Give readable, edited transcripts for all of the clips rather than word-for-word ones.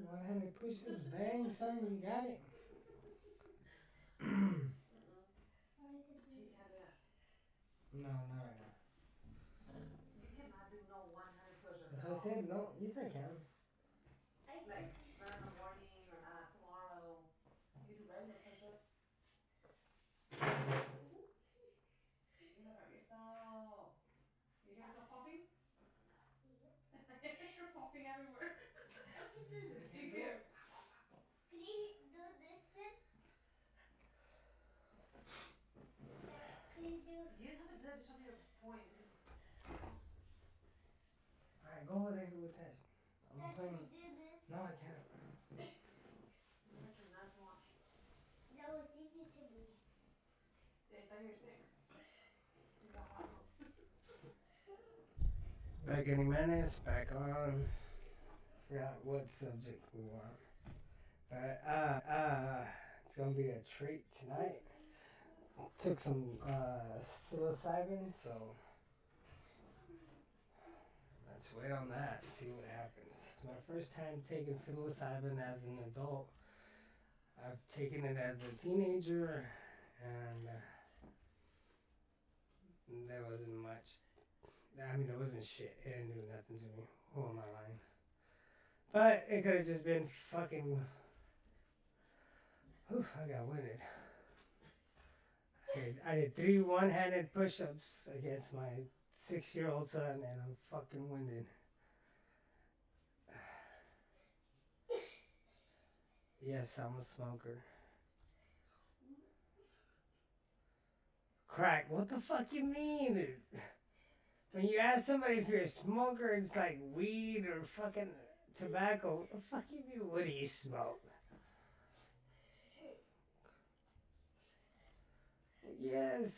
One-handed push-ups. Dang, son, you got it. No, not right now. You cannot do no one-handed push-ups That's at what I all. said. No, yes I can. Like, not in the morning or not tomorrow. You do regular push-ups. You gotta hurt yourself. You hear yourself popping? You're popping everywhere. You can't. Can you do this then? Can you do? You didn't have to do that to show me your point. Alright, go over there with that. I'm Dad, playing. can you do this? No, I can't. I cannot watch. No, it's easy to me. It's that you're sick. You got hot nose. BeckoningMenacer, back on. Forgot what subject we want. But, it's gonna be a treat tonight. Took some, psilocybin, so let's wait on that, see what happens. It's my first time taking psilocybin as an adult. I've taken it as a teenager, and there wasn't much. I mean, there wasn't shit. It didn't do nothing to me. Who am I lying? But it could have just been fucking. Whew, I got winded. I did 3 one-handed push-ups against my 6-year-old son, and I'm fucking winded. Yes, I'm a smoker. Crack? What the fuck you mean? When you ask somebody if you're a smoker, it's like weed or fucking tobacco. What the fuck you mean? What do you smoke? Yes.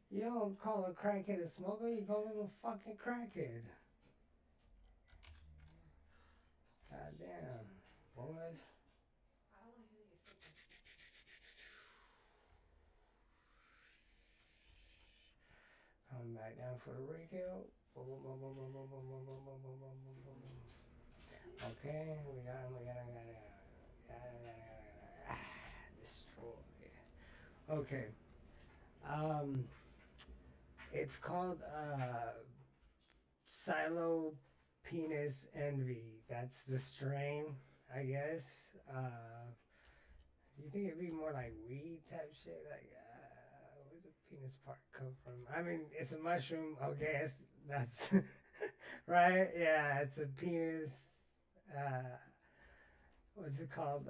You don't call a crackhead a smoker, you call him a fucking crackhead. God damn, boys. I don't want to hear you sick. Coming back down for the recount. Okay, we got him, destroy. Okay. It's called Silo Penis Envy. That's the strain, I guess. You think it'd be more like weed type shit? Like, where's the penis part come from? I mean, it's a mushroom. Okay, that's right. Yeah, it's a penis. What's it called?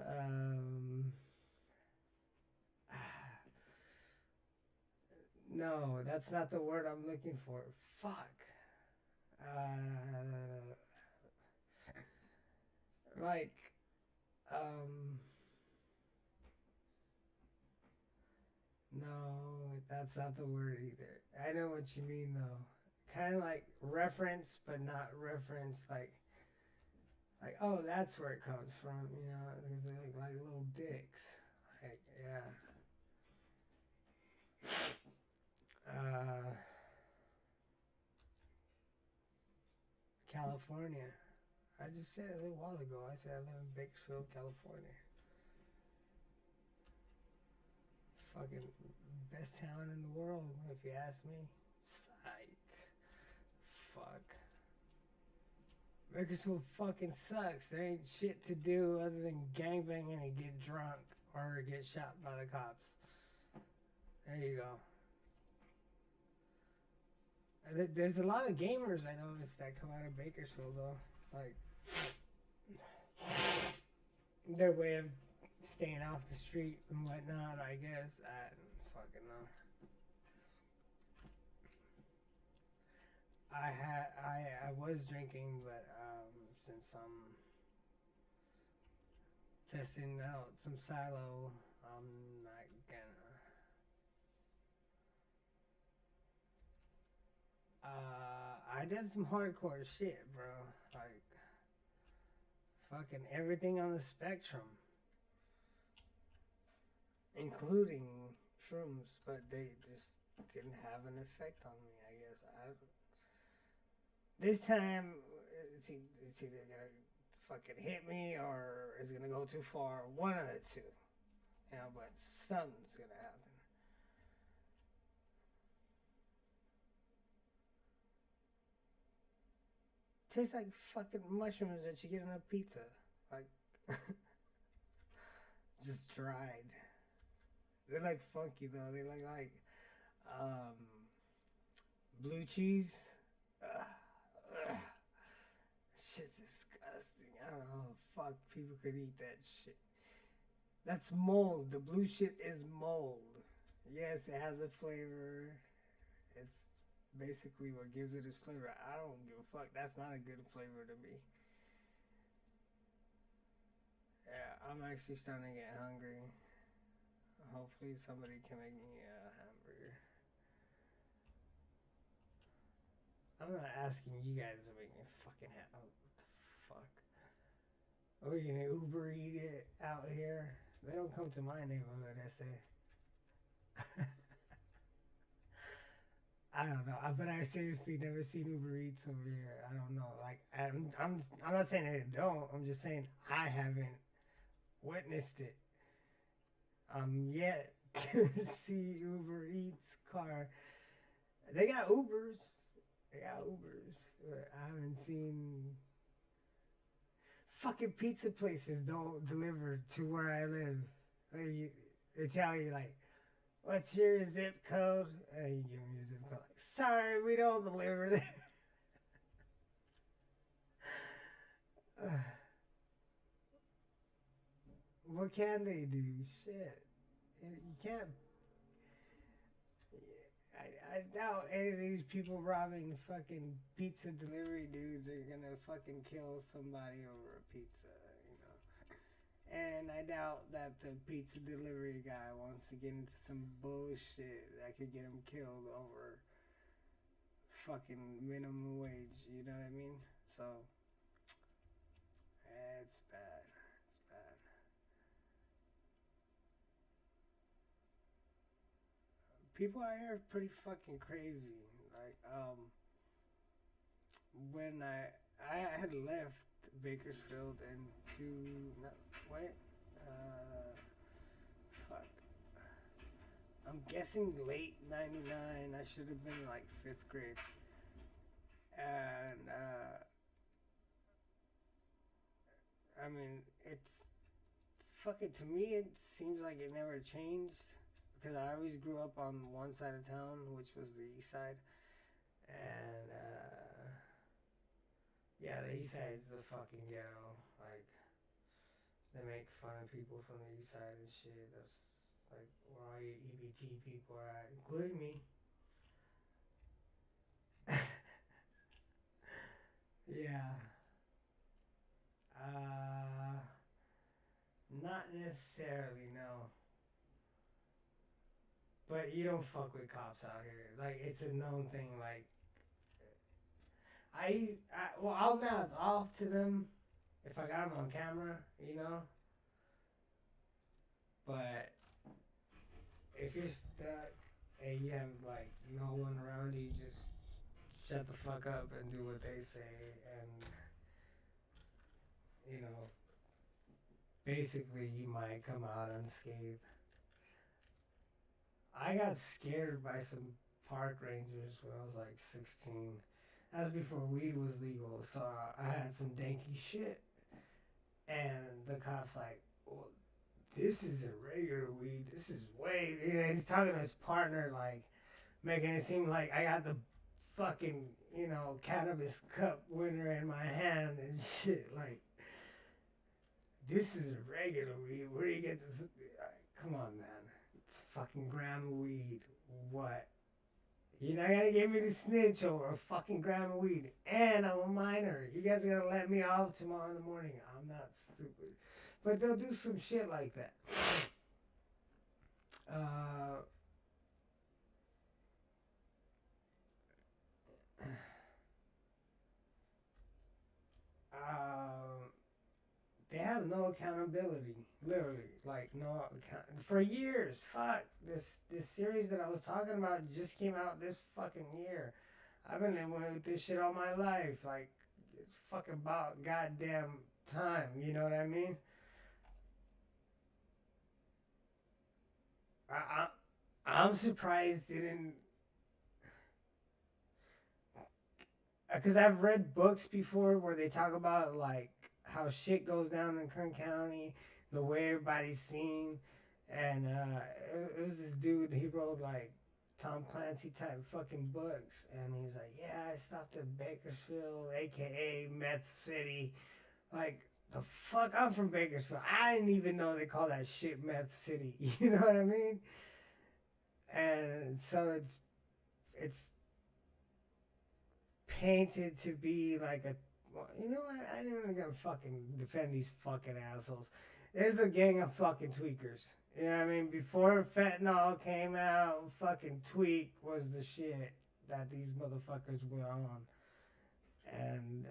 No, that's not the word I'm looking for. Fuck. Like, no, that's not the word either. I know what you mean though. Kind of like reference, but not reference. Like, oh, that's where it comes from. You know, because they look like little dicks. Like, yeah. California. I just said it a little while ago. I said I live in Bakersfield, California. Fucking best town in the world, if you ask me. Psych. Fuck. Bakersfield fucking sucks. There ain't shit to do other than gangbang and get drunk or get shot by the cops. There you go. There's a lot of gamers I noticed that come out of Bakersfield though. Like their way of staying off the street and whatnot, I guess. I don't fucking know. I was drinking, but since I'm testing out some silo, I'm not gonna. I did some hardcore shit, bro. Like fucking everything on the spectrum, including shrooms, but they just didn't have an effect on me. I guess this time it's either gonna fucking hit me or it's gonna go too far. One of the two. You know, but something's gonna happen. Tastes like fucking mushrooms that you get in a pizza. Like, just dried. They're like funky though. They like um, blue cheese. Ugh, ugh. Shit's disgusting. I don't know how fuck people could eat that shit. That's mold. The blue shit is mold. Yes, it has a flavor. It's basically what gives it its flavor. I don't give a fuck. That's not a good flavor to me. Yeah, I'm actually starting to get hungry. Hopefully somebody can make me a hamburger. I'm not asking you guys to make me fucking what the fuck? Are we gonna Uber eat it out here? They don't come to my neighborhood, I say. I don't know, but I seriously never seen Uber Eats over here. I don't know. Like I'm not saying they don't. I'm just saying I haven't witnessed it. Yet to see Uber Eats car. They got Ubers. But I haven't seen. Fucking pizza places don't deliver to where I live. They tell you like, what's your zip code? And you give them your zip code. Like, sorry, we don't deliver there. What can they do? Shit. You can't. I doubt any of these people robbing fucking pizza delivery dudes are gonna fucking kill somebody over a pizza, you know. And I doubt that the pizza delivery guy wants to get into some bullshit that could get him killed over fucking minimum wage, you know what I mean? So, it's bad. It's bad. People out here are pretty fucking crazy. Like, when I had left Bakersfield fuck. I'm guessing late 99. I should have been like 5th grade. And, I mean, it's fucking, to me, it seems like it never changed. Because I always grew up on one side of town, which was the east side. And, yeah, the east side's the fucking ghetto. Like, they make fun of people from the east side and shit. That's, like, where all your EBT people are at, including me. Yeah. Not necessarily, no. But you don't fuck with cops out here. Like, it's a known thing. Like, I'll mouth off to them if I got them on camera, you know. But if you're stuck and you have like no one around you, just shut the fuck up and do what they say, and you know, basically you might come out unscathed. I got scared by some park rangers when I was like 16. That was before weed was legal, so I had some danky shit. And the cop's like, well, this isn't regular weed. This is way. You know, he's talking to his partner, like, making it seem like I got the fucking, you know, cannabis cup winner in my hand and shit. Like, this is regular weed. Where do you get this? Come on, man. It's a fucking gram of weed. What? You're not gonna get me to snitch over a fucking gram of weed. And I'm a minor. You guys are gonna let me off tomorrow in the morning. I'm not stupid. But they'll do some shit like that. They have no accountability. Literally. Like, no account. For years. Fuck. This series that I was talking about just came out this fucking year. I've been living with this shit all my life. Like, it's fucking about goddamn time. You know what I mean? I, I'm surprised it didn't. Because I've read books before where they talk about like how shit goes down in Kern County, the way everybody's seen, and it was this dude. He wrote like Tom Clancy type fucking books, and he's like, yeah, I stopped at Bakersfield, aka Meth City. Like the fuck, I'm from Bakersfield. I didn't even know they call that shit Meth City. You know what I mean? And so it's painted to be like a. Well, you know what? I ain't even gonna fucking defend these fucking assholes. There's a gang of fucking tweakers. You know what I mean? Before fentanyl came out, fucking tweak was the shit that these motherfuckers were on. And,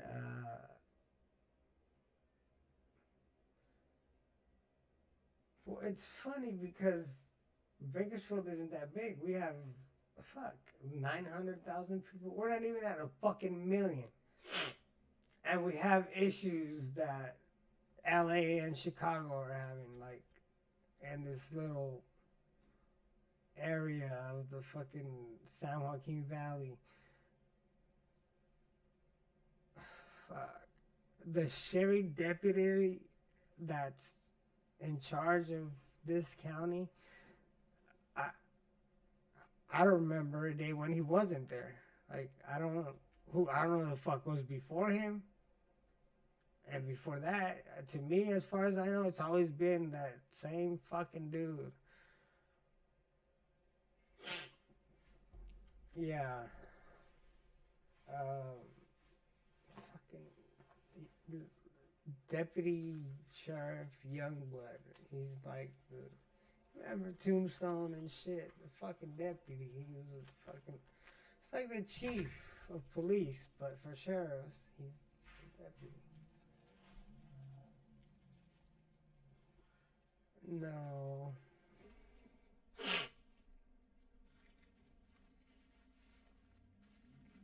well, it's funny because Bakersfield isn't that big. We have, fuck, 900,000 people. We're not even at a fucking million. And we have issues that LA and Chicago are having, like, in this little area of the fucking San Joaquin Valley. Fuck. The sheriff deputy that's in charge of this county, I I don't remember a day when he wasn't there. Like I don't know who the fuck was before him. And before that, to me, as far as I know, it's always been that same fucking dude. Yeah. Um, fucking Deputy Sheriff Youngblood. He's like the remember Tombstone and shit. The fucking deputy. He was a fucking. It's like the chief of police, but for sheriffs, he's the deputy. No.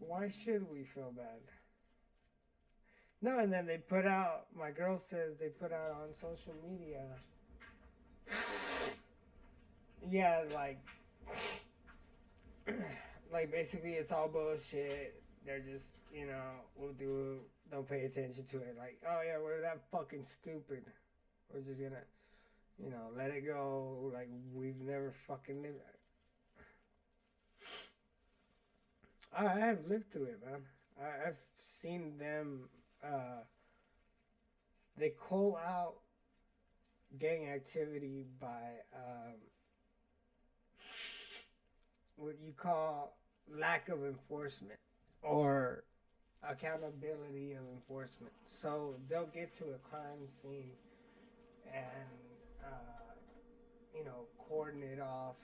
Why should we feel bad? No, and then they put out. My girl says they put out on social media. Yeah, like basically it's all bullshit. They're just we'll do don't pay attention to it. Like oh yeah, we're that fucking stupid. We're just gonna let it go. Like we've never fucking lived. I have lived through it, man. I've seen them. They call out gang activity by what you call lack of enforcement or accountability of enforcement. So they'll get to a crime scene and cordon it off,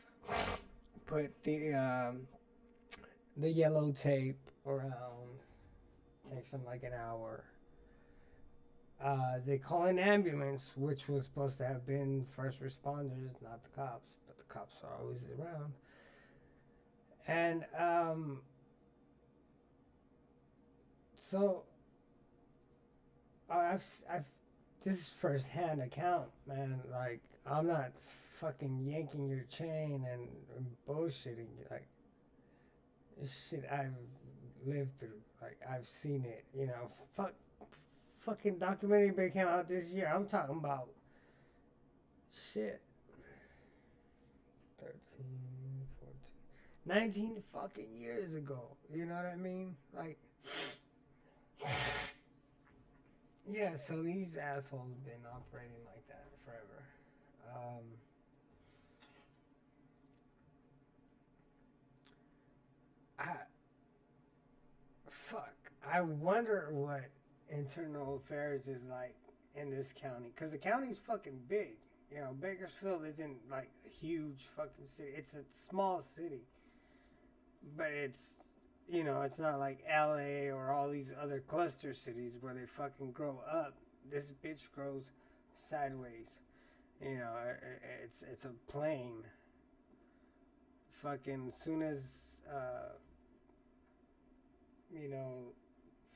put the yellow tape around. Takes them like an hour. They call an ambulance, which was supposed to have been first responders, not the cops, but the cops are always around. And so I've this is first-hand account, man. Like I'm not fucking yanking your chain and bullshitting. Like this shit I've lived through. Like I've seen it. Fucking documentary that came out this year. I'm talking about shit. 13, 14, 19 fucking years ago. You know what I mean? Like, yeah, so these assholes have been operating like that forever. I, fuck. I wonder what internal affairs is like in this county. Because the county's fucking big. Bakersfield isn't like a huge fucking city. It's a small city. But it's not like LA or all these other cluster cities where they fucking grow up. This bitch grows sideways. It's a plane. Fucking soon as, you know,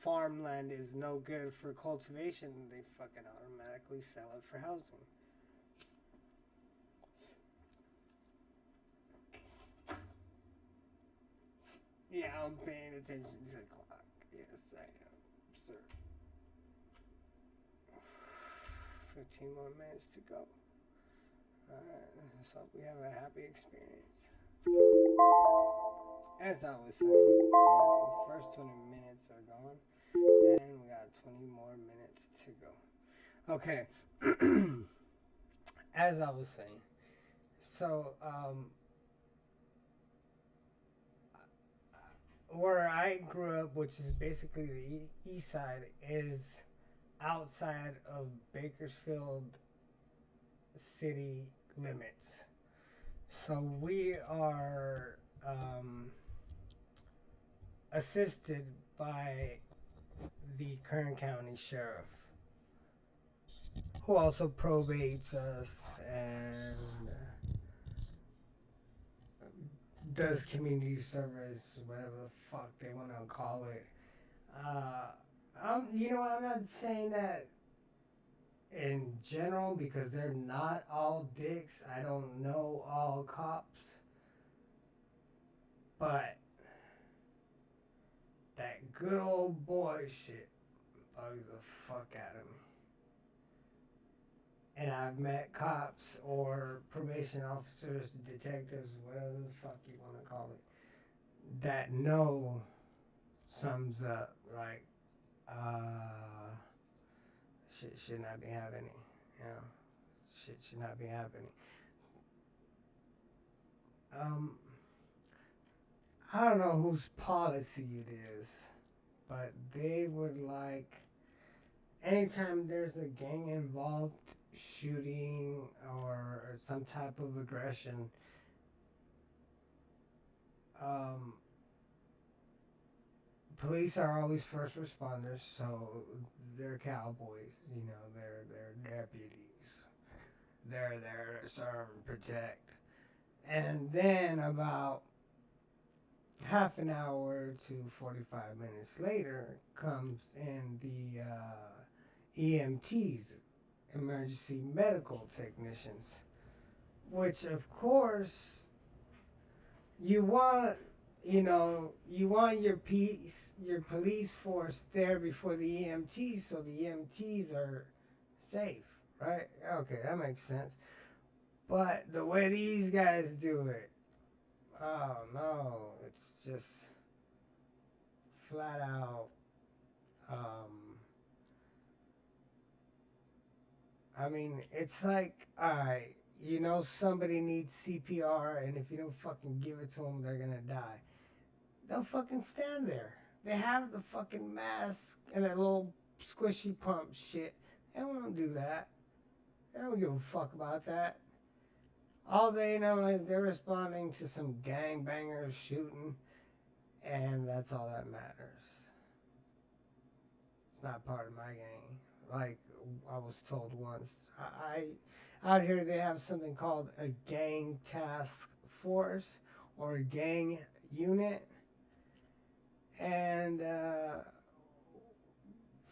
farmland is no good for cultivation, they fucking automatically sell it for housing. Yeah, I'm paying attention to the clock. Yes, I am, sir. 15 more minutes to go. Alright, let's hope we have a happy experience. As I was saying, so the first 20 minutes are gone, and we got 20 more minutes to go. Okay, as I was saying, so where I grew up, which is basically the east side, is outside of Bakersfield city limits. So we are assisted by the Kern County Sheriff, who also probates us and does community service, whatever the fuck they want to call it. I'm not saying that in general because they're not all dicks. I don't know all cops, but that good old boy shit bugs the fuck out of me. And I've met cops or probation officers, detectives, whatever the fuck you want to call it, that know sums up like, shit should not be happening. You know, shit should not be happening. I don't know whose policy it is, but they would like, anytime there's a gang involved, shooting or some type of aggression, police are always first responders, so they're cowboys, they're deputies. They're there to serve and protect. And then about half an hour to 45 minutes later comes in the EMTs, emergency medical technicians, which of course you want, your police force there before the EMTs, so the EMTs are safe, right? Okay, that makes sense. But the way these guys do it, oh no, it's just flat out. It's like, alright, somebody needs CPR, and if you don't fucking give it to them, they're gonna die. They'll fucking stand there. They have the fucking mask and that little squishy pump shit. They don't do that. They don't give a fuck about that. All they know is they're responding to some gangbangers shooting, and that's all that matters. It's not part of my gang. Like I was told once, out here they have something called a gang task force or a gang unit, and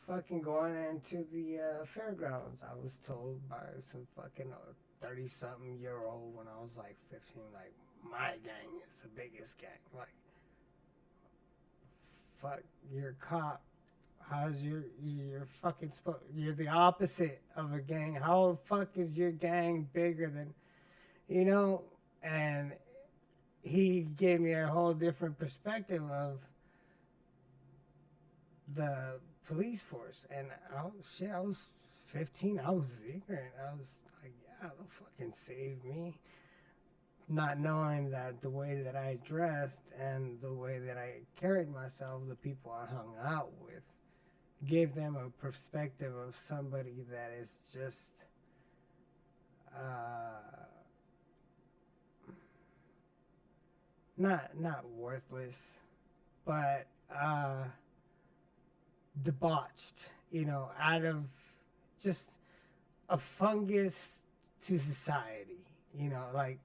fucking going into the fairgrounds. I was told by some fucking 30-something-year-old when I was like 15, like, my gang is the biggest gang. Like, fuck, you're a cop. How's you're fucking you're the opposite of a gang. How the fuck is your gang bigger than, and he gave me a whole different perspective of the police force. And I was 15. I was ignorant. I was like, yeah, they'll fucking save me. Not knowing that the way that I dressed and the way that I carried myself, the people I hung out with, gave them a perspective of somebody that is just not worthless, but debauched, out of just a fungus to society, like,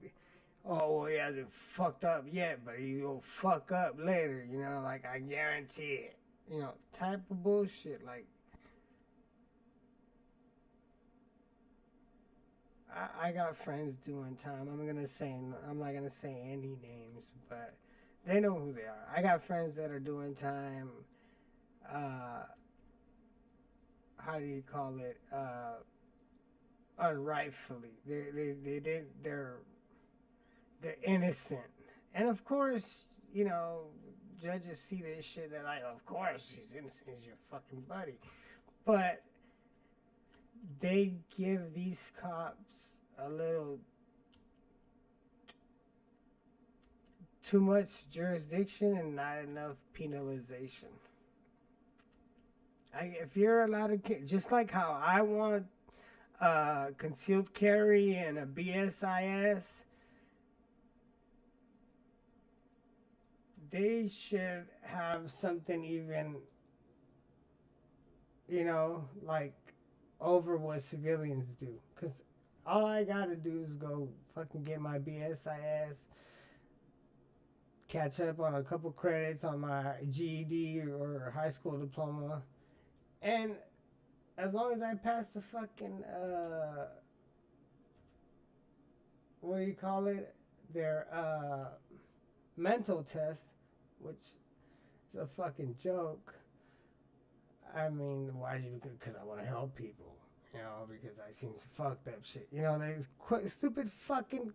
oh, well, he hasn't fucked up yet, but he will fuck up later, like, I guarantee it, type of bullshit. Like, I got friends doing time. I'm not gonna say any names, but they know who they are. I got friends that are doing time. Uh, how do you call it? Unrightfully. They did. They're innocent, and of course, judges see this shit. They're like, of course he's innocent. He's your fucking buddy, but they give these cops a little too much jurisdiction and not enough penalization. If you're allowed to, just like how I want concealed carry and a BSIS, they should have something even, like over what civilians do. Because all I gotta do is go fucking get my BSIS, catch up on a couple credits on my GED or high school diploma, and as long as I pass the fucking what do you call it? Their mental test, which is a fucking joke. I mean, why do you? Because I want to help people, because I seen some fucked up shit. They stupid fucking.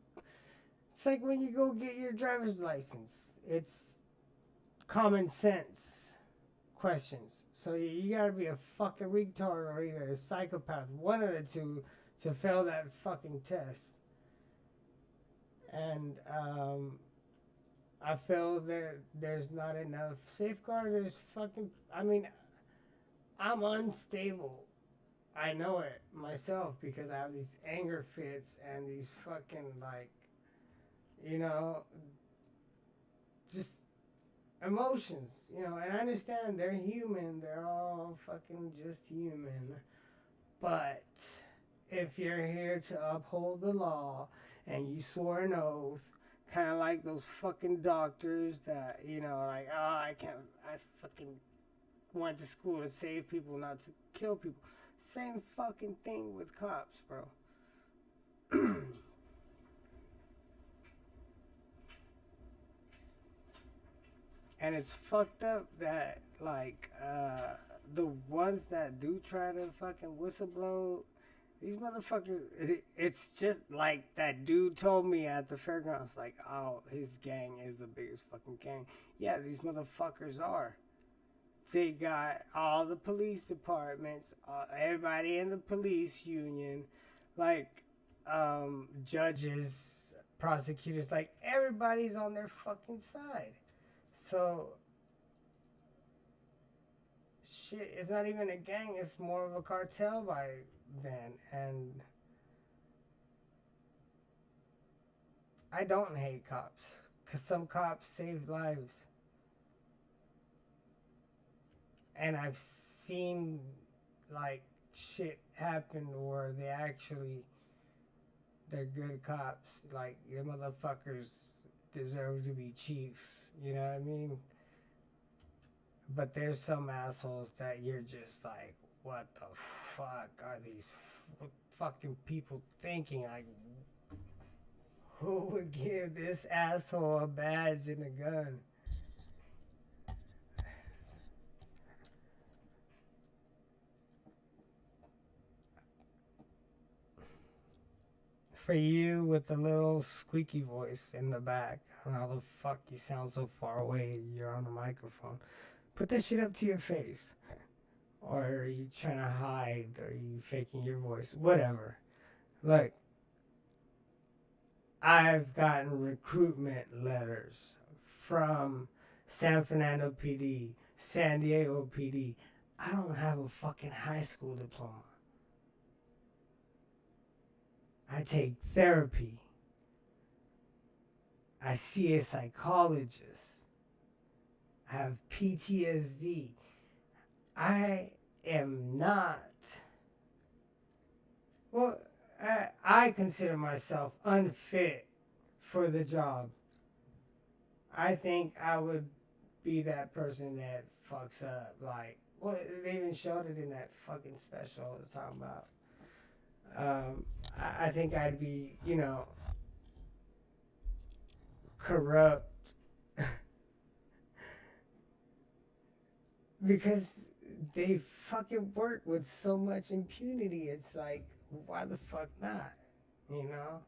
It's like when you go get your driver's license. It's common sense questions. So you gotta be a fucking retard or either a psychopath, one of the two, to fail that fucking test. And I feel that there's not enough safeguard. I'm unstable. I know it myself because I have these anger fits and these fucking just emotions, and I understand they're human. They're all fucking just human. But if you're here to uphold the law and you swore an oath, kind of like those fucking doctors that, I fucking went to school to save people, not to kill people. Same fucking thing with cops, bro. And it's fucked up that, the ones that do try to fucking whistleblow, these motherfuckers, it's just like that dude told me at the fairgrounds, like, oh, his gang is the biggest fucking gang. Yeah, these motherfuckers are. They got all the police departments, everybody in the police union, judges, prosecutors, everybody's on their fucking side. So, shit, it's not even a gang, it's more of a cartel by then. And I don't hate cops, because some cops save lives. And I've seen, shit happen where they're good cops. The motherfuckers deserve to be chiefs, you know what I mean? But there's some assholes that you're just like, what the fuck are these fucking people thinking? Who would give this asshole a badge and a gun? For you with the little squeaky voice in the back, I don't know how the fuck you sound so far away. You're on the microphone. Put this shit up to your face. Or are you trying to hide? Or are you faking your voice? Whatever. Look, I've gotten recruitment letters from San Fernando PD, San Diego PD. I don't have a fucking high school diploma. I take therapy. I see a psychologist. I have PTSD. I am not. Well, I consider myself unfit for the job. I think I would be that person that fucks up. Like, well, they even showed it in that fucking special I was talking about. I think I'd be, corrupt because they fucking work with so much impunity. It's like, why the fuck not? You know?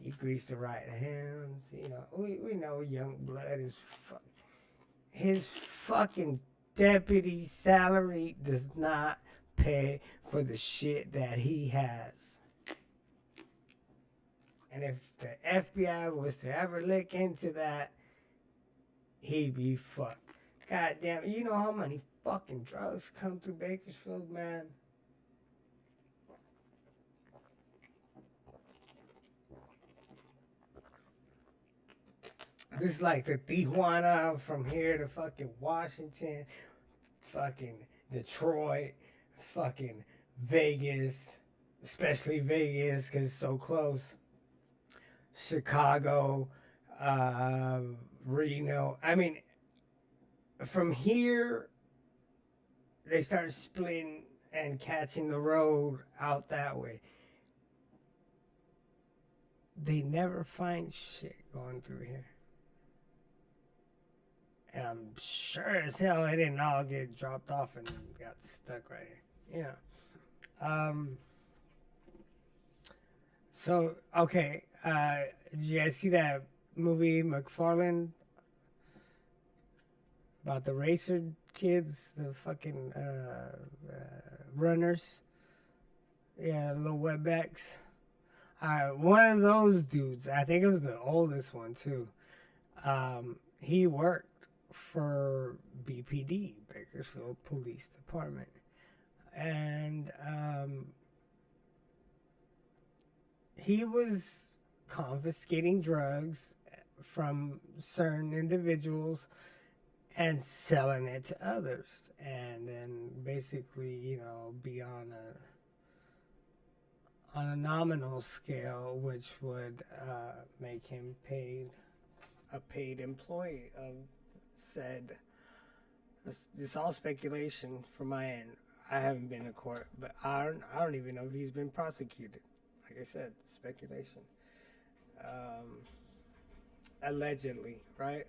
He greased the right hands. We know young blood is his fucking deputy salary does not pay for the shit that he has. And if the FBI was to ever look into that, he'd be fucked. God damn it, you know how many fucking drugs come through Bakersfield, man? This is like the Tijuana from here to fucking Washington, fucking Detroit, fucking Vegas, especially Vegas because it's so close. Chicago, Reno. I mean, from here, they started splitting and catching the road out that way. They never find shit going through here. And I'm sure as hell it didn't all get dropped off and got stuck right here. So, okay. Did you guys see that movie McFarlane about the racer kids, the fucking runners? Yeah, little wetbacks. One of those dudes, I think it was the oldest one too. He worked for BPD, Bakersfield Police Department, and he was confiscating drugs from certain individuals and selling it to others, and then basically, be on a nominal scale, which would make him a paid employee of said. This all speculation from my end. I haven't been to court, but I don't even know if he's been prosecuted. Like I said, speculation. Allegedly, right?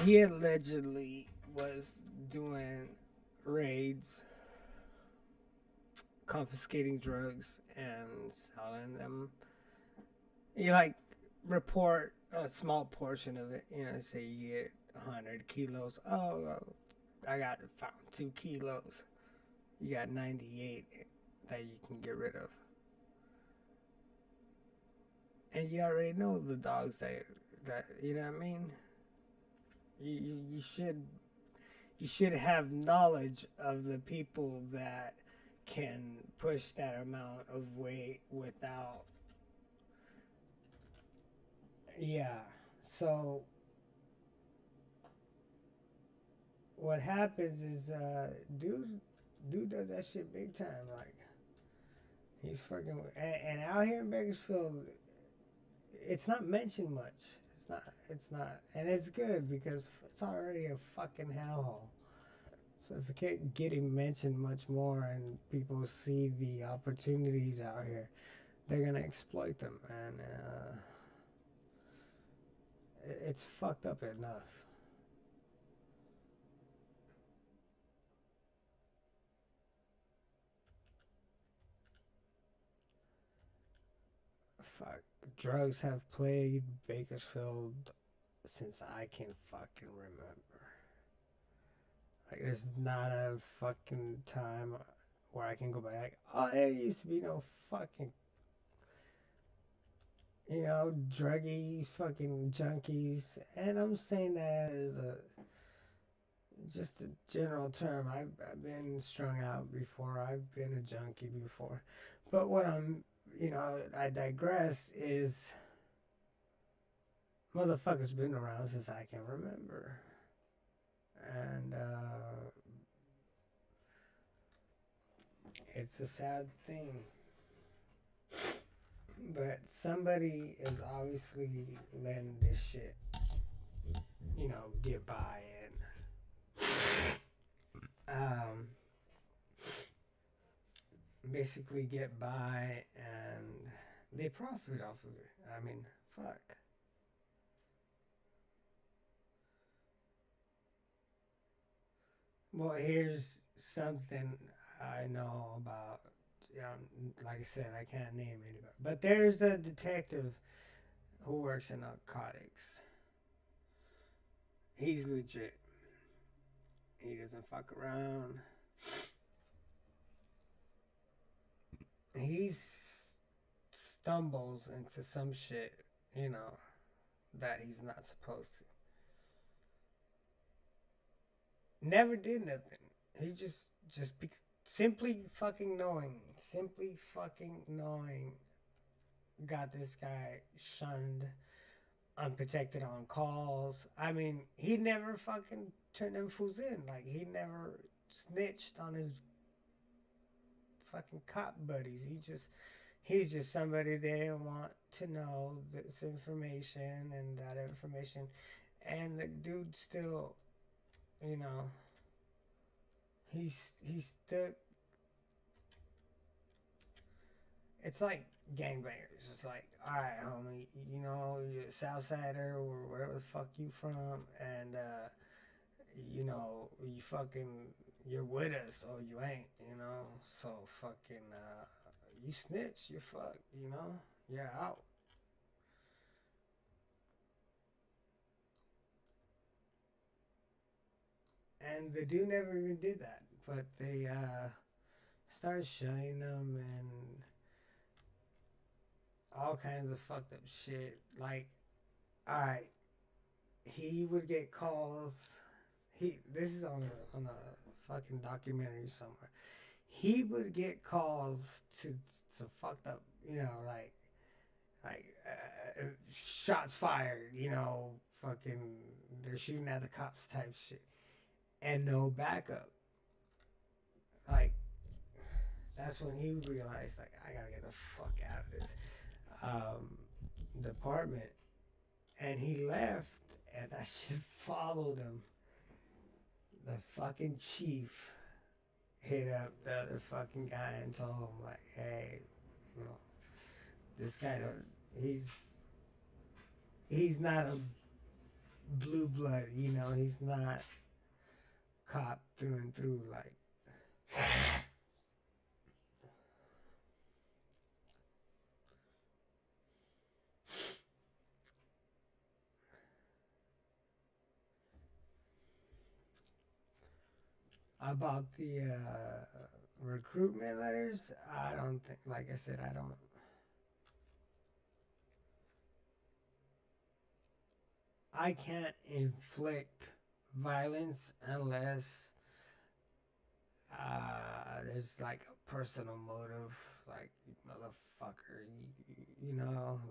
He allegedly was doing raids, confiscating drugs and selling them. You report a small portion of it. Say you get 100 kilos. Oh, I got found 2 kilos. You got 98 that you can get rid of. And you already know the dogs that you know what I mean? You should have knowledge of the people that can push that amount of weight without. Yeah. So what happens is dude does that shit big time. Like, he's fucking, and out here in Bakersfield, it's not mentioned much. It's not, and it's good because it's already a fucking hellhole. So if it can't get him mentioned much more and people see the opportunities out here, they're gonna exploit them, and it's fucked up enough. Fuck, drugs have plagued Bakersfield since I can fucking remember. Like, there's not a fucking time where I can go back. Like, oh, there used to be no fucking, druggies, fucking junkies. And I'm saying that as just a general term. I've been strung out before. I've been a junkie before. But what I digress, is motherfuckers been around since I can remember. And it's a sad thing. But somebody is obviously letting this shit, get by and basically get by and they profit off of it. I mean, fuck. Well, here's something I know about. Like I said, I can't name anybody. But there's a detective who works in narcotics. He's legit. He doesn't fuck around. He stumbles into some shit, that he's not supposed to. Never did nothing. He simply fucking knowing, got this guy shunned, unprotected on calls. I mean, he never fucking turned them fools in. Like, he never snitched on his fucking cop buddies. He's just somebody they want to know this information and that information. And the dude still, you know, he stuck. It's like gangbangers. It's like, all right, homie, you're a Southsider or wherever the fuck you from, and you fucking you're with us or you ain't. So fucking you snitch, you're fucked. You're out. And the dude never even did that, but they started shunning them and all kinds of fucked up shit. Like, all right, he would get calls. This is on a fucking documentary somewhere. He would get calls to fucked up, shots fired, fucking they're shooting at the cops type shit, and no backup. Like, that's when he realized, like, I gotta get the fuck out of this department, and he left, and that shit followed him. The fucking chief hit up the other fucking guy and told him, like, hey, this guy he's not a blue blood, he's not cop through and through, like. About the recruitment letters, I don't think, like I said, I can't inflict violence unless there's like a personal motive, like, motherfucker,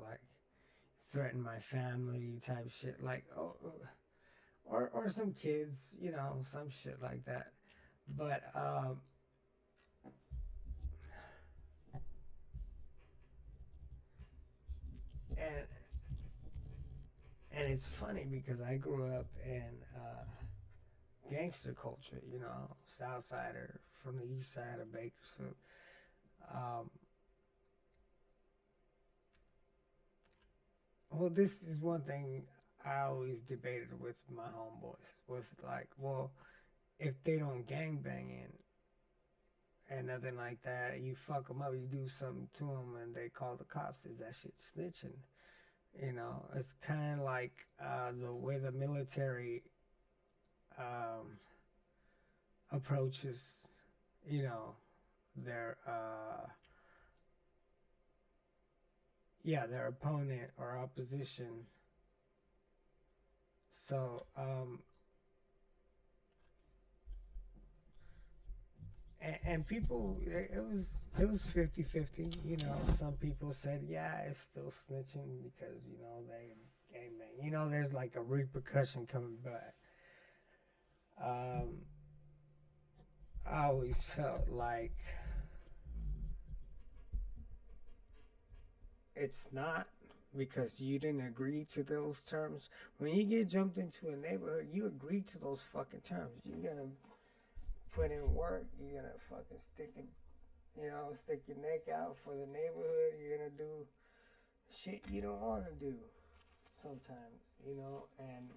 like threaten my family type shit, like, or some kids, some shit like that. But and and it's funny because I grew up in gangster culture, Southsider from the east side of Bakersfield. Um, well, this is one thing I always debated with my homeboys was like, well, if they don't gangbang and nothing like that, you fuck them up, you do something to them, and they call the cops. Is that shit snitching? It's kind of like the way the military um, approaches, their their opponent or opposition. So and people, it was 50-50. Some people said, yeah, it's still snitching because they game bang. There's like a repercussion coming back. I always felt like it's not because you didn't agree to those terms. When you get jumped into a neighborhood, you agree to those fucking terms. You're gonna put in work. You're gonna fucking stick your neck out for the neighborhood. You're gonna do shit you don't want to do sometimes, and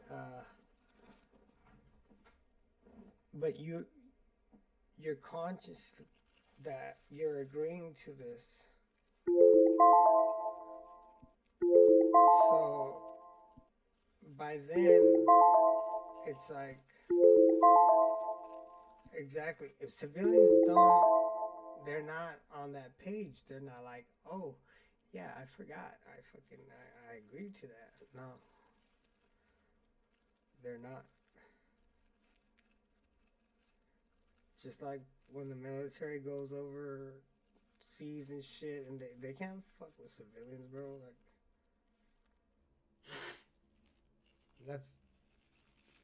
but you're conscious that you're agreeing to this. So by then, it's like exactly if civilians don't, they're not on that page. They're not like, oh, yeah, I forgot. I agreed to that. No, they're not. Just like when the military goes over seas and shit, and they can't fuck with civilians, bro. Like that's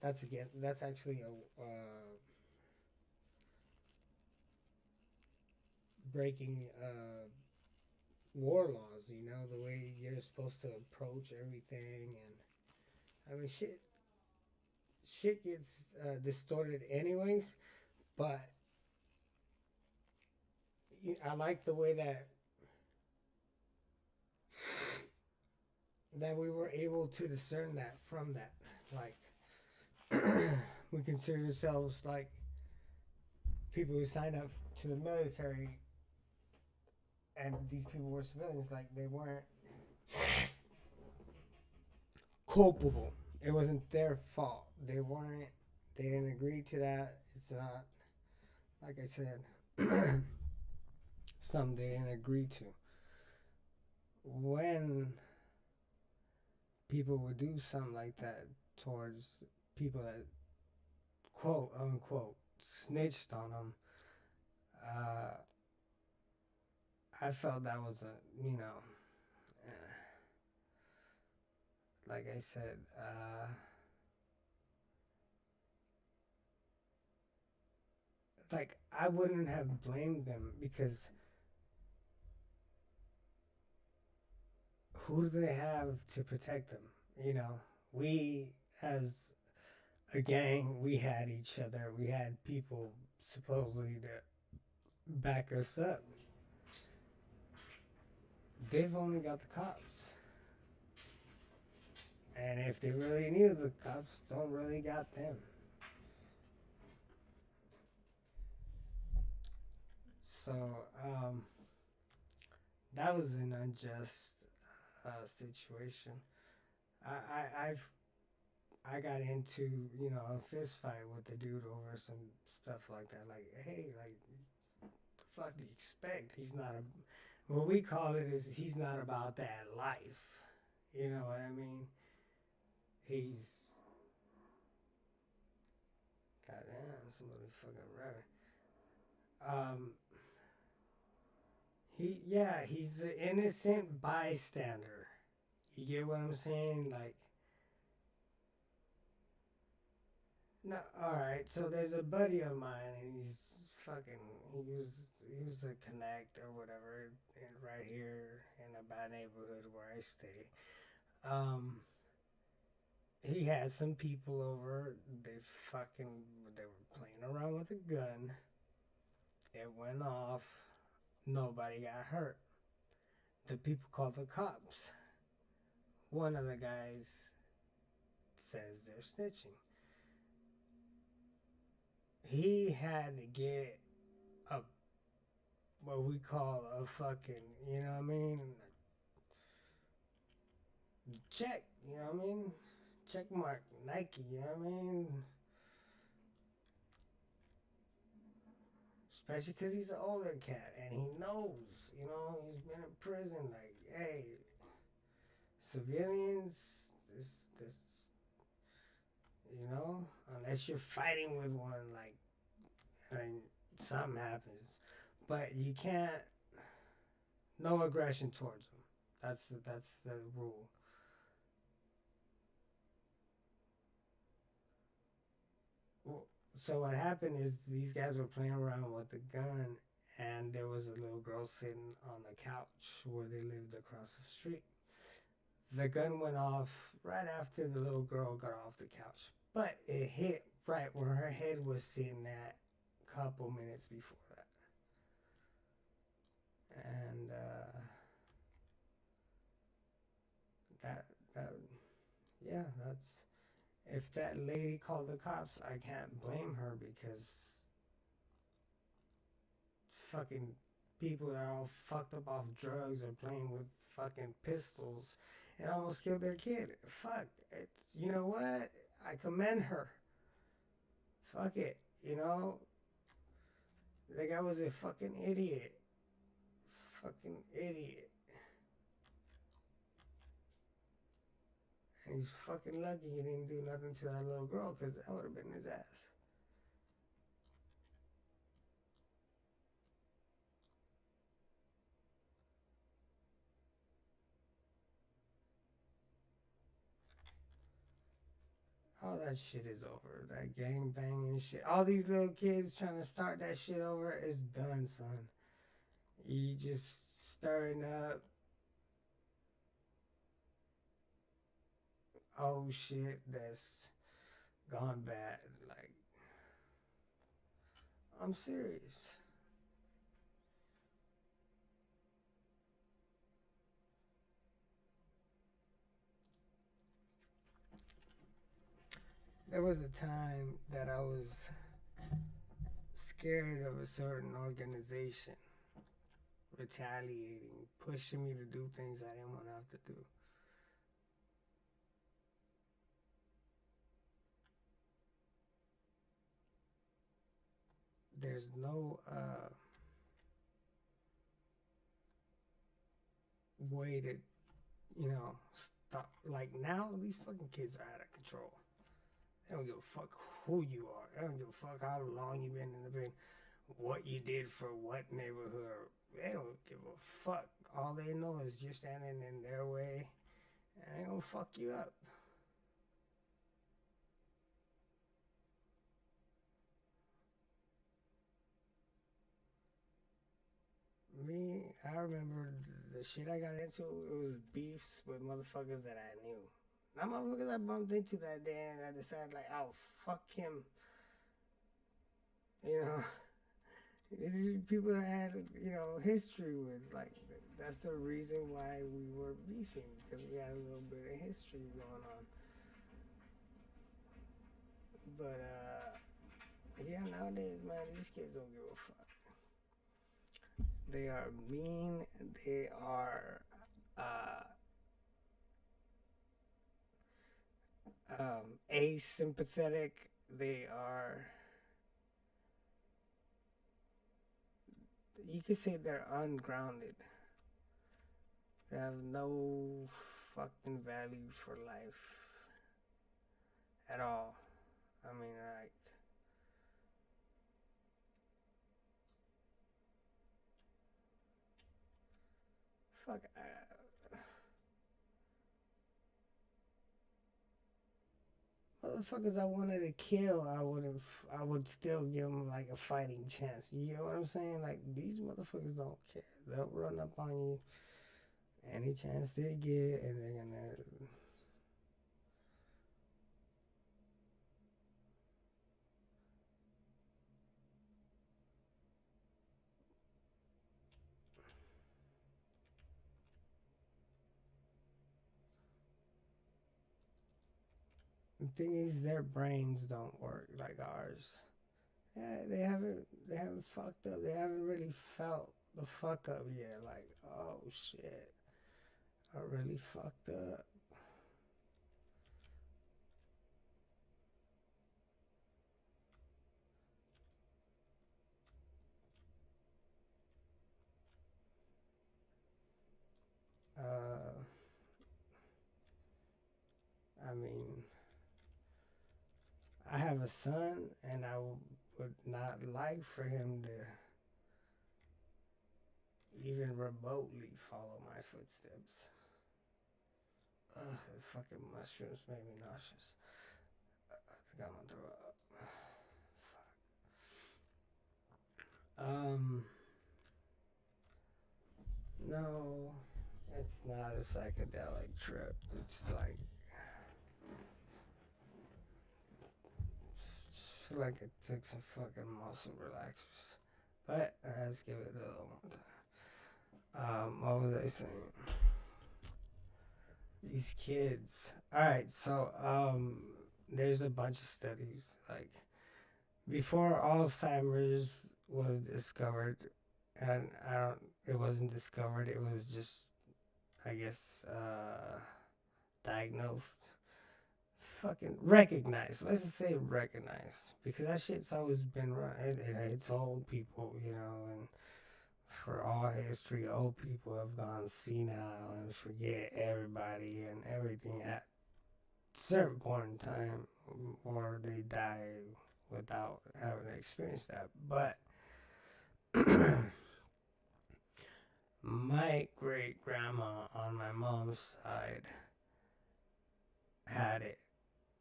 that's actually a breaking war laws. The way you're supposed to approach everything, and I mean shit gets distorted anyways. But I like the way that we were able to discern that from that. Like we consider ourselves like people who signed up to the military, and these people were civilians. Like they weren't culpable. It wasn't their fault. They weren't. They didn't agree to that. It's not like I said. Something they didn't agree to. When people would do something like that towards people that quote unquote snitched on them, uh, I felt that was like I said, like I wouldn't have blamed them because who do they have to protect them? We as a gang, we had each other. We had people supposedly to back us up. They've only got the cops. And if they really knew, the cops don't really got them. So, that was an unjust situation. I got into a fist fight with the dude over some stuff like that. Like, hey, like, the fuck do you expect? He's not a. What we call it is he's not about that life. You know what I mean? He's. Goddamn, somebody fucking rapping. He's an innocent bystander. You get what I'm saying? Like, no, all right. So there's a buddy of mine, and he's fucking. He was a connect or whatever, right here in a bad neighborhood where I stay. Um, he had some people over. They were playing around with a gun. It went off. Nobody got hurt. The people called the cops. One of the guys says they're snitching. He had to get a what we call a fucking, you know what I mean? Check, you know what I mean? Check mark Nike, you know what I mean? Especially because he's an older cat and he knows, he's been in prison. Like, hey, civilians, this, unless you're fighting with one, like, and something happens, but you can't. No aggression towards them. That's the rule. Well, so what happened is these guys were playing around with the gun, and there was a little girl sitting on the couch where they lived across the street. The gun went off right after the little girl got off the couch, but it hit right where her head was sitting at a couple minutes before that. And that that yeah, that's if that lady called the cops, I can't blame her because fucking people that are all fucked up off drugs or playing with fucking pistols and almost killed their kid. Fuck. It's, you know what? I commend her. Fuck it. You know? The guy was a fucking idiot. Fucking idiot. And he's fucking lucky he didn't do nothing to that little girl because that would have been his ass. All that shit is over. That gang banging shit. All these little kids trying to start that shit over is done, son. You just stirring up. Oh shit, that's gone bad. Like, I'm serious. There was a time that I was scared of a certain organization retaliating, pushing me to do things I didn't want to have to do. There's no way to, stop. Like now, these fucking kids are out of control. They don't give a fuck who you are. They don't give a fuck how long you've been in the bin, what you did for what neighborhood. They don't give a fuck. All they know is you're standing in their way and they gonna fuck you up. Me, I remember the shit I got into. It was beefs with motherfuckers that I knew. Not motherfuckers I bumped into that day and I decided like, oh, fuck him. You know, these people that had, history with. Like, that's the reason why we were beefing, because we had a little bit of history going on. But, yeah, nowadays, man, these kids don't give a fuck. They are mean. They are, asympathetic. They are, you could say they're ungrounded. They have no fucking value for life at all. I mean, like, fuck. Motherfuckers I wanted to kill, I would still give them like a fighting chance. You know what I'm saying? Like, these motherfuckers don't care. They'll run up on you any chance they get, and they're gonna. The thing is, their brains don't work like ours. Yeah, they haven't fucked up. They haven't really felt the fuck up yet. Like, oh shit, I really fucked up. Uh, I mean, I have a son, and I would not like for him to even remotely follow my footsteps. Ugh, the fucking mushrooms made me nauseous. I think I'm gonna throw up. Fuck. No, it's not a psychedelic trip. It's like, just feel like it took some fucking muscle relaxers. But let's give it a little more time. What was I saying? These kids. Alright, so there's a bunch of studies. Like before Alzheimer's was discovered, and it wasn't discovered, it was just, I guess, diagnosed. Fucking recognized. Let's just say recognized. Because that shit's always been run. It hits old people, and for all history, old people have gone senile and forget everybody and everything at a certain point in time, or they die without having experienced that. But my great grandma on my mom's side had it,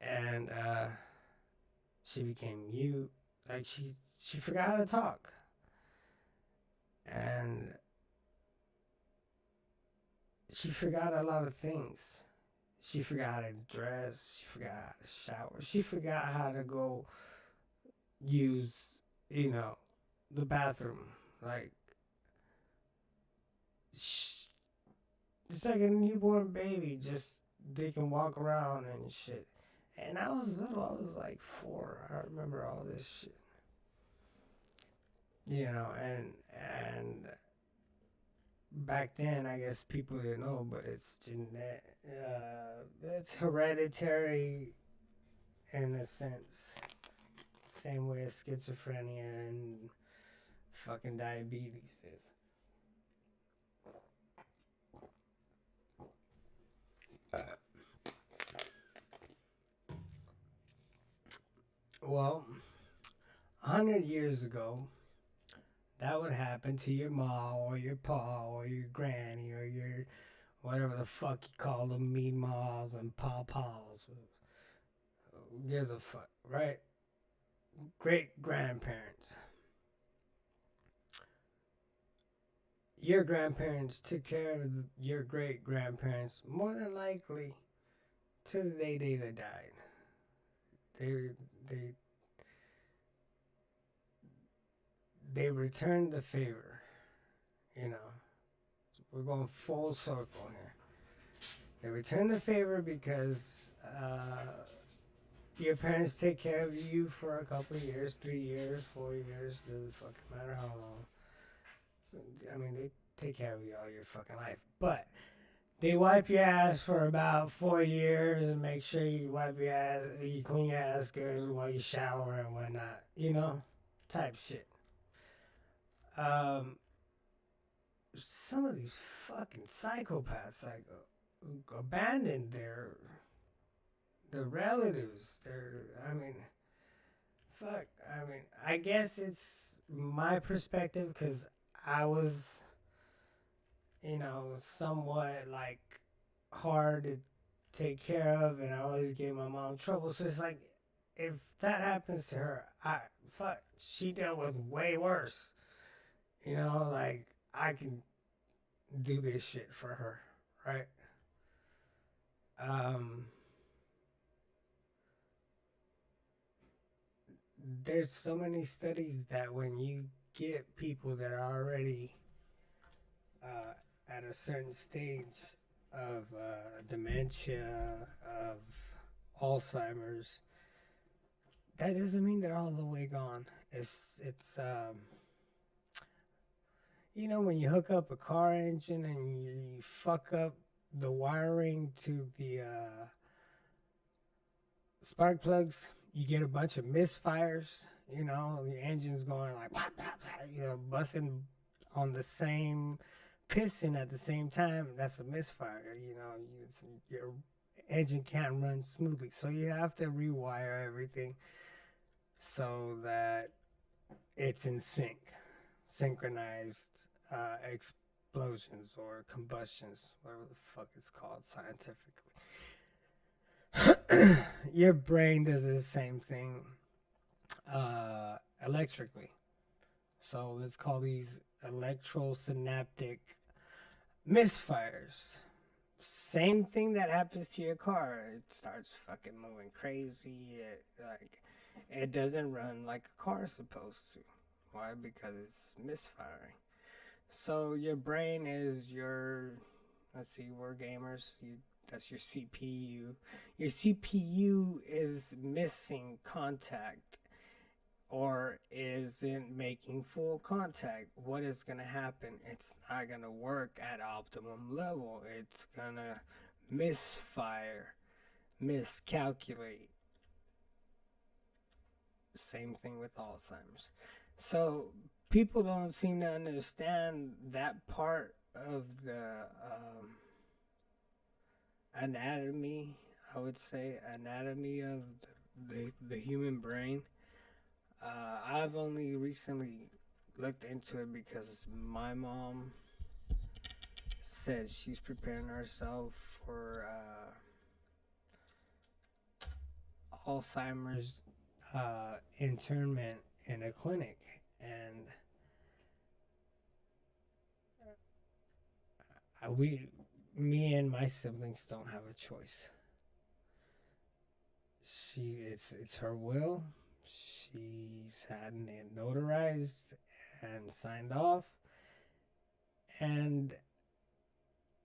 and she became mute. Like she forgot how to talk, and she forgot a lot of things. She forgot how to dress. She forgot how to shower. She forgot how to go use, the bathroom. Like, it's like a newborn baby. Just they can walk around and shit. And I was little. I was like 4. I remember all this shit. And back then, I guess people didn't know, but it's genetic. It's hereditary in a sense. Same way as schizophrenia and fucking diabetes is. Well, 100 years ago, that would happen to your ma or your pa or your granny or your whatever the fuck you call them, mean ma's and paws. Who gives a fuck, right? Great grandparents. Your grandparents took care of your great grandparents more than likely to the day they died. They they returned the favor. We're going full circle here. They returned the favor because your parents take care of you for a couple of years, 3 years, 4 years, doesn't fucking matter how long. I mean, they take care of you all your fucking life. But they wipe your ass for about 4 years and make sure you wipe your ass, you clean your ass good while you shower and whatnot, type shit. Some of these fucking psychopaths abandoned their relatives. I guess it's my perspective because I was, somewhat like hard to take care of, and I always gave my mom trouble. So it's like, if that happens to her, she dealt with way worse. Like I can do this shit for her, right? There's so many studies that when you get people that are already at a certain stage of dementia, of Alzheimer's, that doesn't mean they're all the way gone. It's when you hook up a car engine and you fuck up the wiring to the spark plugs, you get a bunch of misfires. The engine's going like, busting on the same piston at the same time. That's a misfire. Your engine can't run smoothly, so you have to rewire everything so that it's in synchronized explosions or combustions, whatever the fuck it's called scientifically. Your brain does the same thing electrically. So let's call these electrosynaptic misfires. Same thing that happens to your car. It starts fucking moving crazy. It doesn't run like a car is supposed to. Why? Because it's misfiring. So your brain is your, let's see, we're gamers. That's your CPU. Your CPU is missing contact or isn't making full contact. What is going to happen? It's not going to work at optimum level. It's going to misfire, miscalculate. Same thing with Alzheimer's. So people don't seem to understand that part of the anatomy, I would say, anatomy of the human brain. I've only recently looked into it because my mom said she's preparing herself for Alzheimer's internment in a clinic, and me and my siblings don't have a choice. It's her will. She's had it notarized and signed off, and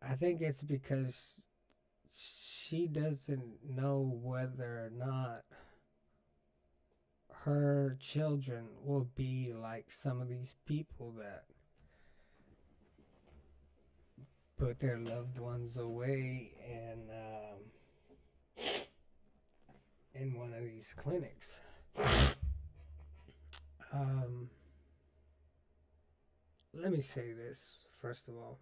I think it's because she doesn't know whether or not her children will be like some of these people that put their loved ones away in one of these clinics. Um, Let me say this first of all.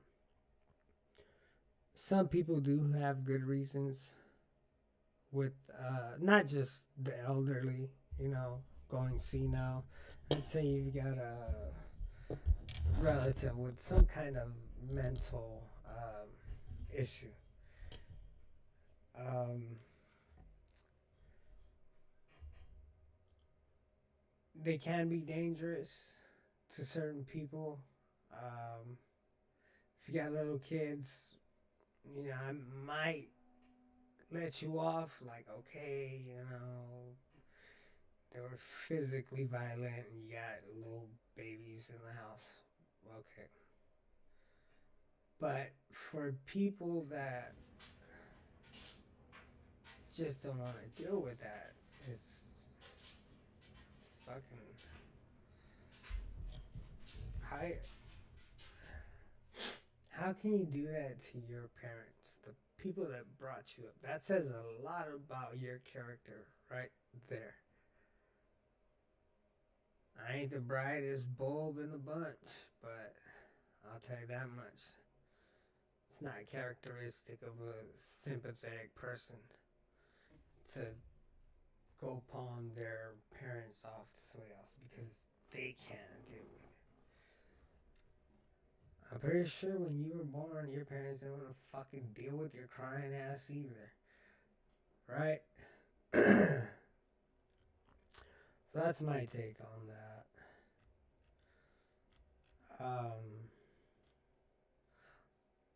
Some people do have good reasons with not just the elderly, going senile. Let's say you've got a relative with some kind of mental issue. Um, they can be dangerous to certain people. If you got little kids, I might let you off, like, okay, they were physically violent and you got little babies in the house. Okay. But for people that just don't want to deal with that, it's fucking high. How can you do that to your parents, the people that brought you up? That says a lot about your character right there. I ain't the brightest bulb in the bunch, but I'll tell you that much. It's not characteristic of a sympathetic person to go pawn their parents off to somebody else because they can't deal with it. I'm pretty sure when you were born, your parents didn't want to fucking deal with your crying ass either. Right? So that's my take on that.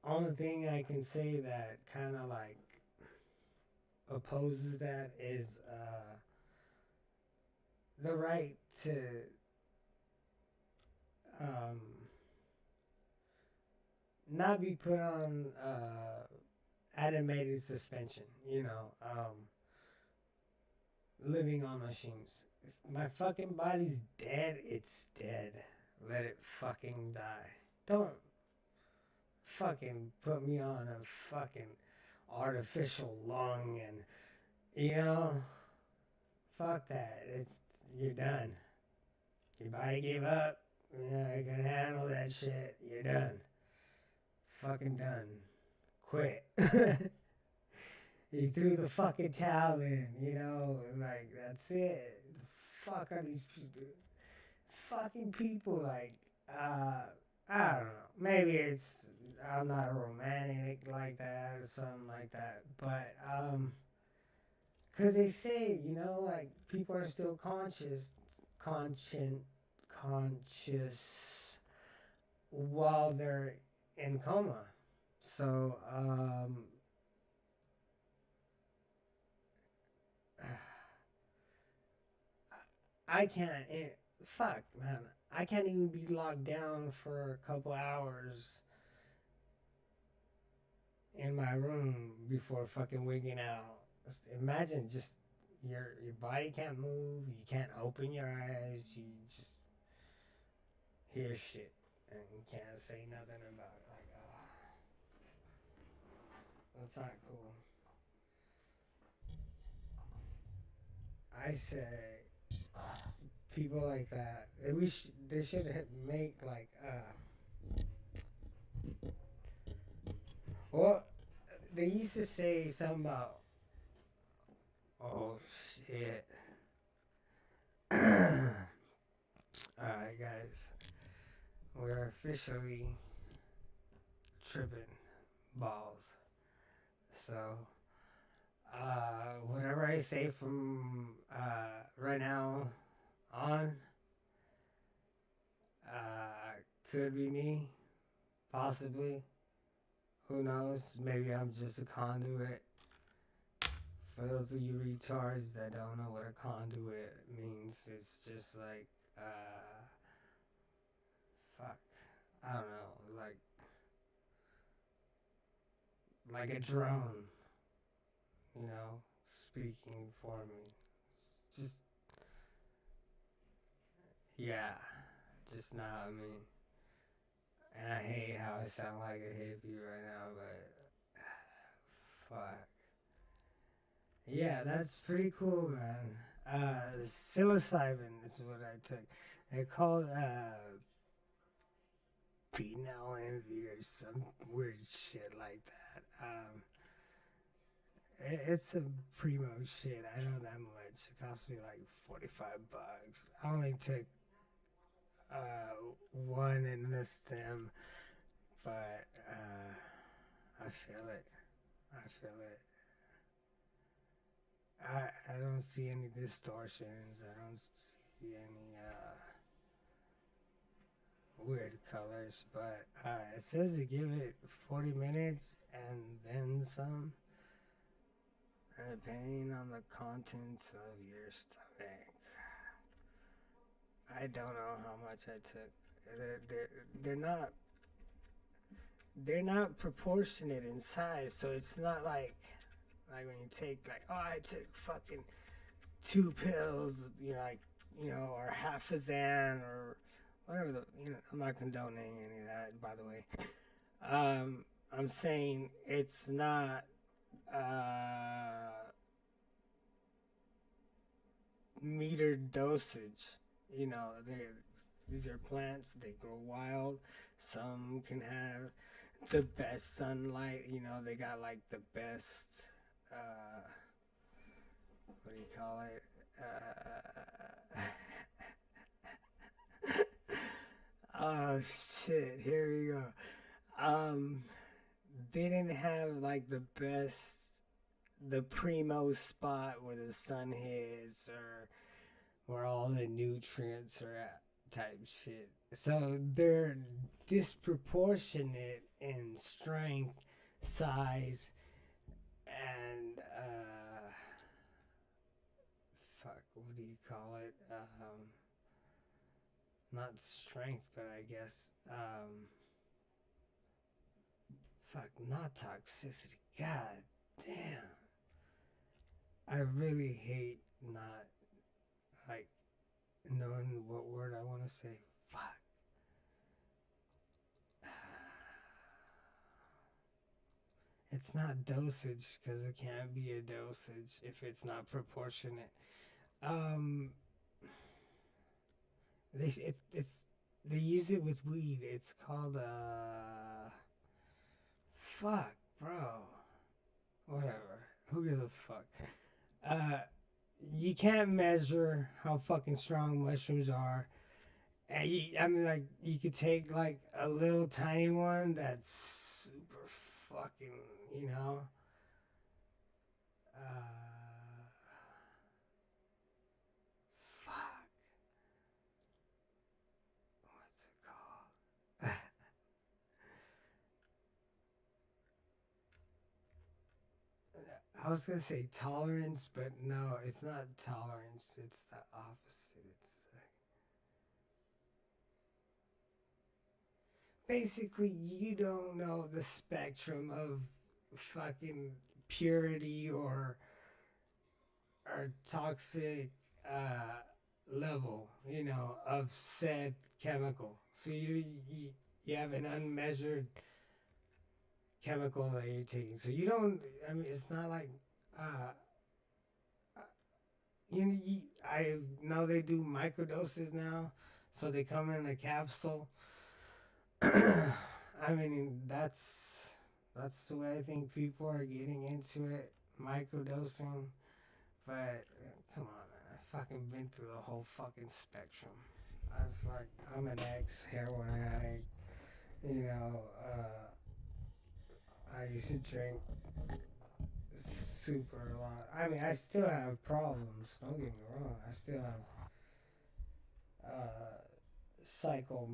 Only thing I can say that kind of like opposes that is the right to not be put on automated suspension, living on machines. If my fucking body's dead, it's dead. Let it fucking die. Don't fucking put me on a fucking artificial lung and, fuck that. You're done. Your body gave up. You can handle that shit. You're done. Fucking done. Quit. He threw the fucking towel in, like, that's it. The fuck are these people? Fucking people, like, I don't know. Maybe I'm not a romantic like that or something like that. But, because they say, like, people are still conscious while they're in coma. So, I can't. Fuck, man. I can't even be locked down for a couple hours in my room before fucking wigging out. Imagine just your body can't move, you can't open your eyes, you just hear shit and you can't say nothing about it. Like, that's not cool. I say people like that. They should make like well, they used to say something about oh shit. Alright, guys, we're officially tripping balls. So, whatever I say from right now on, could be me, possibly. Who knows? Maybe I'm just a conduit. For those of you retards that don't know what a conduit means, it's just like, fuck, I don't know, like a drone, you know, speaking for me. It's just, yeah, just not me. And I hate how I sound like a hippie right now, but fuck. Yeah, that's pretty cool, man. Psilocybin is what I took. They're called penal envy or some weird shit like that. It's some primo shit. I know that much. It cost me like $45. I only took one in the stem, but I feel it. I feel it. I don't see any distortions. I don't see any weird colors, but it says to give it 40 minutes and then some, depending on the contents of your stomach. I don't know how much I took. They're not they're not proportionate in size, so it's not like when you take like, oh, I took fucking 2 pills, or half a Xan or whatever I'm not condoning any of that, by the way. I'm saying it's not meter dosage. These are plants. They grow wild. Some can have the best sunlight. They got like the best. What do you call it? Oh shit! Here we go. They didn't have like the best, the primo spot where the sun hits or where all the nutrients are at, type shit. So they're disproportionate in strength, size, and fuck, what do you call it? Not strength, but I guess fuck, not toxicity. God damn. I really hate not like knowing what word I want to say. Fuck. It's not dosage because it can't be a dosage if it's not proportionate. Um, they use it with weed. It's called fuck, bro. Whatever. Who gives a fuck? Uh, you can't measure how fucking strong mushrooms are. And like, you could take like a little tiny one that's super fucking, you know. Fuck. What's it called? I was gonna say tolerance, but no, it's not tolerance. It's the opposite. It's basically you don't know the spectrum of fucking purity or toxic uh, level, of said chemical. So you have an unmeasured chemical that you're taking. So you don't. I mean, it's not like uh, I know they do microdoses now, so they come in a capsule. I mean, that's the way I think people are getting into it, microdosing. But come on, man, I fucking been through the whole fucking spectrum. I'm an ex heroin addict. You know, I used to drink super a lot. I mean, I still have problems. Don't get me wrong. I still have psycho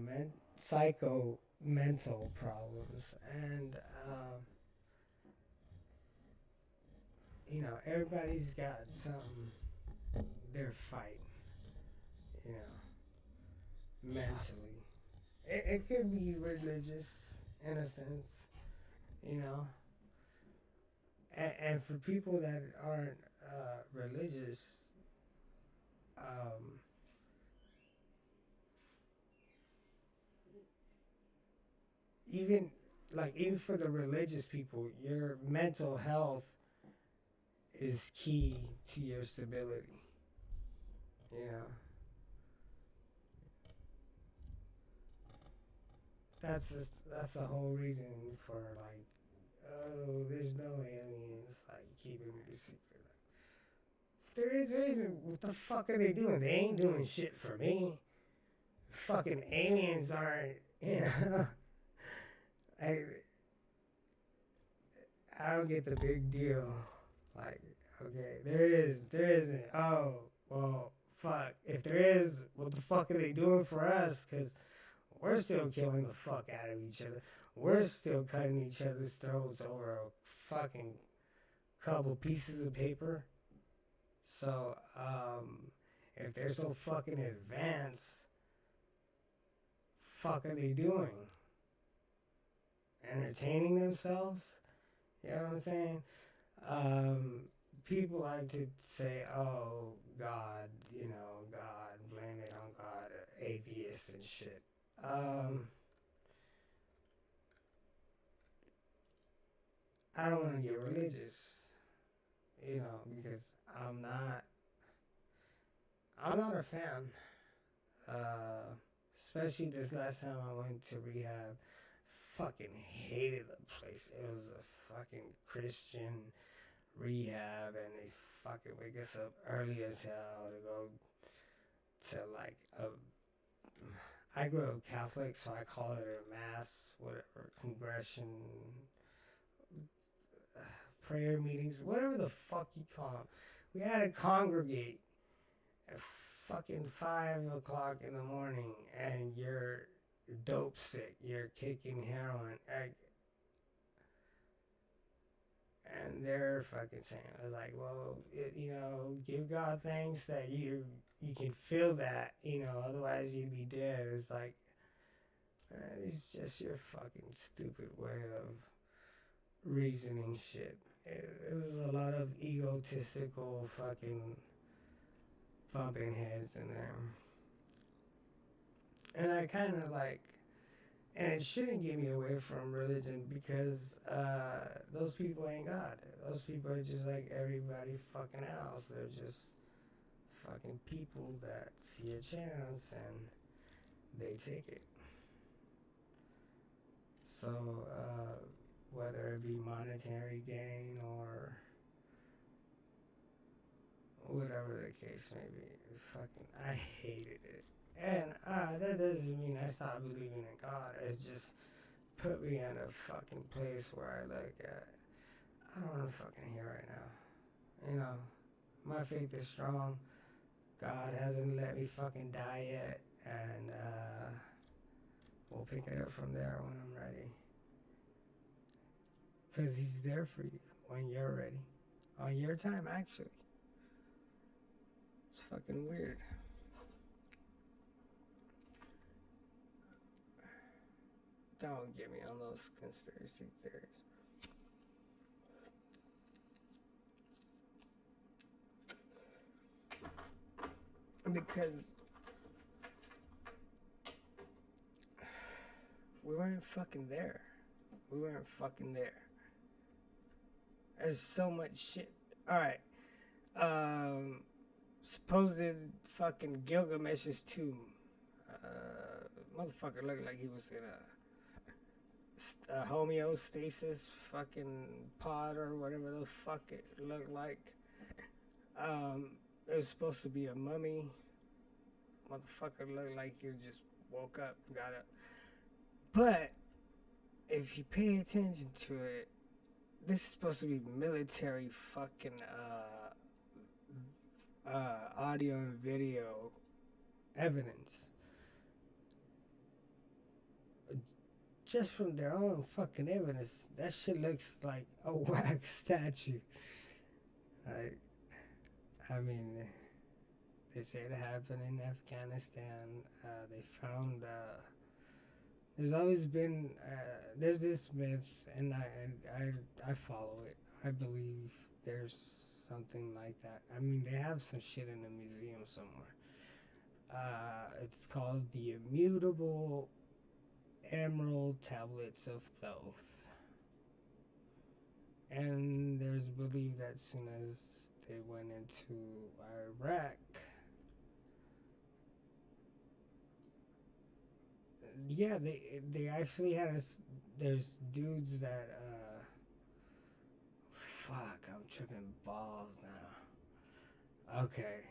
mental problems, and everybody's got something they're fighting. You know, mentally. It could be religious in a sense. You know, and for people that aren't religious, um, even even for the religious people, your mental health is key to your stability. You know, that's the whole reason for oh, there's no aliens, keeping it a secret. If there isn't. What the fuck are they doing? They ain't doing shit for me. Fucking aliens aren't. I I don't get the big deal. Like, okay, there isn't. Oh, well, fuck. If there is, what the fuck are they doing for us? Because we're still killing the fuck out of each other. We're still cutting each other's throats over a fucking couple pieces of paper. So, if they're so fucking advanced, fuck are they doing? Entertaining themselves? You know what I'm saying? People like to say, oh, God, God, blame it on God, atheists and shit. I don't want to get religious, because I'm not a fan. Uh, Especially this last time I went to rehab. Fucking hated the place. It was a fucking Christian rehab, and they fucking wake us up early as hell to go to a. I grew up Catholic, so I call it a mass, whatever, congregation, prayer meetings, whatever the fuck you call them. We had to congregate at fucking 5 o'clock in the morning, and you're dope sick, you're kicking heroin, and they're fucking saying, well, give God thanks that you can feel that, otherwise you'd be dead. It's it's just your fucking stupid way of reasoning shit. It was a lot of egotistical fucking bumping heads in there. And I kind of and it shouldn't get me away from religion because those people ain't God. Those people are just like everybody fucking else. They're just fucking people that see a chance and they take it. So, whether it be monetary gain or whatever the case may be, I hated it. And that doesn't mean I stopped believing in God. It's just put me in a fucking place where I don't want to fucking hear right now. My faith is strong. God hasn't let me fucking die yet. And we'll pick it up from there when I'm ready. Because he's there for you when you're ready. on your time, actually. It's fucking weird. Don't get me on those conspiracy theories. Because we weren't fucking there. We weren't fucking there. There's so much shit. Alright. Supposed fucking Gilgamesh's tomb. Motherfucker looked like he was in a homeostasis fucking pod or whatever the fuck it looked like. It was supposed to be a mummy. Motherfucker looked like he just woke up, got up. But if you pay attention to it, this is supposed to be military fucking audio and video evidence. Just from their own fucking evidence, that shit looks like a wax statue. Like, I mean, they say it happened in Afghanistan. They found. There's always been. There's this myth, and I follow it. I believe there's something like that. I mean, they have some shit in a museum somewhere. It's called the Immutable Emerald Tablets of Thoth. And there's belief that as soon as they went into Iraq, yeah, they actually had there's dudes that fuck, I'm tripping balls now. Okay.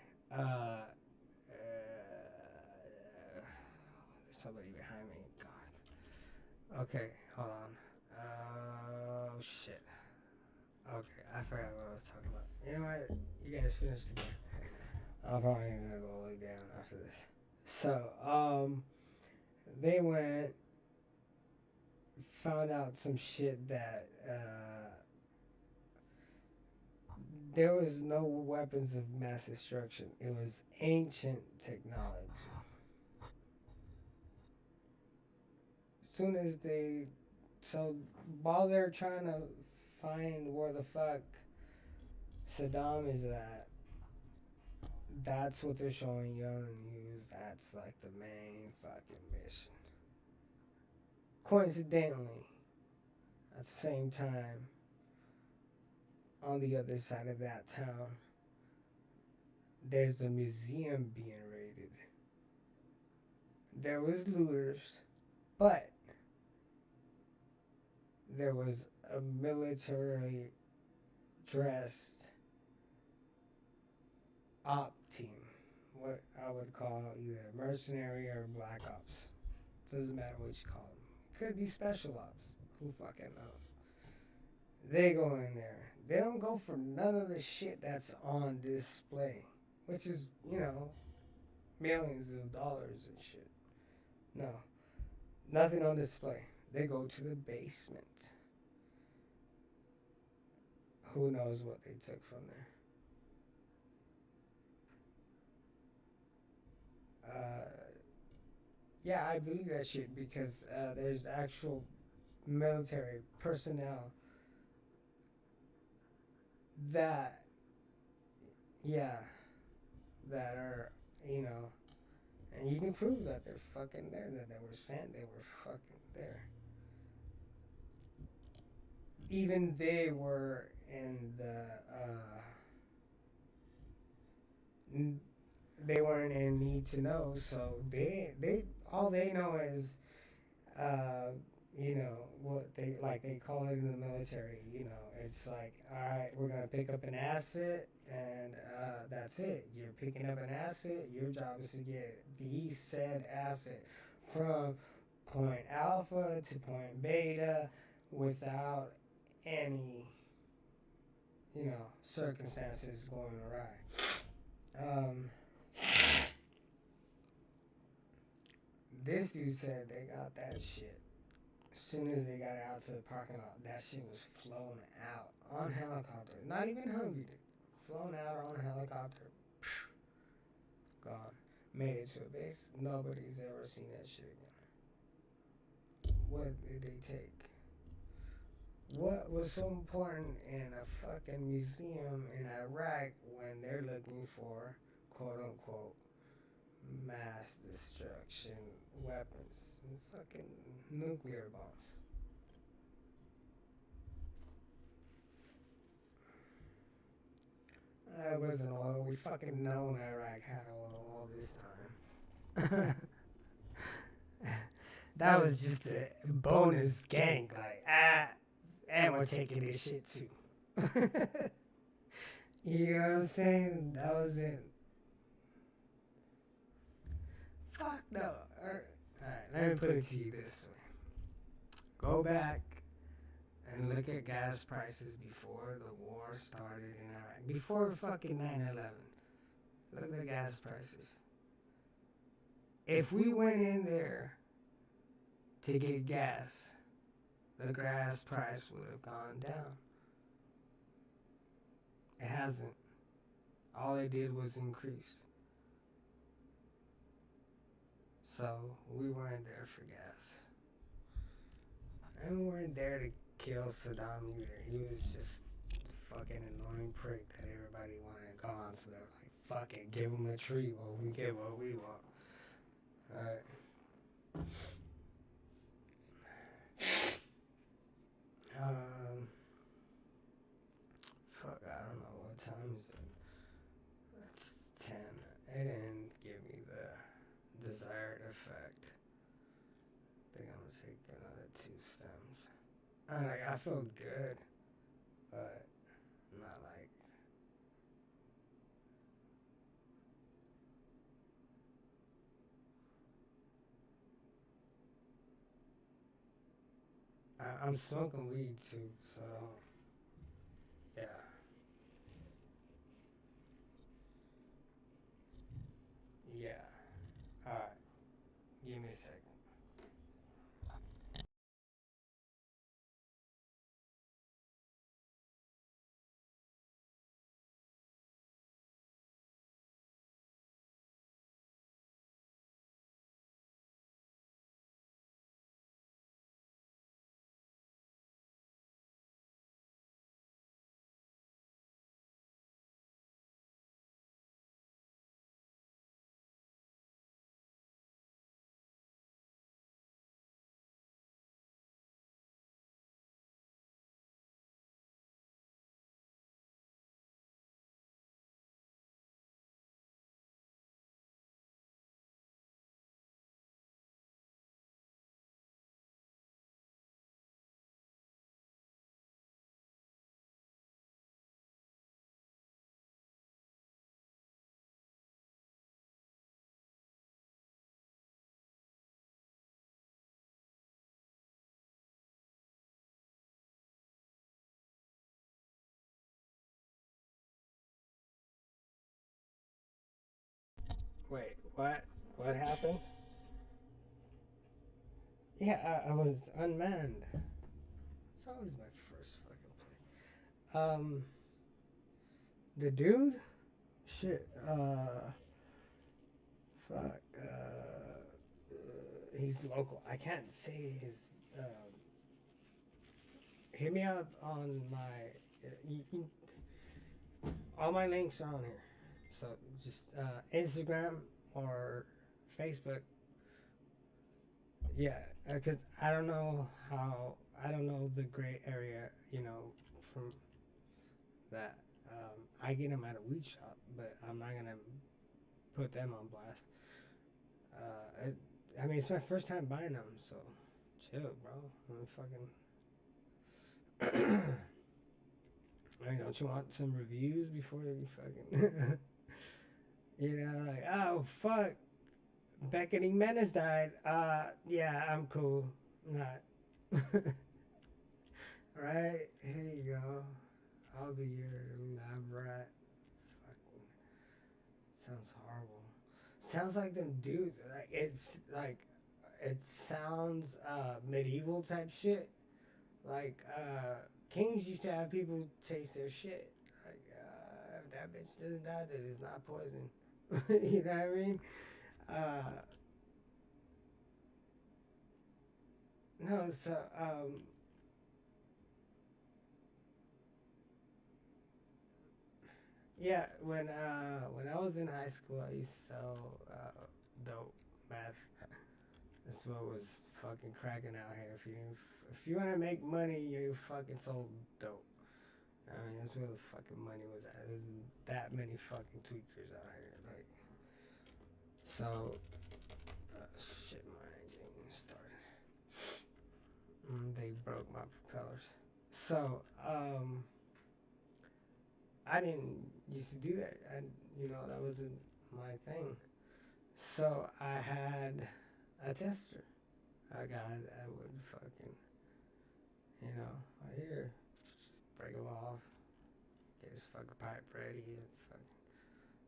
There's somebody behind me. God. Okay, hold on. Oh shit. Okay, I forgot what I was talking about. You know what? You guys finish together. I'm probably gonna go lay down after this. So, they went, found out some shit that there was no weapons of mass destruction. It was ancient technology. Soon as while they're trying to find where the fuck Saddam is at, that's what they're showing you on the news. That's like the main fucking mission. Coincidentally, at the same time, on the other side of that town, there's a museum being raided. There was looters, but there was a military dressed op team. What I would call either mercenary or black ops. Doesn't matter what you call them. Could be special ops. Who fucking knows? They go in there. They don't go for none of the shit that's on display. Which is, millions of dollars and shit. No. Nothing on display. They go to the basement. Who knows what they took from there? Yeah, I believe that shit because there's actual military personnel that are, and you can prove that they're fucking there, that they were sent, they were fucking there. Even they were in they weren't in need to know, so they all they know is what they call it in the military, it's like, all right, we're gonna pick up an asset and that's it. You're picking up an asset, your job is to get the said asset from point alpha to point beta without any circumstances going awry. This dude said they got that shit. As soon as they got out to the parking lot, that shit was flown out on helicopter. Not even Humvee. Flown out on a helicopter. Gone. Made it to a base. Nobody's ever seen that shit again. What did they take? What was so important in a fucking museum in Iraq when they're looking for quote unquote mass destruction weapons? Fucking nuclear bombs. That wasn't oil. We fucking known Iraq had oil all this time. That was just a bonus gang. Like, and we're taking this shit too. You know what I'm saying? That was it. Fuck no. Alright, let me put it to you this way. Go back and look at gas prices before the war started in Iraq. Before fucking 9/11. Look at the gas prices. If we went in there to get gas, the gas price would have gone down. It hasn't. All it did was increase. So we weren't there for gas. And we weren't there to kill Saddam either. He was just a fucking annoying prick that everybody wanted gone. So they were like, fuck it, give him a treat while we get what we want. Alright. Fuck, I don't know what time is it. It's 10. It didn't give me the desired effect. I think I'm gonna take another 2 stems. I feel good, but not like. I'm smoking weed too, so yeah. Yeah. Alright. Give me a second. Wait, what? What happened? Yeah, I was unmanned. It's always my first fucking play. The dude? Shit, fuck, he's local. I can't say his, hit me up on my, all my links are on here. So just, Instagram or Facebook. Yeah, because I don't know I don't know the gray area, from that. I get them at a weed shop, but I'm not gonna put them on blast. I mean, it's my first time buying them, so chill, bro. I'm fucking. I mean, don't you want some reviews before you fucking? Like, oh fuck, BeckoningMenacer died. Yeah, I'm cool. Not. Right? Here you go. I'll be your lab rat. Fucking sounds horrible. Sounds like them dudes. It sounds medieval type shit. Like Kings used to have people taste their shit. Like, if that bitch doesn't die, that is not poison. You know what I mean? Uh, no, so yeah, when I was in high school, I used to sell dope, meth. That's what was fucking cracking out here. If you want to make money, you fucking sold dope. I mean, that's where the fucking money was at. There's that many fucking tweakers out here. Like, so, shit, my engine started. They broke my propellers. So, I didn't used to do that. That wasn't my thing. So I had a tester, a guy that would fucking, here, break him off, get his fucking pipe ready, and fucking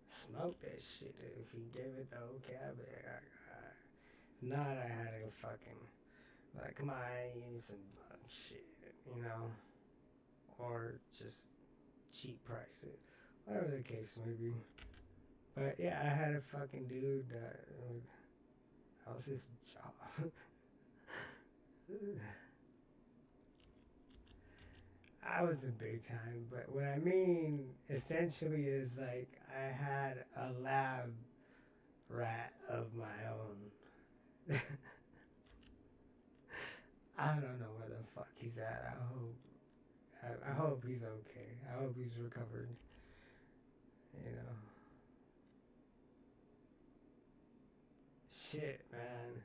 smoke that shit. If he gave it the okay, I'd be like, not I had to fucking, like, come on, give me some shit, you know, or just cheap price it, whatever the case may be. But yeah, I had a fucking dude that was his job. I was a big time, but what I mean essentially is like I had a lab rat of my own. I don't know where the fuck he's at. I hope he's okay. I hope he's recovered. You know. Shit, man.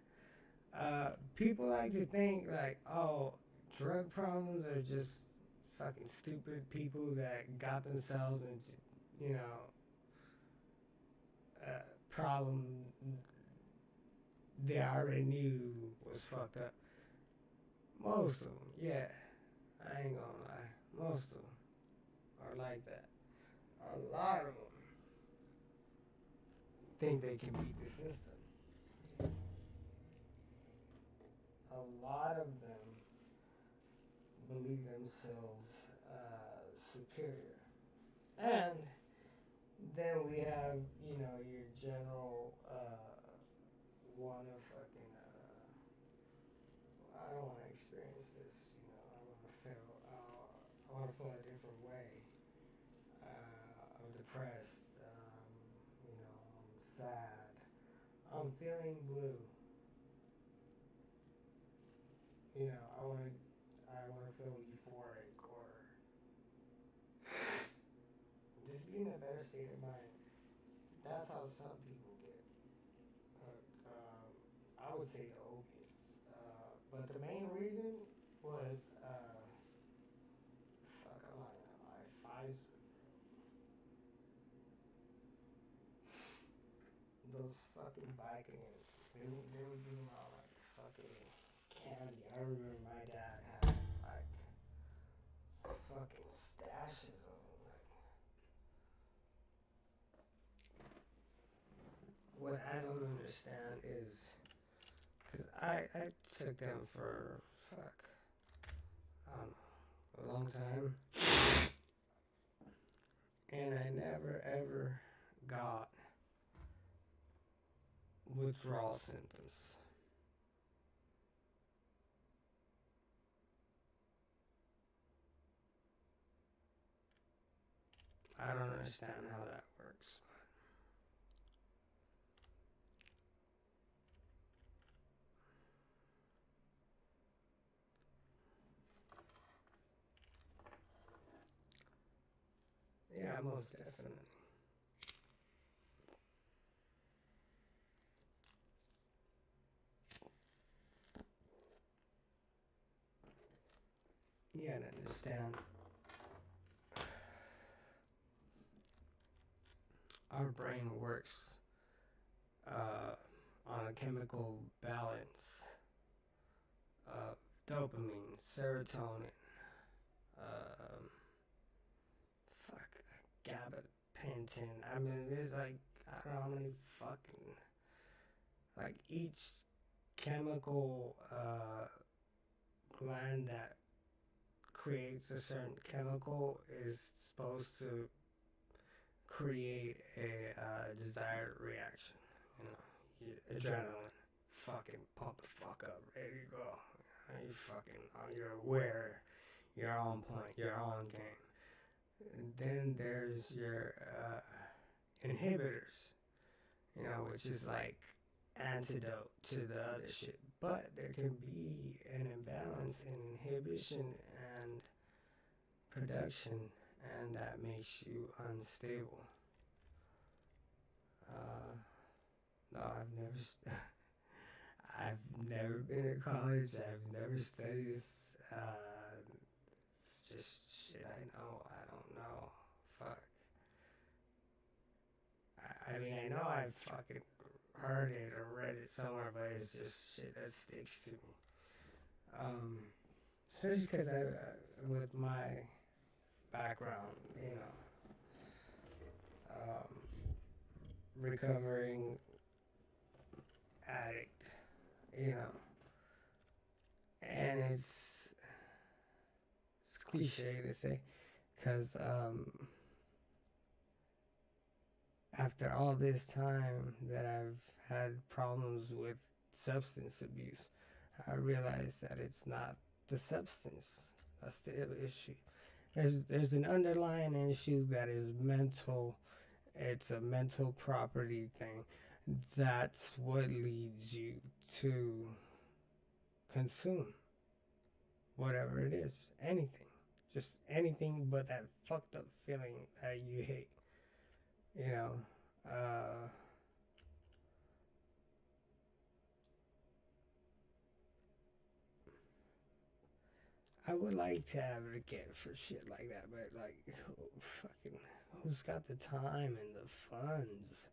People like to think like, oh, drug problems are just fucking stupid people that got themselves into, a problem they already knew was fucked up. Most of them, yeah. I ain't gonna lie. Most of them are like that. A lot of them think they can beat the system. A lot of them believe themselves superior. And then we have, your general wanna fucking, I don't wanna experience this, I wanna feel a different way. I'm depressed, I'm sad, I'm feeling blue. I wanna feel euphoric or just be in a better state of mind. That's how some people get. I would say the opiates. But the main reason was, fuck, I'm not gonna lie, Pfizer. Those fucking Vicodins. They were giving out like fucking candy. I remember my dad had like fucking stashes of them. Like, what I don't understand is, cause I took them for fuck, I don't know, a long time, and I never ever got withdrawal symptoms. I don't understand how that works. Yeah, most definitely. You gotta understand. Our brain works on a chemical balance of dopamine, serotonin, um, fuck, gabapentin. I mean, there's like, I don't know how many fucking, like each chemical gland that creates a certain chemical is supposed to create a desired reaction. You know, adrenaline, fucking pump the fuck up, ready to go. You fucking, you're aware, you're on point, you're on game. And then there's your inhibitors, you know, which is like antidote to the other shit. But there can be an imbalance in inhibition and production, and that makes you unstable. No, I've never been in college. I've never studied this. It's just shit I know. I don't know. Fuck. I mean, I know I've fucking heard it or read it somewhere, but it's just shit that sticks to me. Especially because with my background, you know, recovering addict, you know, and it's cliche to say, because after all this time that I've had problems with substance abuse, I realized that it's not the substance that's the issue. There's an underlying issue that is mental. It's a mental property thing. That's what leads you to consume whatever it is, anything, just anything but that fucked up feeling that you hate. You know, I would like to advocate for shit like that, but like, who's got the time and the funds?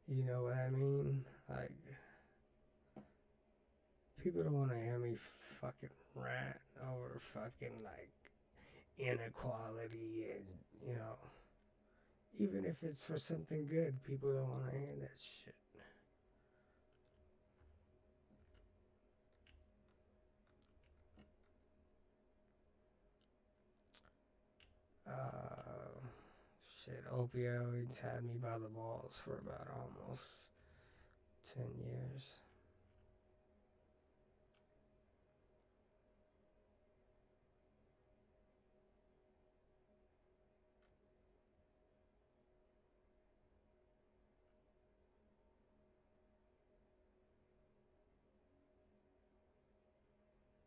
You know what I mean? Like, people don't want to hear me fucking rant over fucking like inequality and, you know, even if it's for something good, people don't want to hear that shit. Shit, opioids had me by the balls for about almost 10 years.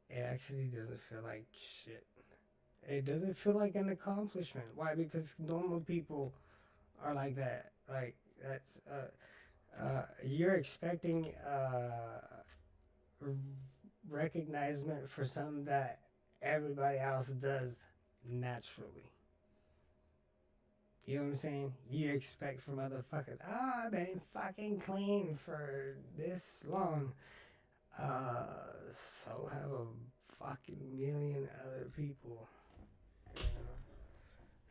It actually doesn't feel like shit. It doesn't feel like an accomplishment. Why? Because normal people are like that. Like, that's, you're expecting, recognition for something that everybody else does naturally. You know what I'm saying? You expect from motherfuckers, oh, I've been fucking clean for this long. So have a fucking million other people. You know?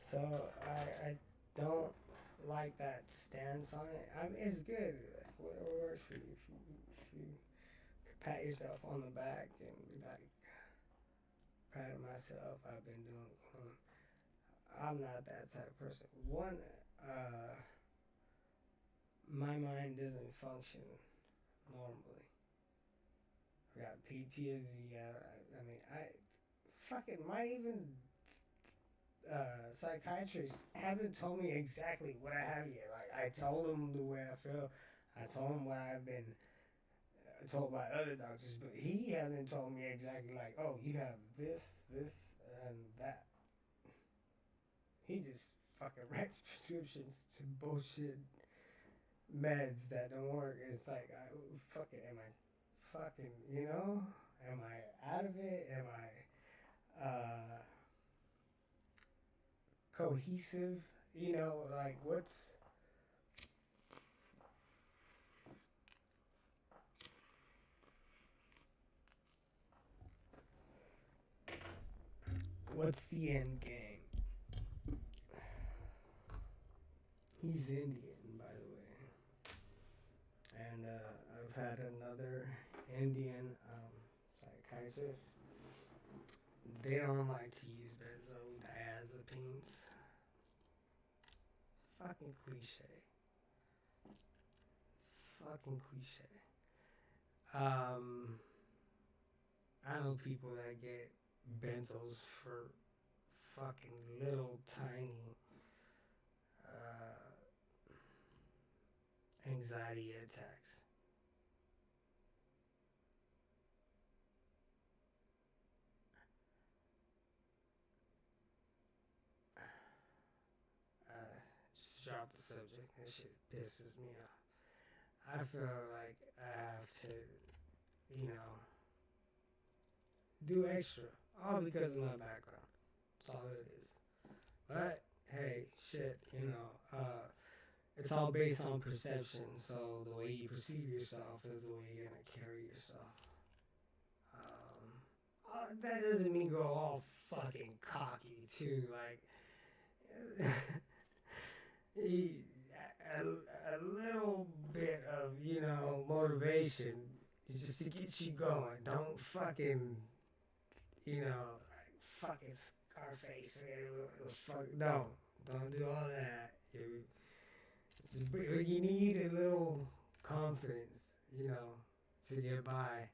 So I don't like that stance on it. I mean, it's good. Whatever works for you. If you pat yourself on the back and be like, proud of myself, I've been doing clean. I'm not that type of person. One, my mind doesn't function normally. I got PTSD. My even psychiatrist hasn't told me exactly what I have yet. Like, I told him the way I feel. I told him what I've been told by other doctors, but he hasn't told me exactly like, oh, you have this, and that. He just fucking writes prescriptions to bullshit meds that don't work. It's like, am I fucking, you know? Am I out of it? Am I cohesive? You know, like, what's the end game? He's Indian, by the way. And I've had another Indian psychiatrist They don't like to use benzodiazepines. Fucking cliche. Fucking cliche. I know people that get benzos for fucking little tiny anxiety attacks. Just drop the subject. That shit pisses me off. I feel like I have to, you know, do extra. All because of my background. That's all it is. But, hey, shit, it's all based on perception. So the way you perceive yourself is the way you're going to carry yourself. That doesn't mean go all fucking cocky, too. Like, a little bit of, motivation just to get you going. Don't fucking, like fucking Scarface. Don't do all that. You need a little confidence, to get by.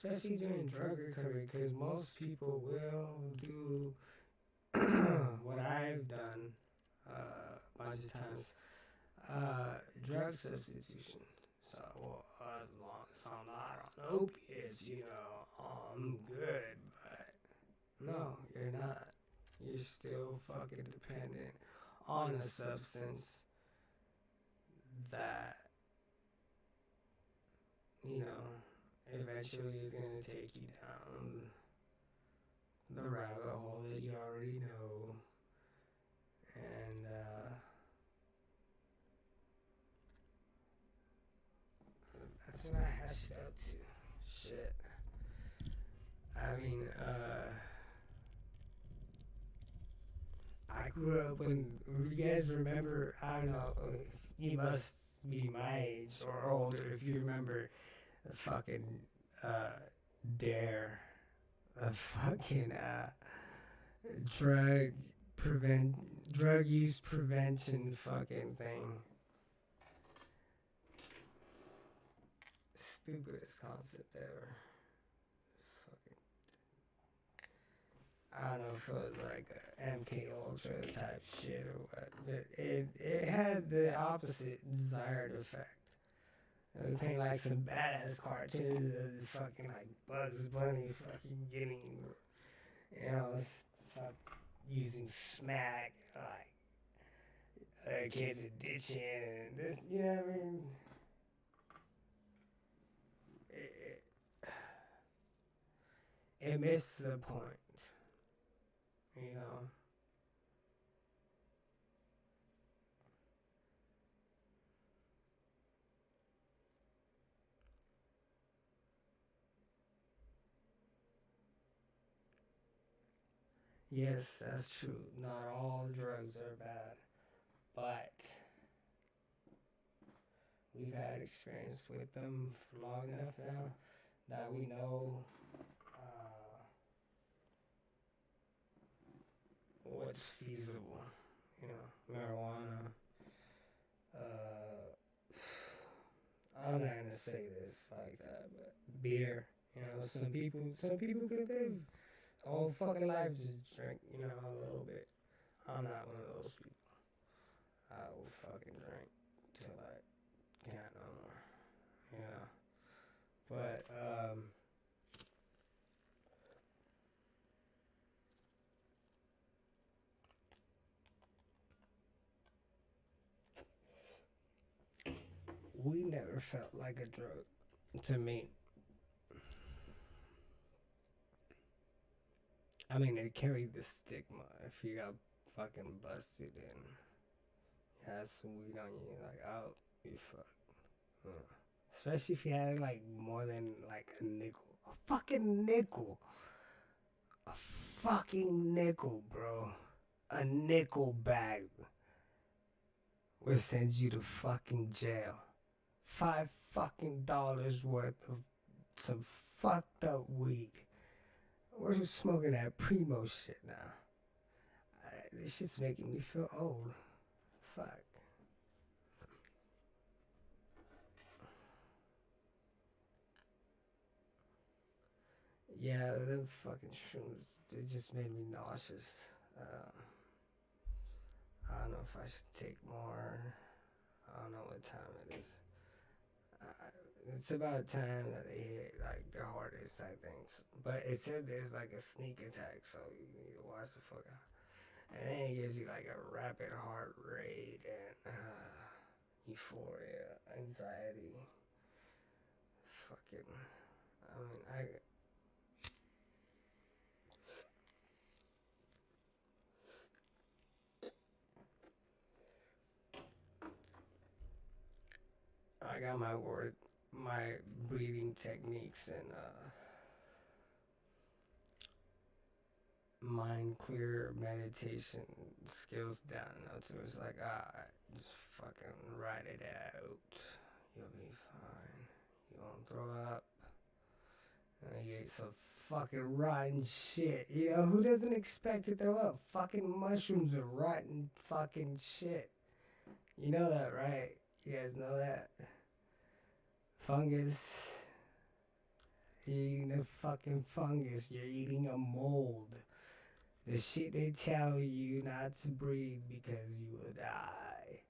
Especially during drug recovery, because most people will do what I've done a bunch of times, drug substitution. So as long as I'm not on opiates, I'm good. But no, you're not. You're still fucking dependent on a substance that, eventually is going to take you down the rabbit hole that you already know. And, that's what I hashed up to. Shit. I mean, I grew up when you guys remember, I don't know, you must be my age or older if you remember the fucking Dare, the fucking drug use prevention fucking thing. Stupidest concept ever. Fucking, I don't know if it was like a MK Ultra type shit or what, but it had the opposite desired effect. We paint like some badass cartoons of fucking like Bugs Bunny fucking getting, using smack, like other kids are ditching and this, what I mean? It missed the point, Yes, that's true. Not all drugs are bad, but we've had experience with them for long enough now that we know what's feasible. Marijuana. I'm not gonna say this like that, but beer. Some people could live a whole fucking life just drink, a little bit. I'm not one of those people. I will fucking drink till I can't no more. But we never felt like a drug to me. I mean, it carried the stigma. If you got fucking busted and you had some weed on you, like, oh, you fucked. Especially if you had like more than like a nickel. A fucking nickel. A fucking nickel, bro. A nickel bag would send you to fucking jail. $5 worth of some fucked up weed. We're smoking that primo shit now. This shit's making me feel old. Fuck. Yeah, them fucking shrooms, they just made me nauseous. I don't know if I should take more. I don't know what time it is. It's about time that they hit like their hardest, I think. But it said there's like a sneak attack, so you need to watch the fuck out. And then it gives you like a rapid heart rate and euphoria, anxiety. Fucking. I mean, I got my breathing techniques and mind clear meditation skills down. So it's like, just fucking write it out. You'll be fine. You won't throw up. You ate some fucking rotten shit. You know, who doesn't expect to throw up? Fucking mushrooms are rotten fucking shit. You know that, right? You guys know that? Fungus. You're eating a fucking fungus. You're eating a mold. The shit they tell you not to breathe because you will die.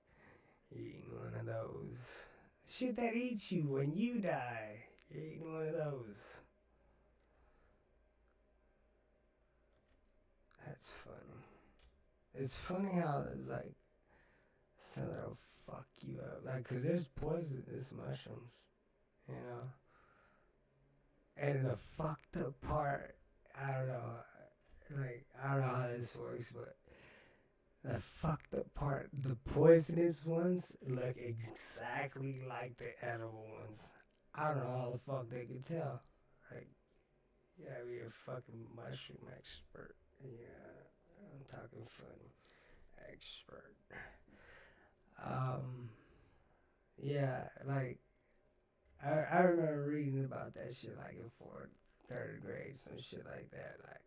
You're eating one of those. Shit that eats you when you die. You're eating one of those. That's funny. It's funny how it's like some that'll fuck you up. Like, cause there's poisonous mushrooms, you know. And the fucked up part, I don't know. Like, I don't know how this works, but the fucked up part, the poisonous ones look exactly like the edible ones. I don't know how the fuck they could tell. Like, you gotta be a fucking mushroom expert. Yeah, I'm talking funny. Expert. Yeah, like, I remember reading about that shit, like, in third grade, some shit like that. Like,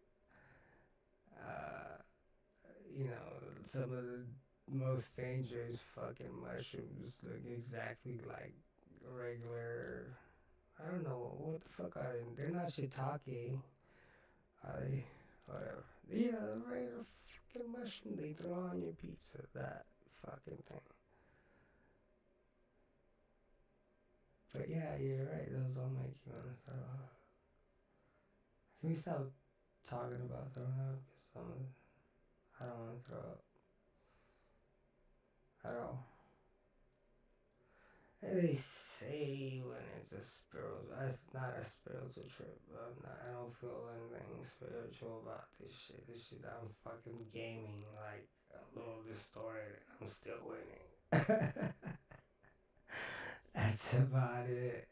you know, some of the most dangerous fucking mushrooms look exactly like regular. I don't know what the fuck are they? They're not shiitake, are they? Whatever. You know, the regular fucking mushroom they throw on your pizza. That fucking thing. But yeah, you're right. Those all make you want to throw up. Can we stop talking about throwing up? Because I don't want to throw up at all. They say when it's not a spiritual trip. I don't feel anything spiritual about this shit. This shit, I'm fucking gaming like a little distorted and I'm still winning. That's about it.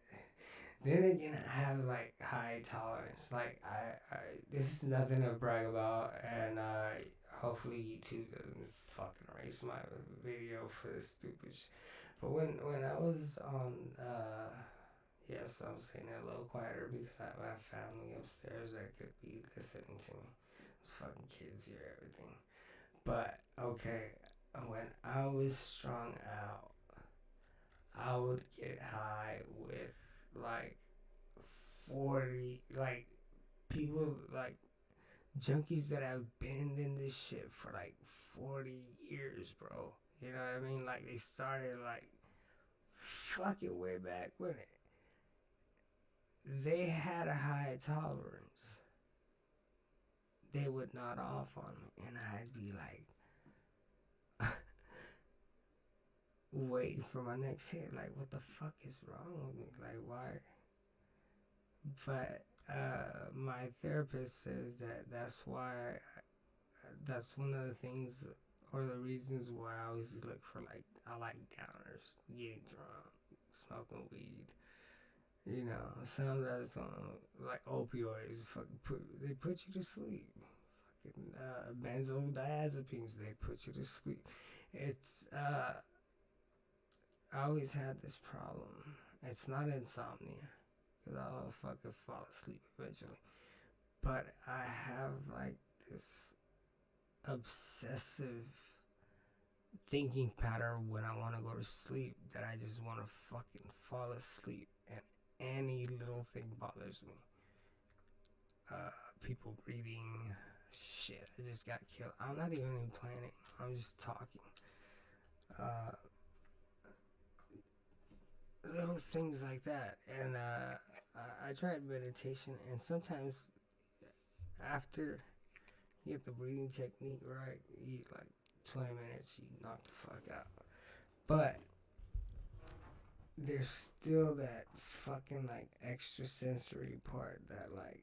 Then again, I have like high tolerance. Like this is nothing to brag about, and hopefully YouTube doesn't fucking erase my video for this stupid shit. But when I was on, yes, I'm saying it a little quieter because I have family upstairs that could be listening to me. Those fucking kids hear everything. But okay, when I was strung out, I would get high with like 40, like people like junkies that have been in this shit for like 40 years, bro. You know what I mean? Like they started like fucking way back when they had a high tolerance. They would nod off on me, and I'd be like, waiting for my next hit. Like, what the fuck is wrong with me? Like, why? But my therapist says that that's one of the things or the reasons why I always look for like I like downers, getting drunk, smoking weed. You know, some that's on like opioids, they put you to sleep. Fucking benzodiazepines, they put you to sleep. It's I always had this problem. It's not insomnia, because I'll fucking fall asleep eventually. But I have like this obsessive thinking pattern when I want to go to sleep that I just want to fucking fall asleep and any little thing bothers me. People breathing, shit, I just got killed. I'm not even planning, I'm just talking. Uh, Little things like that. And I tried meditation, and sometimes after you get the breathing technique right, you like 20 minutes, you knock the fuck out. But there's still that fucking like extra sensory part that like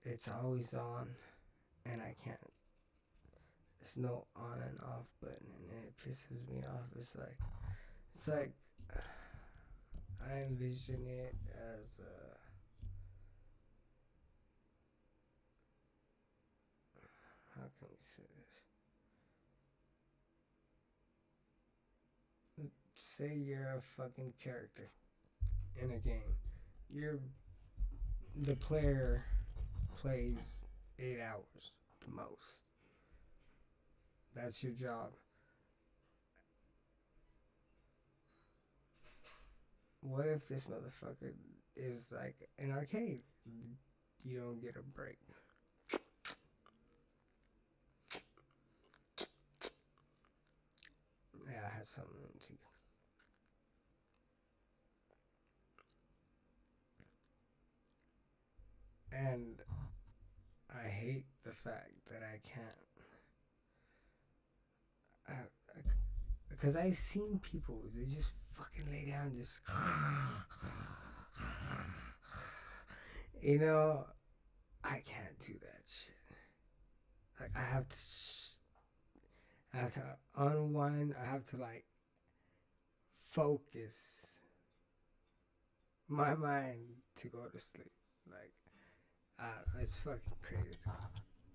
it's always on, and I can't. There's no on and off button, and it pisses me off. It's like I envision it as how can we say this? Say you're a fucking character in a game. You're the player plays 8 hours the most. That's your job. What if this motherfucker is like an arcade? You don't get a break. Yeah, I had something to. And I hate the fact that I can't. Because I've seen people, they just fucking lay down, just. You know, I can't do that shit. Like, I have to unwind, I have to, like, focus my mind to go to sleep. Like, I don't know, it's fucking crazy.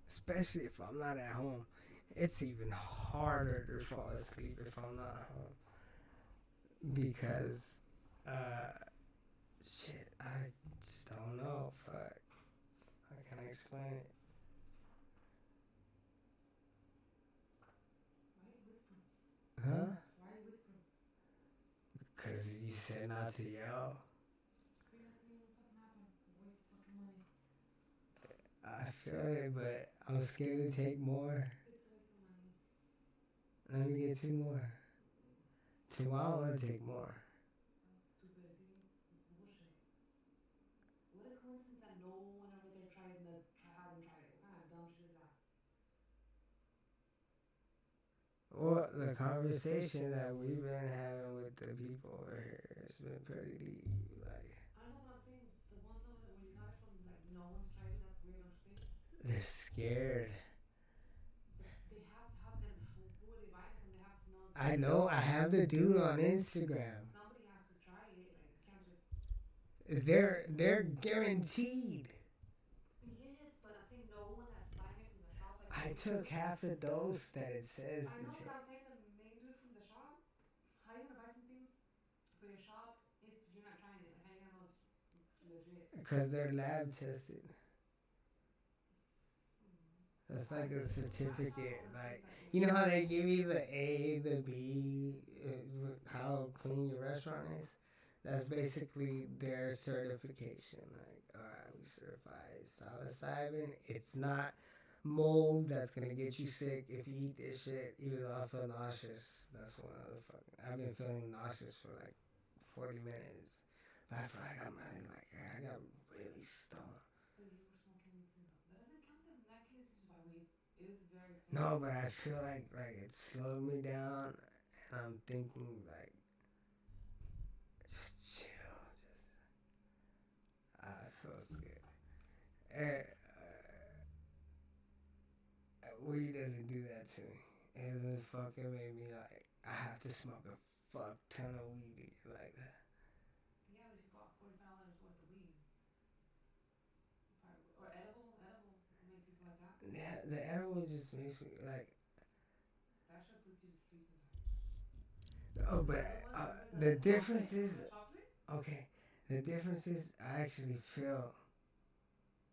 Especially if I'm not at home. It's even harder to fall asleep if I'm not home. Because, shit, I just don't know. Fuck. I can't explain it. Why are you whispering? Huh? Why are you whispering? Because you said not to yell. See, nothing even fucking happened. Waste of fucking money. I feel it, but I'm scared to take more. It's a waste of money. Let me get 2 more. Tomorrow I'll take more. That's stupid. See, it's bullshit. What a coincidence that no one ever there hasn't tried it. What kind of dumb shit is that? Well, the conversation that we've been having with the people over here has been pretty deep. Like, I know, but I'm saying the ones over there where you got it from, like no one's tried it. That's weird, don't you think? they're scared. But they have to have it. Then who are they buying it from? They have to know. I know. I have the dude on Instagram. Somebody has to try it. Like you can't just. They're guaranteed. Yes, but I'm saying no one that's buying it from the shop. Like I took half the dose that it says I to know, but take. I'm saying the main dude from the shop. How you gonna buy something for your shop if you're not trying it? Like how you gonna know it's legit? Because they're lab tested. That's like a certificate. Like, you know how they give you the A, the B, how clean your restaurant is? That's basically their certification. Like, alright, we certify psilocybin. It's not mold that's gonna get you sick if you eat this shit, even though I feel nauseous. That's one of the fucking. I've been feeling nauseous for like 40 minutes. But I feel like I got really stoned. But you were smoking weed too, though. That doesn't count. In that case, you just buy weed. It is very expensive. No, but I feel like it slowed me down, and I'm thinking like, just chill, I feel good. And, weed doesn't do that to me. It doesn't fucking make me like I have to smoke a fuck ton of weed to get like that. Yeah, but if you bought $45 worth of weed, probably, or edible makes you feel like the edible just makes me like. That shit puts you to sleep sometimes. Oh, The but other one, remember the the difference chocolate? is Remember the chocolate? okay. The difference is I actually feel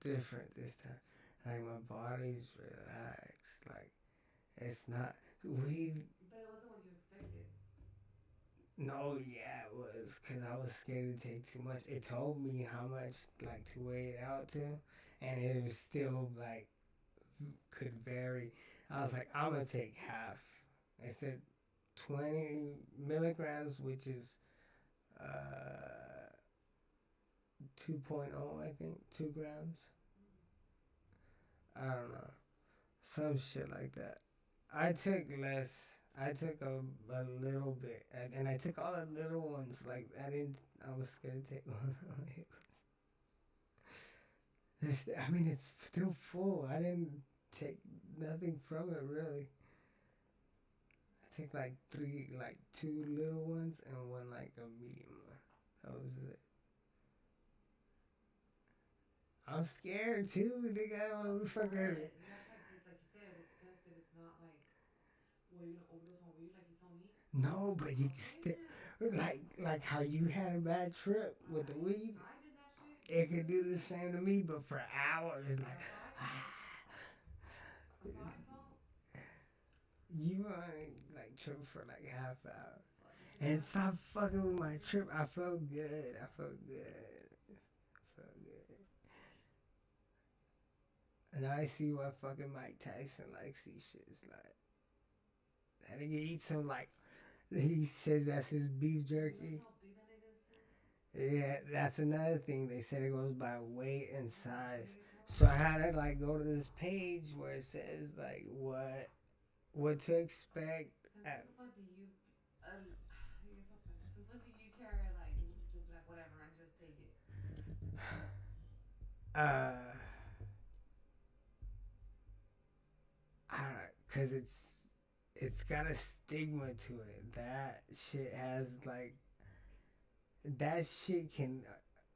different this time. Like my body's relaxed. Like it's not weed. But it wasn't what you expected. No, yeah, it was because I was scared to take too much. It told me how much like to weigh it out to, and it was still like could vary. I was like, I'm gonna take half. It said 20 milligrams, which is uh 2.0, I think, 2 grams. I don't know, some shit like that. I took less. I took a little bit, and I took all the little ones. Like I didn't. I was scared to take one. I mean, it's still full. I didn't take nothing from it really. I took like three, like two little ones and one like a medium one. That was it. I'm scared too. They got all fucking. You have to like you said, it's tested. It's not like, well, you're gonna overdose on weed, like you told me. No, but you can Okay, still then. like how you had a bad trip with the weed. I did that shit. It could do the same to me, but for hours. Like That's how I felt. That's how I felt. you like trip for like half hour. Fuck this shit And up. stop fucking with my trip. I felt good. I felt good. I felt good. And I see why fucking Mike Tyson likes these shits. Like that nigga eats some like he says that's his beef You know jerky. how big that nigga is too? Yeah, that's another thing. They said it goes by weight and size. Big as hell. So I had to like go to this page where it says like what to expect. Since when the fuck do you, you're so funny. Since when do you care? Like, just be like, whatever, and just take it. Uh, cause it's got a stigma to it. That shit has like that shit can.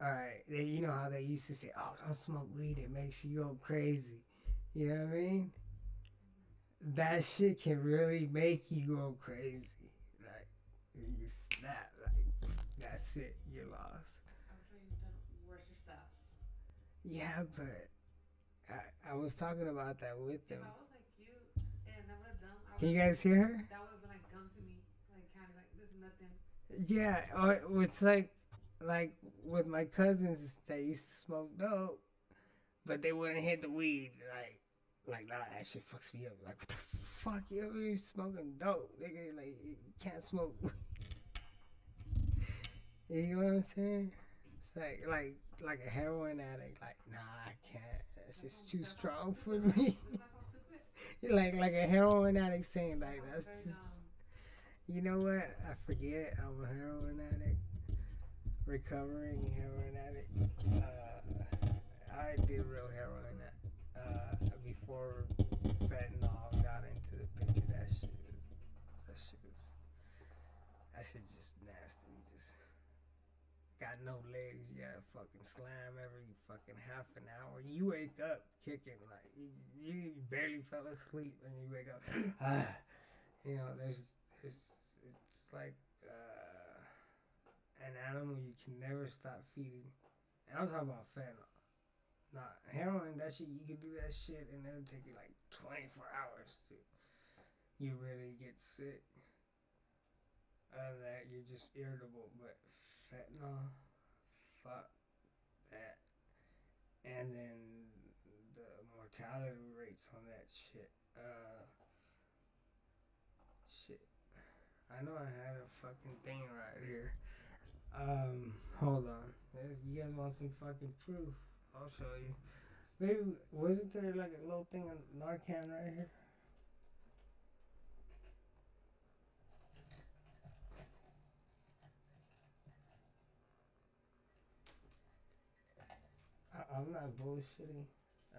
All right, you know how they used to say, "Oh, don't smoke weed; it makes you go crazy." You know what I mean? That shit can really make you go crazy. Like you snap, like that's it, you're lost. I'm sure you've done worse stuff. Yeah, but I was talking about that with If them. I was like you, and I would have done, I Can would you have. guys hear her? That would have been like gum to me, like kind of like this is nothing. Yeah, it's like with my cousins that used to smoke dope, but they wouldn't hit the weed. Like nah, that shit fucks me up. Like what the fuck, you smoking dope, nigga? Like you can't smoke. You know what I'm saying? It's like a heroin addict. Like nah, I can't. That's just too strong for me. That's all stupid. like a heroin addict saying like That's that's very just. You know what? I forget I'm a heroin addict, recovering heroin addict. I did real heroin before fentanyl got into the picture. That shit just nasty. Just got no legs. You gotta fucking slam every fucking half an hour. You wake up kicking like you barely fell asleep and you wake up. You know, it's like an animal you can never stop feeding. And I'm talking about fentanyl. Nah, heroin, that shit, you can do that shit and it'll take you like 24 hours to you really get sick. Other than that, you're just irritable. But fentanyl, fuck that. And then the mortality rates on that shit. Shit. I know I had a fucking thing right here. Hold on. If you guys want some fucking proof, I'll show you. Maybe wasn't there like a little thing on Narcan right here? I'm not bullshitting.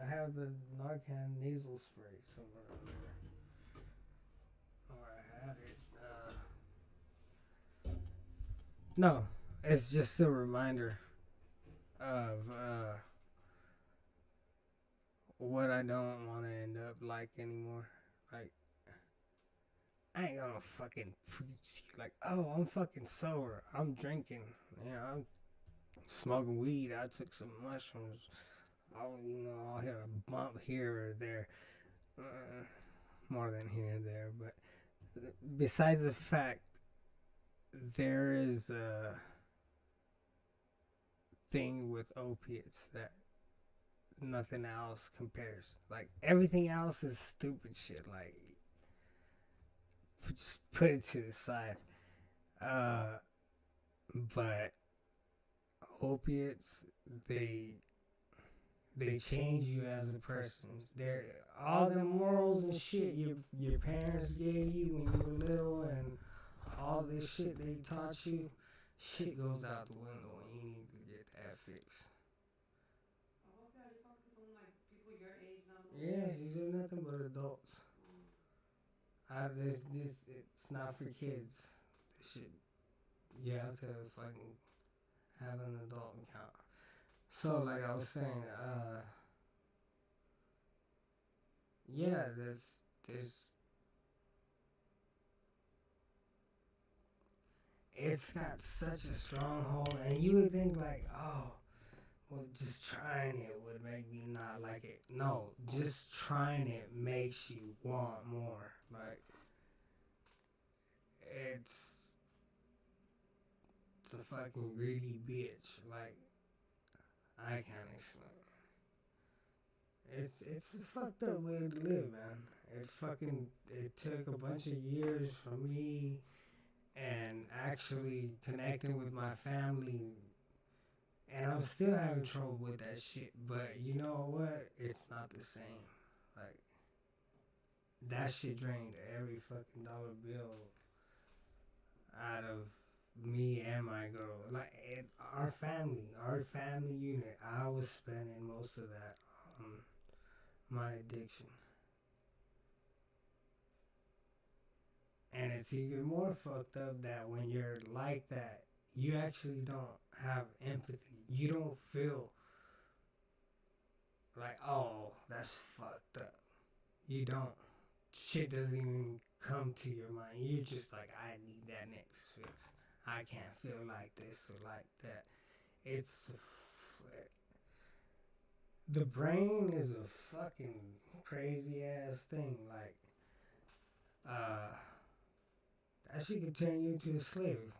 I have the Narcan nasal spray somewhere over there. Or I had it. No, it's just a reminder of what I don't want to end up like anymore. Like, I ain't gonna fucking preach like, oh, I'm fucking sober. I'm drinking. I'm smoking weed. I took some mushrooms. I'll hit a bump here or there. Uh, More than here and there. But besides the fact, there is a thing with opiates that nothing else compares. Like, everything else is stupid shit. Like, just put it to the side. Uh, but opiates, they change you as a person. They're all the morals and shit your parents gave you when you were little, and all this shit they taught you, shit goes out the window, and you need to get that fixed. I hope you already talked to someone like people your age now. Yes, these are nothing but adults. It's not for kids. This shit, you have to fucking have an adult account. So, like I was saying, yeah, there's it's got such a stronghold, and you would think like, oh, well, just trying it would make me not like it. No, just trying it makes you want more. Like, it's a fucking greedy bitch. Like, I can't explain. It's a fucked up way to live, man. It took a bunch of years for me and actually connecting with my family, and I'm still having trouble with that shit. But you know what? It's not the same. Like, that shit drained every fucking dollar bill out of me and my girl. Like, our family unit, I was spending most of that on my addiction. And it's even more fucked up that when you're like that, you actually don't have empathy. You don't feel like, oh, that's fucked up. You don't. Shit doesn't even come to your mind. You're just like, I need that next fix. I can't feel like this or like that. It's the brain is a fucking crazy ass thing. Like, that shit could turn you into a slave.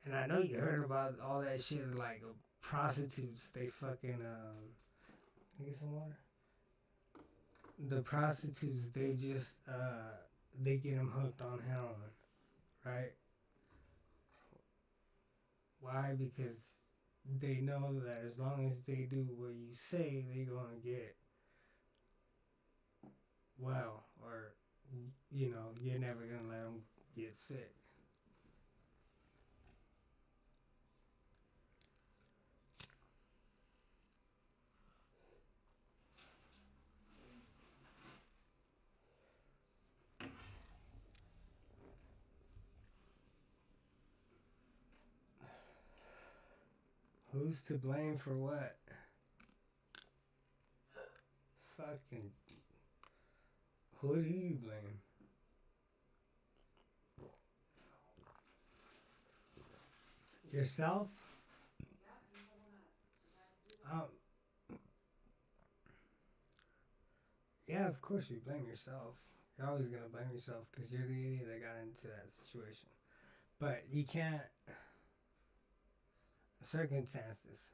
And I know you heard about all that shit, like prostitutes. They fucking get some water. The prostitutes, they get them hooked on heroin, right? Why? Because they know that as long as they do what you say, they're gonna get well, or you're never gonna let them get sick. Who's to blame for what? Fucking, who do you blame? Yourself? Um, yeah, of course you blame yourself. You're always gonna blame yourself because you're the idiot that got into that situation. But you can't. Circumstances.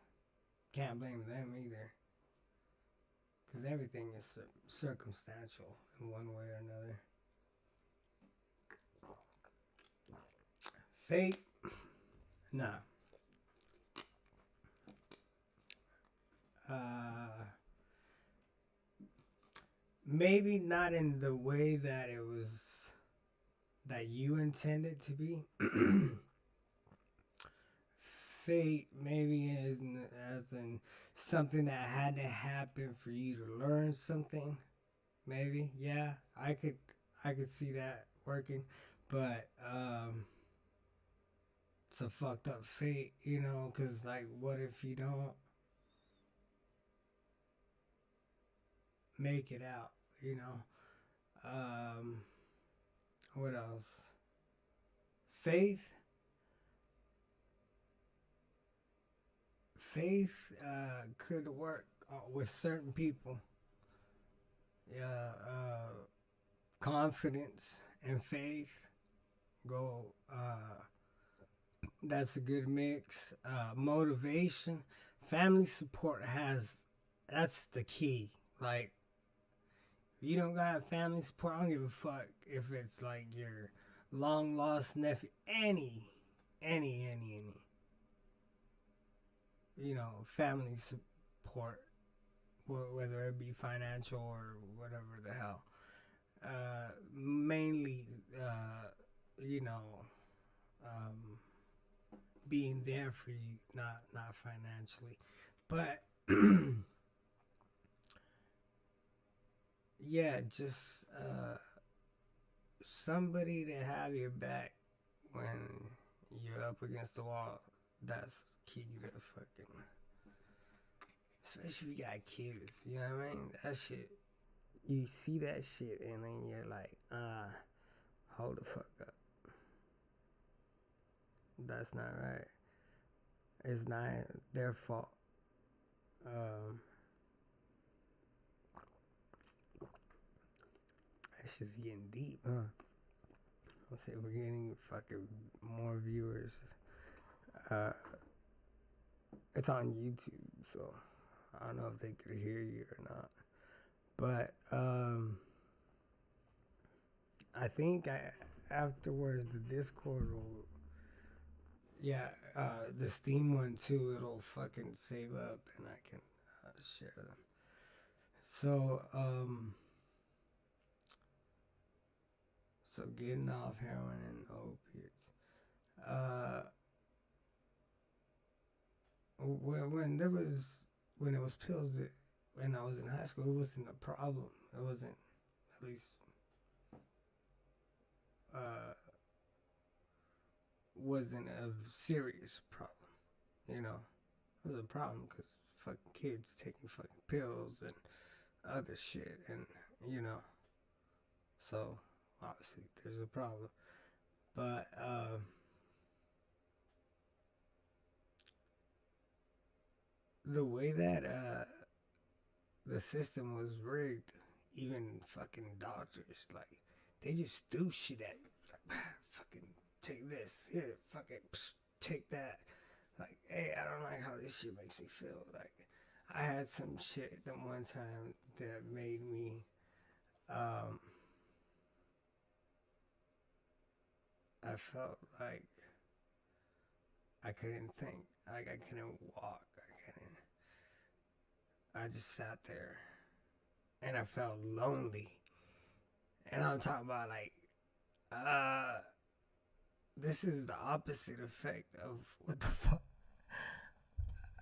Can't blame them either. Because everything is circumstantial in one way or another. Fate? Nah. Maybe not in the way that that you intended to be. Fate maybe as in something that had to happen for you to learn something. Maybe, yeah, I could see that working, but it's a fucked up fate, because like, what if you don't make it out, you know. What else? Faith. Faith could work with certain people. Yeah, confidence and faith go. That's a good mix. Motivation, family support has. That's the key. Like, if you don't got family support, I don't give a fuck if it's like your long lost nephew. Any. You know, family support, whether it be financial or whatever the hell. Mainly, you know, um, being there for you, not financially, but yeah, just somebody to have your back when you're up against the wall. That's key to fucking. Especially if you got kids, you know what I mean? That shit, you see that shit and then you're like, hold the fuck up. That's not right. It's not their fault. It's just getting deep, huh? Let's see, we're getting fucking more viewers. It's on YouTube, so I don't know if they could hear you or not. But I think afterwards the Discord will, yeah, the Steam one too. It'll fucking save up and I can share them. So so getting off heroin and opiates. When it was pills, when I was in high school, it wasn't a problem. It wasn't, at least, wasn't a serious problem. You know, it was a problem because fucking kids taking fucking pills and other shit, and you know, so obviously there's a problem. But the way that the system was rigged, even fucking doctors, like, they just threw shit at you. Like, fucking take this, here, fucking take that. Like, hey, I don't like how this shit makes me feel. Like, I had some shit the one time that made me, I felt like I couldn't think. Like, I couldn't walk. I just sat there and I felt lonely. And I'm talking about like, this is the opposite effect of what the fuck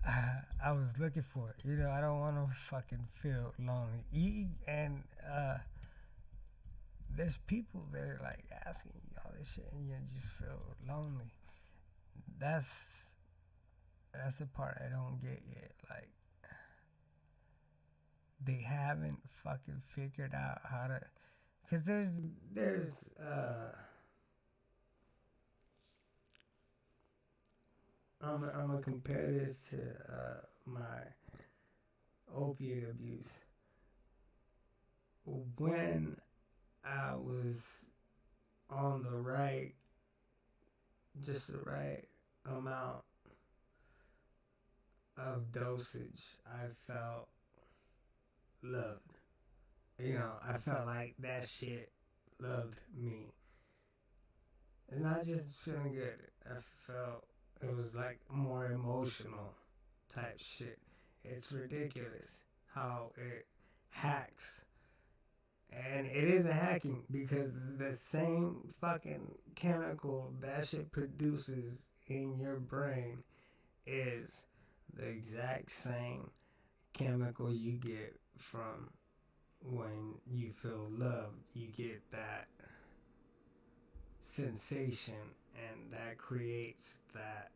I was looking for. You know, I don't want to fucking feel lonely. And there's people that are like asking you all this shit and you just feel lonely. That's the part I don't get yet. Like, they haven't fucking figured out how to, because there's I'm gonna compare this to my opiate abuse. When I was on the right, just the right amount of dosage, I felt loved. You know, I felt like that shit loved me. And not just feeling good, I felt it was like more emotional type shit. It's ridiculous how it hacks. And it isn't hacking because the same fucking chemical that shit produces in your brain is the exact same chemical you get from when you feel loved. You get that sensation and that creates that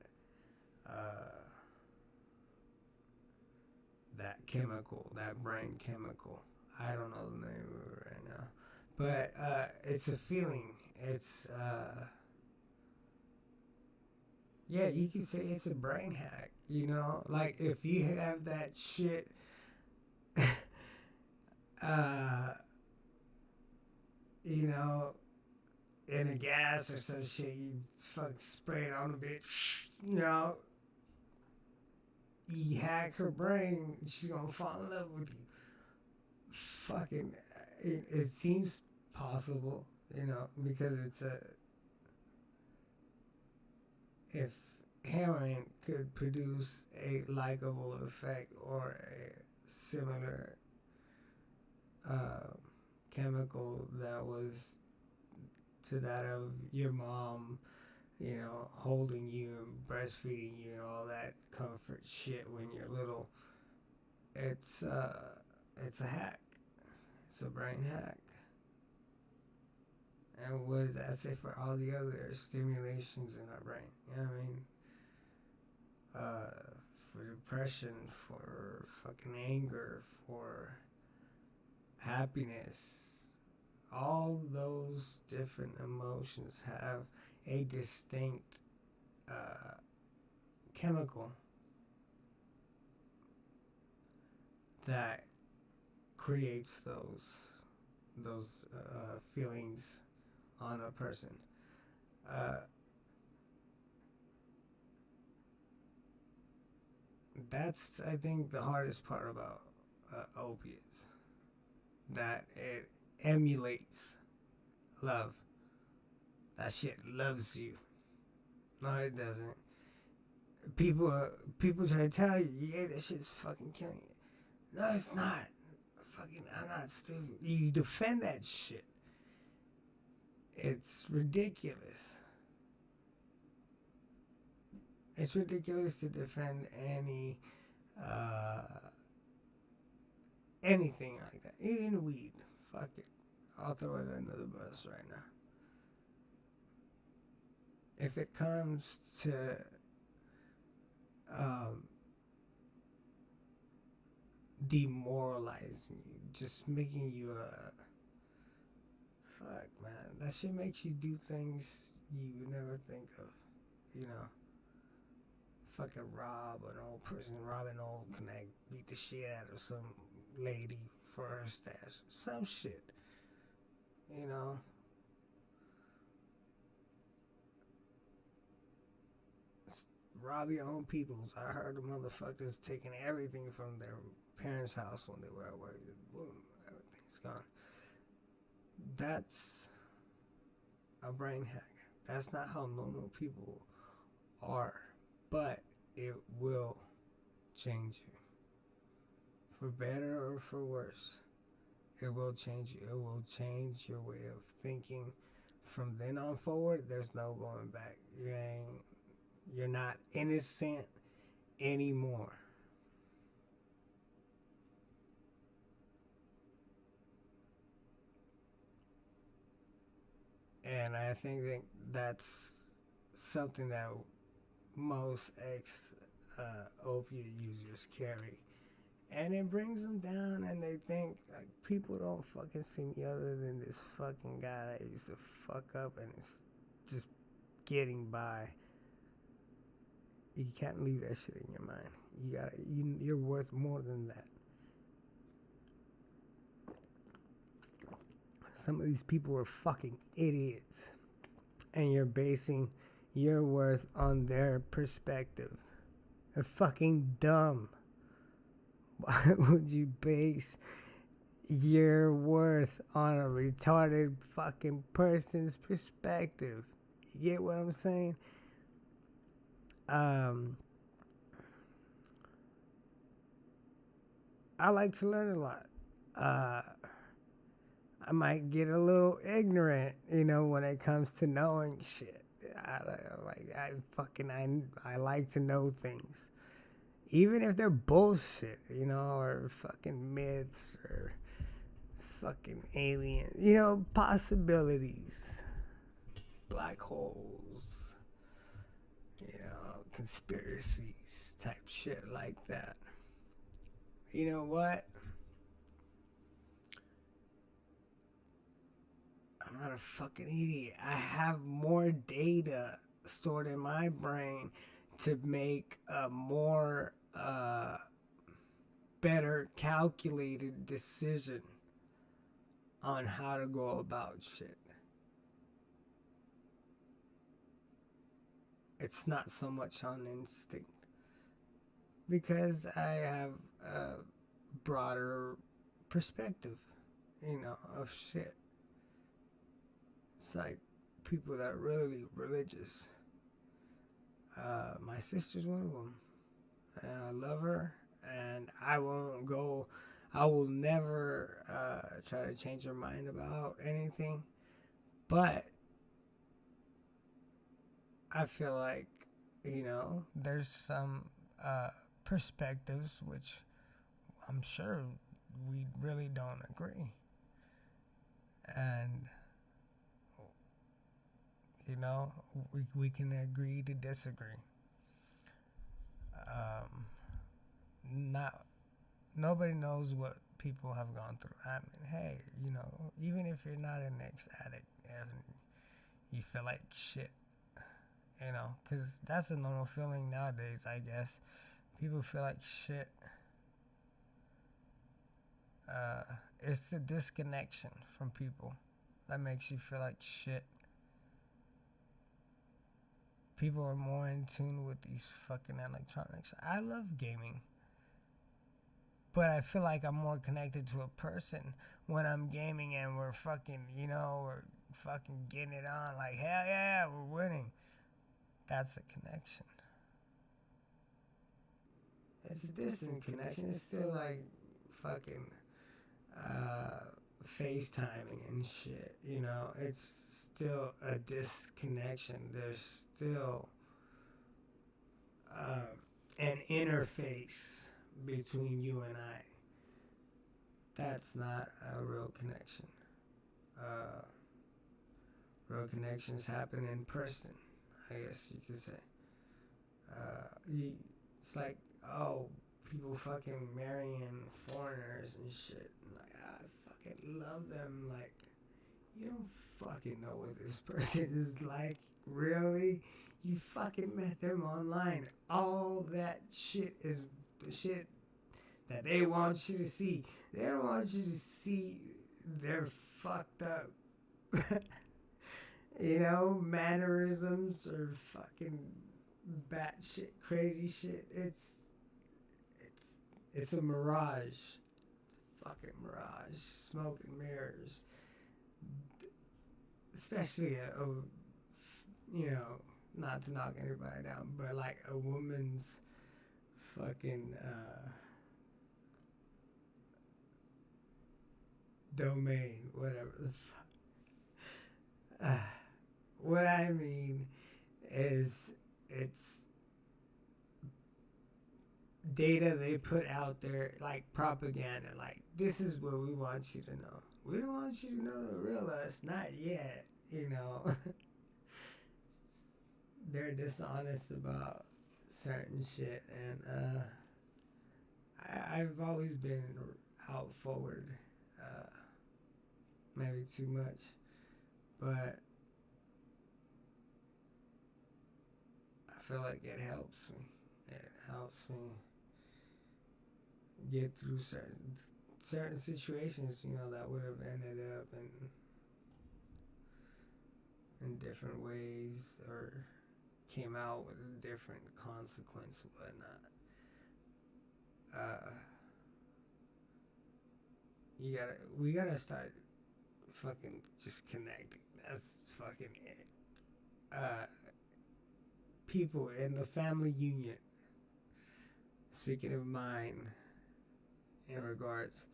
that chemical, that brain chemical. I don't know the name of it right now, but it's a feeling. It's yeah, you could say it's a brain hack. You know, like if you have that shit, uh, you know, in a gas or some shit, you fuck spray it on a bitch. You know, you hack her brain, she's gonna fall in love with you. Fucking, it seems possible, you know, because it's a. If heroin could produce a likable effect or a similar uh, chemical that was to that of your mom, you know, holding you and breastfeeding you and all that comfort shit when you're little, it's a hack. It's a brain hack. And what does that say for all the other stimulations in our brain? You know what I mean? For depression, for fucking anger, for happiness. All those different emotions have a distinct chemical that creates those feelings on a person. Uh, that's I think the hardest part about opiates. That it emulates love. That shit loves you. No, it doesn't. People try to tell you, yeah, that shit's fucking killing you. No, it's not. Fucking, I'm not stupid. You defend that shit. It's ridiculous. It's ridiculous to defend uh, anything like that. Even weed. Fuck it. I'll throw it under the bus right now. If it comes to demoralizing you, just making you a fuck, man. That shit makes you do things you would never think of. You know, fucking rob an old person, rob an old connect, beat the shit out of some lady for her stash, some shit. You know, rob your own peoples. I heard the motherfuckers taking everything from their parents' house when they were at work. Boom, everything's gone. That's a brain hack. That's not how normal people are, but it will change you. For better or for worse, it will change you. It will change your way of thinking. From then on forward, there's no going back. You're not innocent anymore. And I think that that's something that most ex opiate users carry. And it brings them down, and they think, like, people don't fucking see me other than this fucking guy that used to fuck up and it's just getting by. You can't leave that shit in your mind. You're worth more than that. Some of these people are fucking idiots, and you're basing your worth on their perspective. They're fucking dumb. Why would you base your worth on a retarded fucking person's perspective? You get what I'm saying? I like to learn a lot. I might get a little ignorant, you know, when it comes to knowing shit. I like to know things, even if they're bullshit, you know, or fucking myths or fucking aliens, you know, possibilities, black holes, you know, conspiracies type shit like that. You know what? I'm not a fucking idiot. I have more data stored in my brain to make a more better calculated decision on how to go about shit. It's not so much on instinct because I have a broader perspective, of shit. It's like people that are really religious. My sister's one of them. And I love her, and I will never try to change her mind about anything. But I feel like, there's some perspectives which I'm sure we really don't agree. And, we can agree to disagree. Not Nobody knows what people have gone through. I mean, hey, even if you're not an ex-addict and you feel like shit, because that's a normal feeling nowadays, I guess. People feel like shit. It's the disconnection from people that makes you feel like shit. People are more in tune with these fucking electronics. I love gaming. But I feel like I'm more connected to a person when I'm gaming and we're fucking, we're fucking getting it on. Like, hell yeah, we're winning. That's a connection. It's a distant connection. It's still like fucking FaceTiming and shit. It's still a disconnection. There's still an interface between you and I. That's not a real connection. Real connections happen in person, I guess you could say. It's like, people fucking marrying foreigners and shit. Like, I fucking love them. Like, you don't fucking know what this person is like. Really? You fucking met them online. All that shit is the shit that they want you to see. They don't want you to see their fucked up, mannerisms or fucking batshit crazy shit. It's a mirage. Fucking mirage. Smoke and mirrors. Especially not to knock anybody down, but like a woman's fucking domain, whatever the fuck. What I mean is it's data they put out there, like propaganda, like this is what we want you to know. We don't want you to know the real us, not yet, They're dishonest about certain shit, and I've always been out forward, maybe too much, but I feel like it helps me. It helps me get through certain situations, that would have ended up in different ways or came out with a different consequence or whatnot. We gotta start fucking just connecting. That's fucking it. People in the family union, speaking of mine in regards,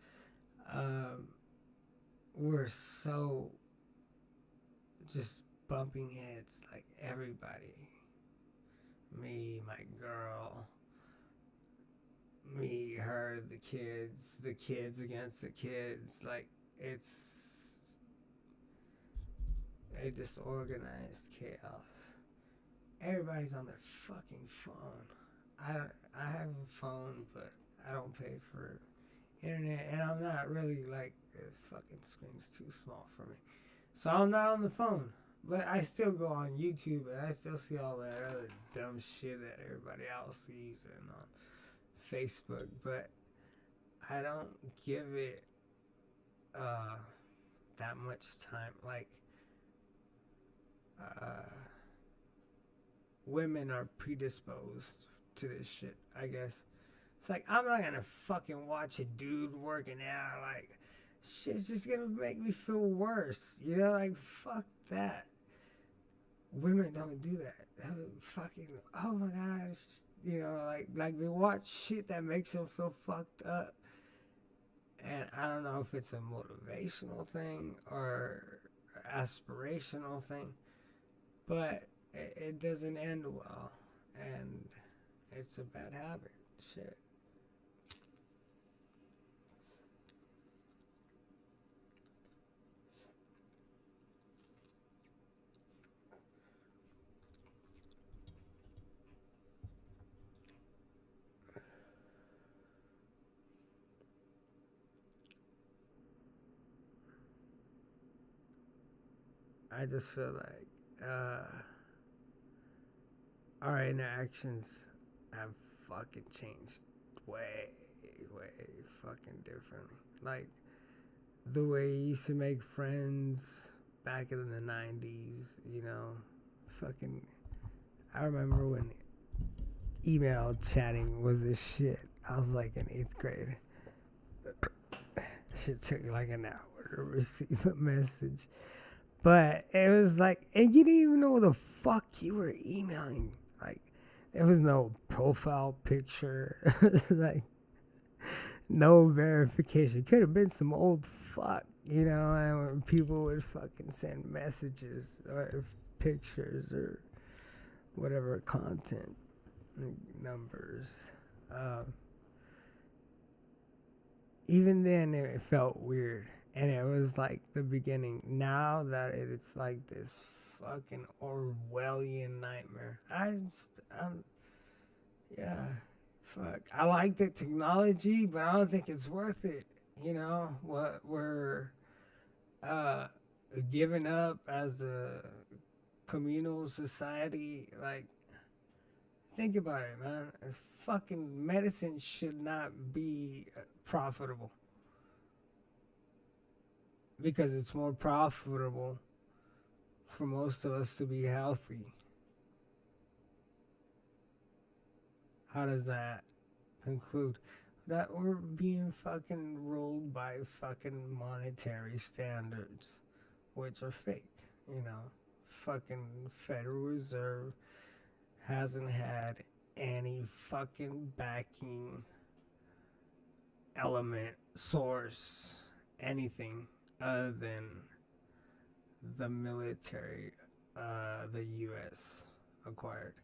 we're so just bumping heads, like everybody. Me, my girl, me, her, the kids against the kids. Like, it's a disorganized chaos. Everybody's on their fucking phone. I have a phone, but I don't pay for internet, and I'm not really like, the fucking screen's too small for me. So I'm not on the phone. But I still go on YouTube and I still see all that other dumb shit that everybody else sees and on Facebook. But I don't give it uh, that much time. Like, uh, women are predisposed to this shit, I guess. It's like, I'm not gonna fucking watch a dude working out. Like, shit's just gonna make me feel worse. You know, like, fuck that. Women don't do that. Fucking, oh my gosh. You know, like they watch shit that makes them feel fucked up. And I don't know if it's a motivational thing or aspirational thing, but it doesn't end well. And it's a bad habit. Shit. I just feel like our interactions have fucking changed way, way fucking differently. Like, the way you used to make friends back in the 90s, you know, fucking. I remember when email chatting was this shit. I was like in 8th grade. Shit took like an hour to receive a message. But it was like, and you didn't even know the fuck you were emailing. Like, there was no profile picture. Like, no verification. Could have been some old fuck, you know, and when people would fucking send messages or pictures or whatever content, like numbers. Even then, it felt weird. And it was like the beginning. Now that it's like this fucking Orwellian nightmare. Yeah, fuck. I like the technology, but I don't think it's worth it. You know, what we're uh, giving up as a communal society. Like, think about it, man. Fucking medicine should not be profitable because it's more profitable for most of us to be healthy. How does that conclude? That we're being fucking ruled by fucking monetary standards, which are fake, you know. Fucking Federal Reserve hasn't had any fucking backing element, source, anything other than the military the U.S. acquired.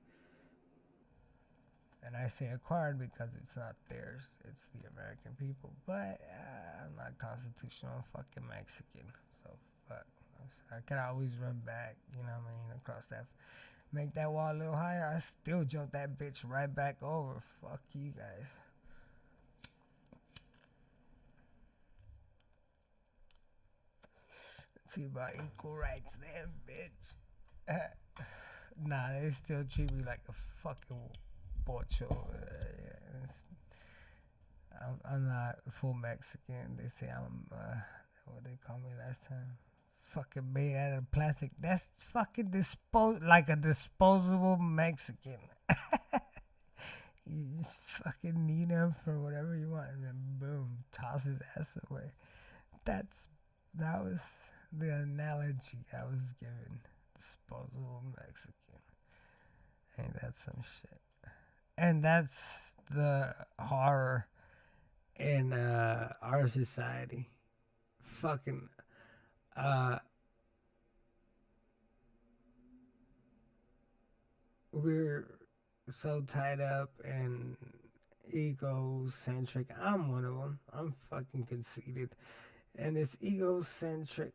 And I say acquired because it's not theirs, it's the American people. But I'm not constitutional fucking Mexican, so fuck. I could always run back, you know what I mean, across that. Make that wall a little higher, I still jump that bitch right back over. Fuck you guys. See about equal rights then, bitch. Nah, they still treat me like a fucking pocho. I'm not full Mexican. They say I'm, what they call me last time? Fucking made out of plastic. That's fucking like a disposable Mexican. You just fucking need him for whatever you want, and then boom, toss his ass away. That was the analogy I was given. Disposable Mexican. Ain't that some shit? And that's the horror in our society. Fucking we're so tied up and egocentric. I'm one of them. I'm fucking conceited. And this egocentric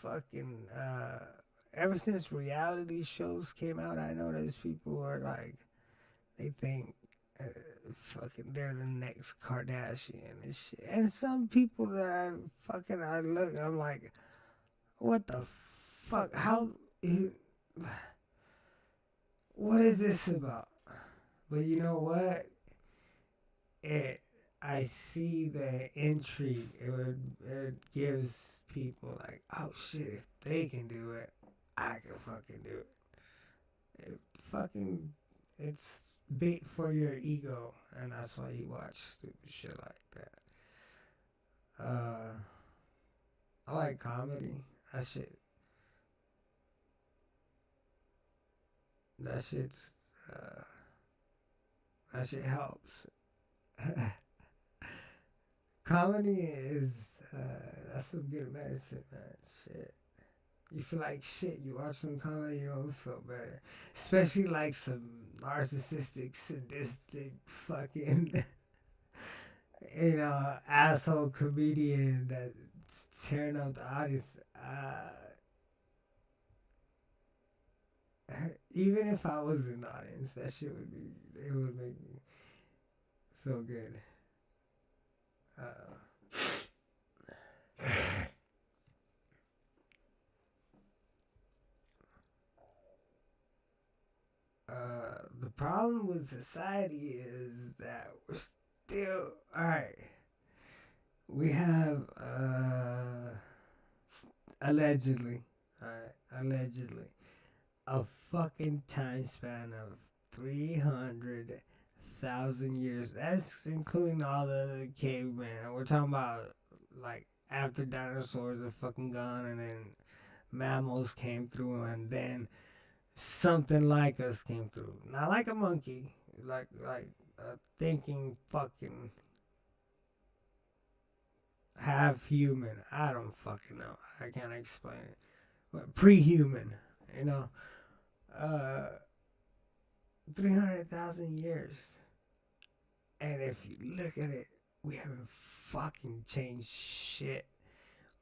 fucking ever since reality shows came out, I noticed people are like, they think fucking they're the next Kardashian and shit. And some people that I look, I'm like, what the fuck, what is this about? But you know what? It, I see the intrigue. It gives people like, oh shit, if they can do it, I can fucking do it. It fucking, it's bait for your ego, and that's why you watch stupid shit like that. I like comedy. That shit. That shit's. That shit helps. Comedy is. That's some good medicine, man. Shit. You feel like shit. You watch some comedy, you don't feel better. Especially like some narcissistic, sadistic, fucking, asshole comedian that's tearing up the audience. Even if I was in the audience, that shit it would make me feel good. The problem with society is that we're still alright. We have allegedly, a fucking time span of 300,000 years. That's including all the cavemen. We're talking about like after dinosaurs are fucking gone, and then mammals came through, and then something like us came through. Not like a monkey, like a thinking fucking half human. I don't fucking know. I can't explain it. But pre-human, you know. 300,000 years. And if you look at it, we haven't fucking changed shit.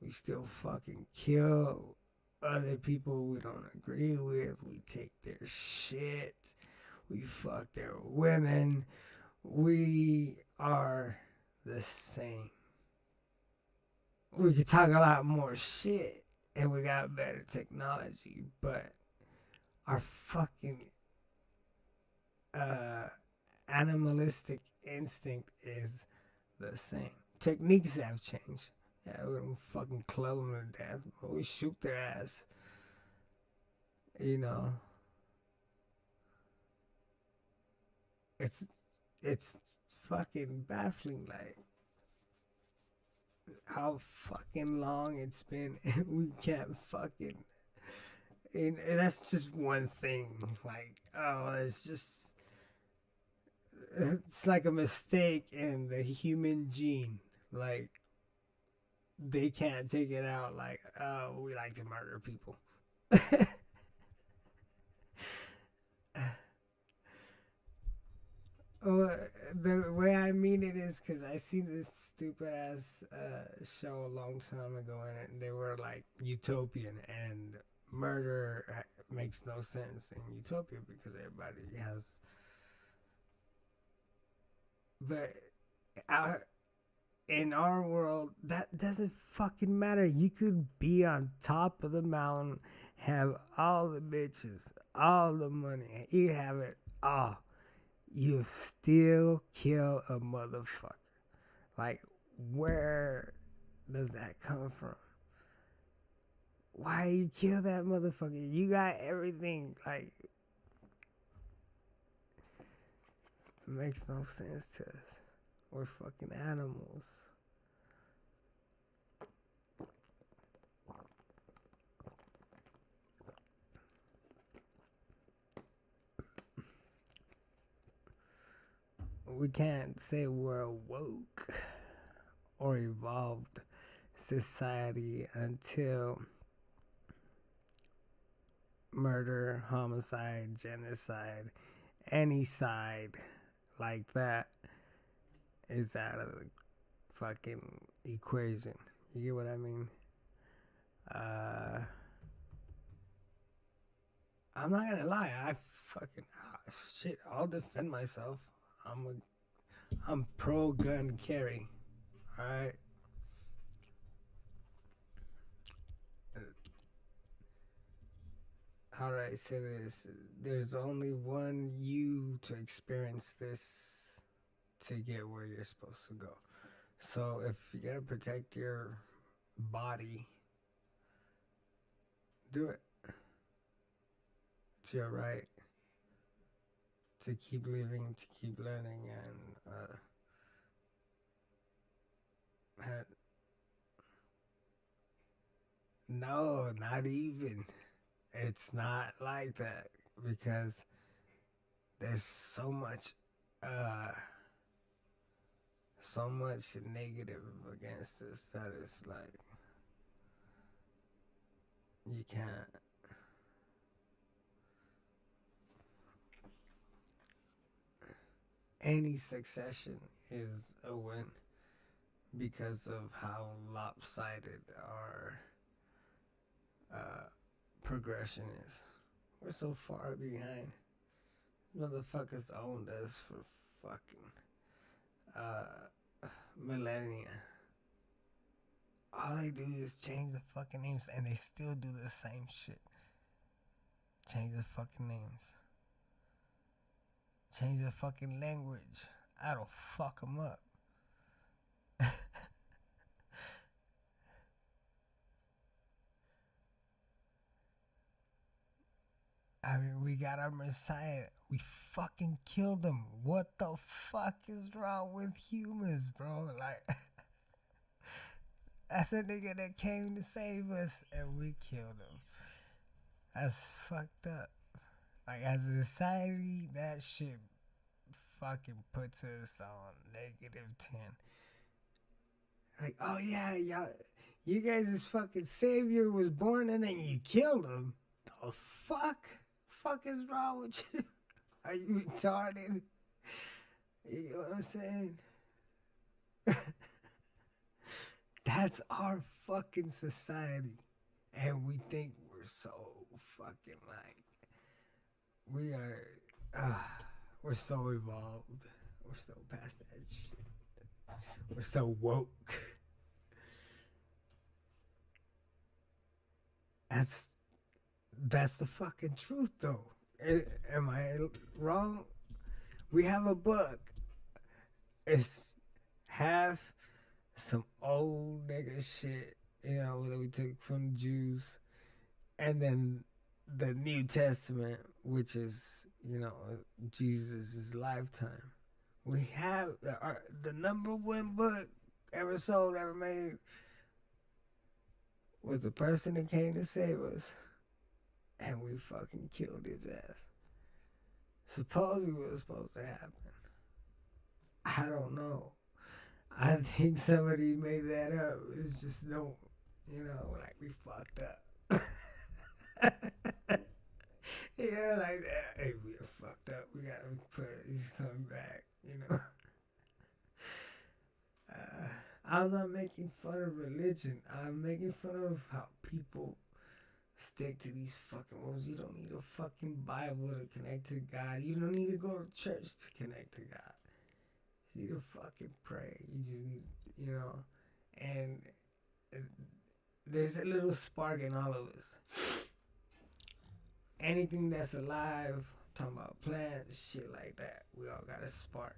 We still fucking kill other people we don't agree with. We take their shit. We fuck their women. We are the same. We could talk a lot more shit and we got better technology, but our fucking animalistic instinct is the same. Techniques have changed. Yeah, we don't fucking club them to death, but we shoot their ass. You know, it's fucking baffling, like how fucking long it's been, and we can't fucking. And that's just one thing. Like, oh, it's like a mistake in the human gene. Like, they can't take it out. Like, oh, we like to murder people. The way I mean it is because I seen this stupid ass show a long time ago, and they were like utopian, and murder makes no sense in utopia because everybody has. But in our world, that doesn't fucking matter. You could be on top of the mountain, have all the bitches, all the money, you have it all. You still kill a motherfucker. Like, where does that come from? Why you kill that motherfucker? You got everything. Like, it makes no sense to us. We're fucking animals. We can't say we're woke or evolved society until murder, homicide, genocide, any side like that is out of the fucking equation. You get what I mean? I'm not gonna lie. I fucking shit. I'll defend myself. I'm pro gun carry. All right. how do I say this? There's only one you to experience this to get where you're supposed to go. So if you gotta protect your body, do it. It's your right to keep living, to keep learning, and no, not even. It's not like that because there's uh, so much negative against us that it's like you can't. Any succession is a win because of how lopsided our uh, progression is. We're so far behind. Motherfuckers owned us for fucking millennia. All they do is change the fucking names and they still do the same shit. Change the fucking names. Change the fucking language. I don't fuck them up. I mean, we got our Messiah. We fucking killed him. What the fuck is wrong with humans, bro? Like, that's a nigga that came to save us and we killed him. That's fucked up. Like, as a society, that shit fucking puts us on -10. Like, oh yeah, y'all, you guys' fucking savior was born and then you killed him. The fuck? Fuck is wrong with you? Are you retarded? You know what I'm saying? That's our fucking society. And we think we're so fucking like, we are, we're so evolved. We're so past that shit. We're so woke. That's the fucking truth, though. Am I wrong? We have a book. It's half some old nigga shit, that we took from the Jews, and then the New Testament, which is, Jesus' lifetime. We have the number one book ever sold, ever made, was the person that came to save us, and we fucking killed his ass. Supposedly what was supposed to happen. I don't know. I think somebody made that up. It's just no, like we fucked up. Yeah, like that. Hey, we are fucked up. We gotta he's coming back, I'm not making fun of religion. I'm making fun of how people stick to these fucking rules. You don't need a fucking Bible to connect to God. You don't need to go to church to connect to God. You need to fucking pray. You just need, and there's a little spark in all of us. Anything that's alive, talking about plants, shit like that, we all got a spark.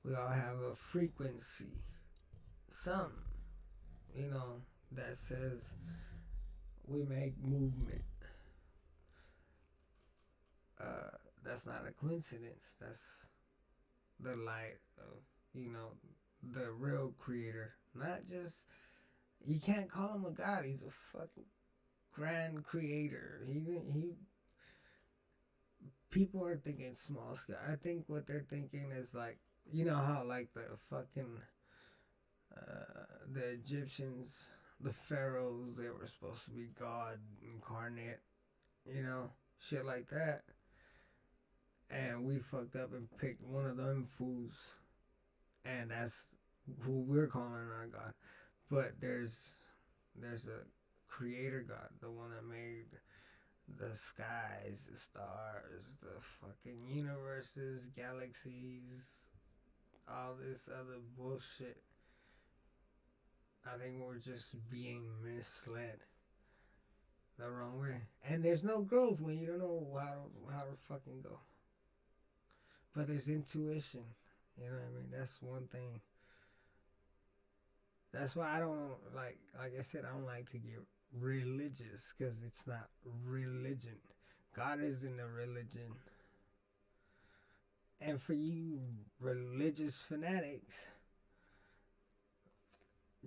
We all have a frequency. Something, that says we make movement. That's not a coincidence. That's the light of, the real creator. Not just, you can't call him a god. He's a fucking grand creator. People are thinking small scale. I think what they're thinking is like, how like the fucking, the Egyptians, the pharaohs, they were supposed to be God incarnate, shit like that. And we fucked up and picked one of them fools, and that's who we're calling our God. But there's a creator God, the one that made the skies, the stars, the fucking universes, galaxies, all this other bullshit. I think we're just being misled. the wrong way. And there's no growth when you don't know how to fucking go. But there's intuition. You know what I mean? That's one thing. That's why I don't like I said, I don't like to get religious because it's not religion. God isn't a religion. And for you religious fanatics,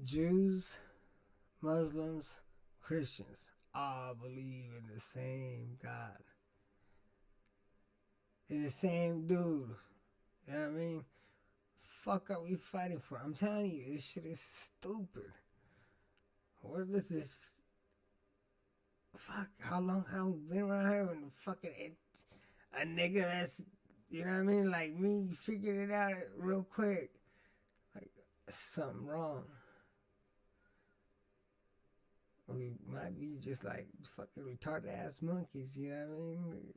Jews, Muslims, Christians all believe in the same God. It's the same dude. You know what I mean? Fuck are we fighting for? I'm telling you, this shit is stupid. Where does this? Fuck, how long have we been around here and fucking a nigga that's, you know what I mean? Like me figured it out real quick. Like, something wrong. We might be just like fucking retarded ass monkeys, you know what I mean?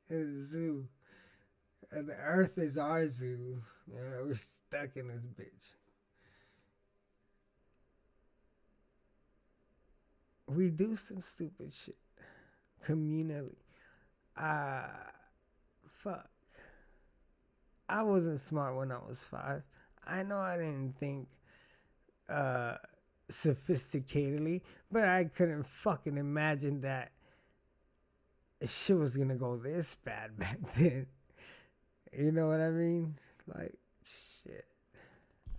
In the zoo. The earth is our zoo. You know, we're stuck in this bitch. We do some stupid shit. Communally. Fuck. I wasn't smart when I was 5. I know I didn't think sophisticatedly, but I couldn't fucking imagine that shit was gonna go this bad back then. You know what I mean? Like, shit.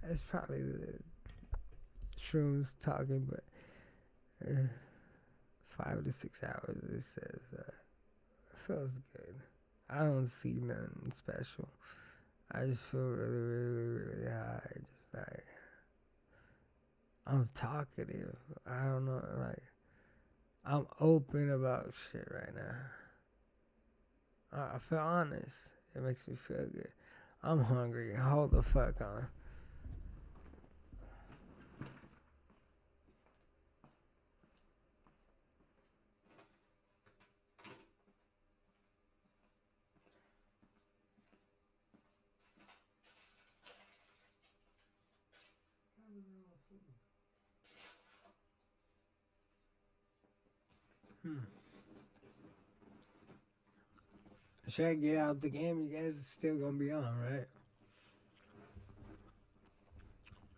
That's probably the shrooms talking, but 5 to 6 hours, it says, feels good. I don't see nothing special. I just feel really, really, really high. Just like, I'm talkative. I don't know, like, I'm open about shit right now. I feel honest. It makes me feel good. I'm hungry. Hold the fuck on. Should I get out the game? You guys are still gonna be on, right?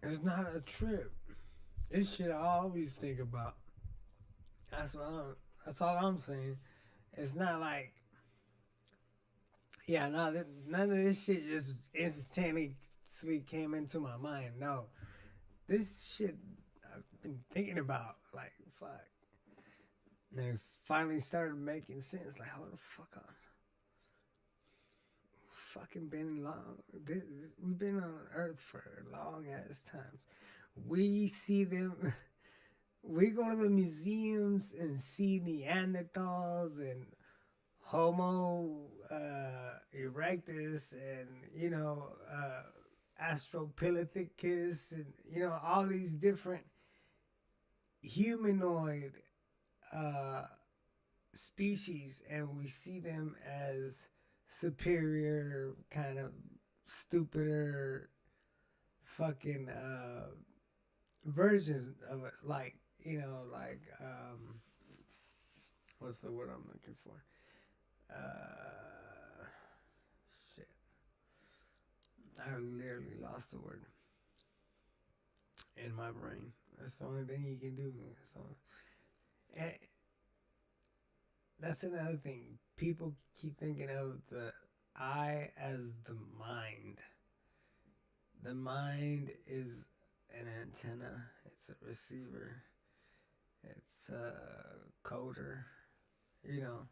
It's not a trip. This shit I always think about. That's all I'm saying. It's not like, yeah, no, none of this shit just instantaneously came into my mind. No, this shit I've been thinking about. Like, fuck. And it finally started making sense. Like, hold the fuck on. Fucking been long. We've been on Earth for long ass times. We see them. We go to the museums and see Neanderthals and Homo erectus and, you know, Australopithecus and, you know, all these different humanoid species, and we see them as superior, kind of stupider fucking versions of it. Like, you know, like, what's the word I'm looking for? Shit. I literally lost the word in my brain. That's the only thing you can do. So, and that's another thing. People keep thinking of the eye as the mind. The mind is an antenna. It's a receiver. It's a coder. You know,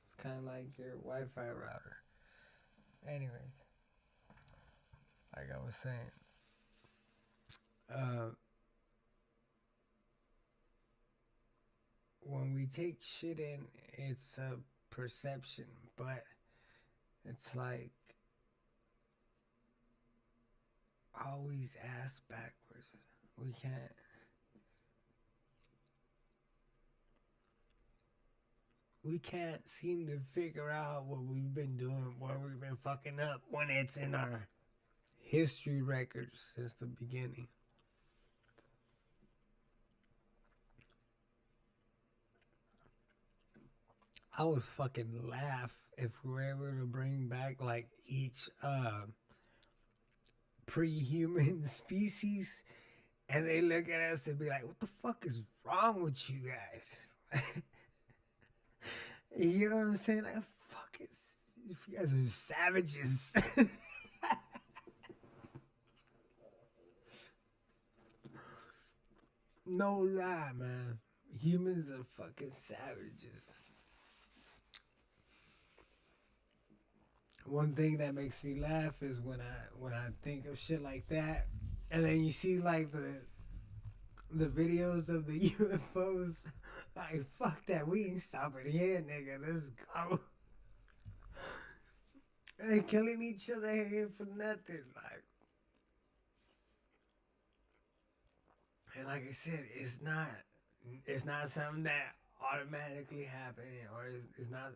it's kind of like your Wi-Fi router. Anyways, like I was saying, when we take shit in, it's a perception, but it's like always ass backwards. We can't. We can't seem to figure out what we've been doing, where we've been fucking up when it's in our history records since the beginning. I would fucking laugh if we were able to bring back like each pre-human species, and they look at us and be like, "What the fuck is wrong with you guys?" You know what I'm saying? Like, fuck is you guys are savages. No lie, man. Humans are fucking savages. One thing that makes me laugh is when I think of shit like that, and then you see like the videos of the UFOs. Like, fuck that, we ain't stopping here, nigga. Let's go. They killing each other here for nothing. Like, and like I said, it's not something that automatically happened, or it's not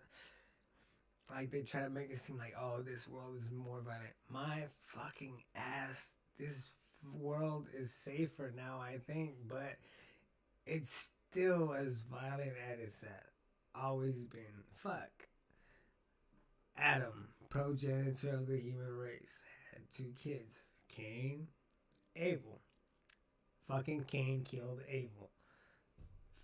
like they try to make it seem like, oh, this world is more violent. My fucking ass, this world is safer now, I think, but it's still as violent as it's always been. Fuck. Adam, progenitor of the human race, had two kids, Cain, Abel. Fucking Cain killed Abel.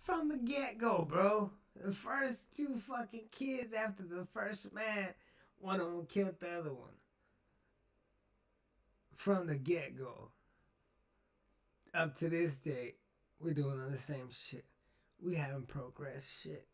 From the get-go, bro. The first two fucking kids after the first man, one of them killed the other one. From the get-go. Up to this day, we're doing the same shit. We haven't progressed shit.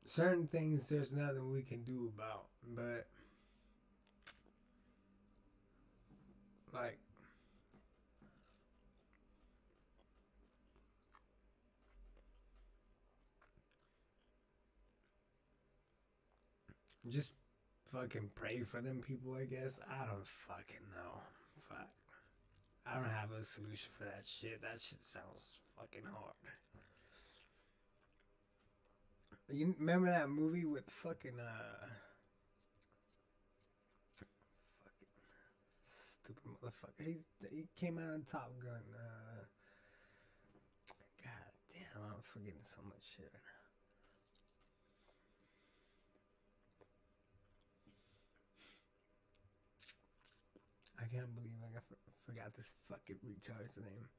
Certain things there's nothing we can do about, but like just fucking pray for them people, I guess. I don't fucking know. Fuck. I don't have a solution for that shit. That shit sounds fucking hard. You remember that movie with fucking fucking stupid motherfucker. He came out on Top Gun. God damn, I'm forgetting so much shit right now. I can't believe I forgot this fucking retard's name.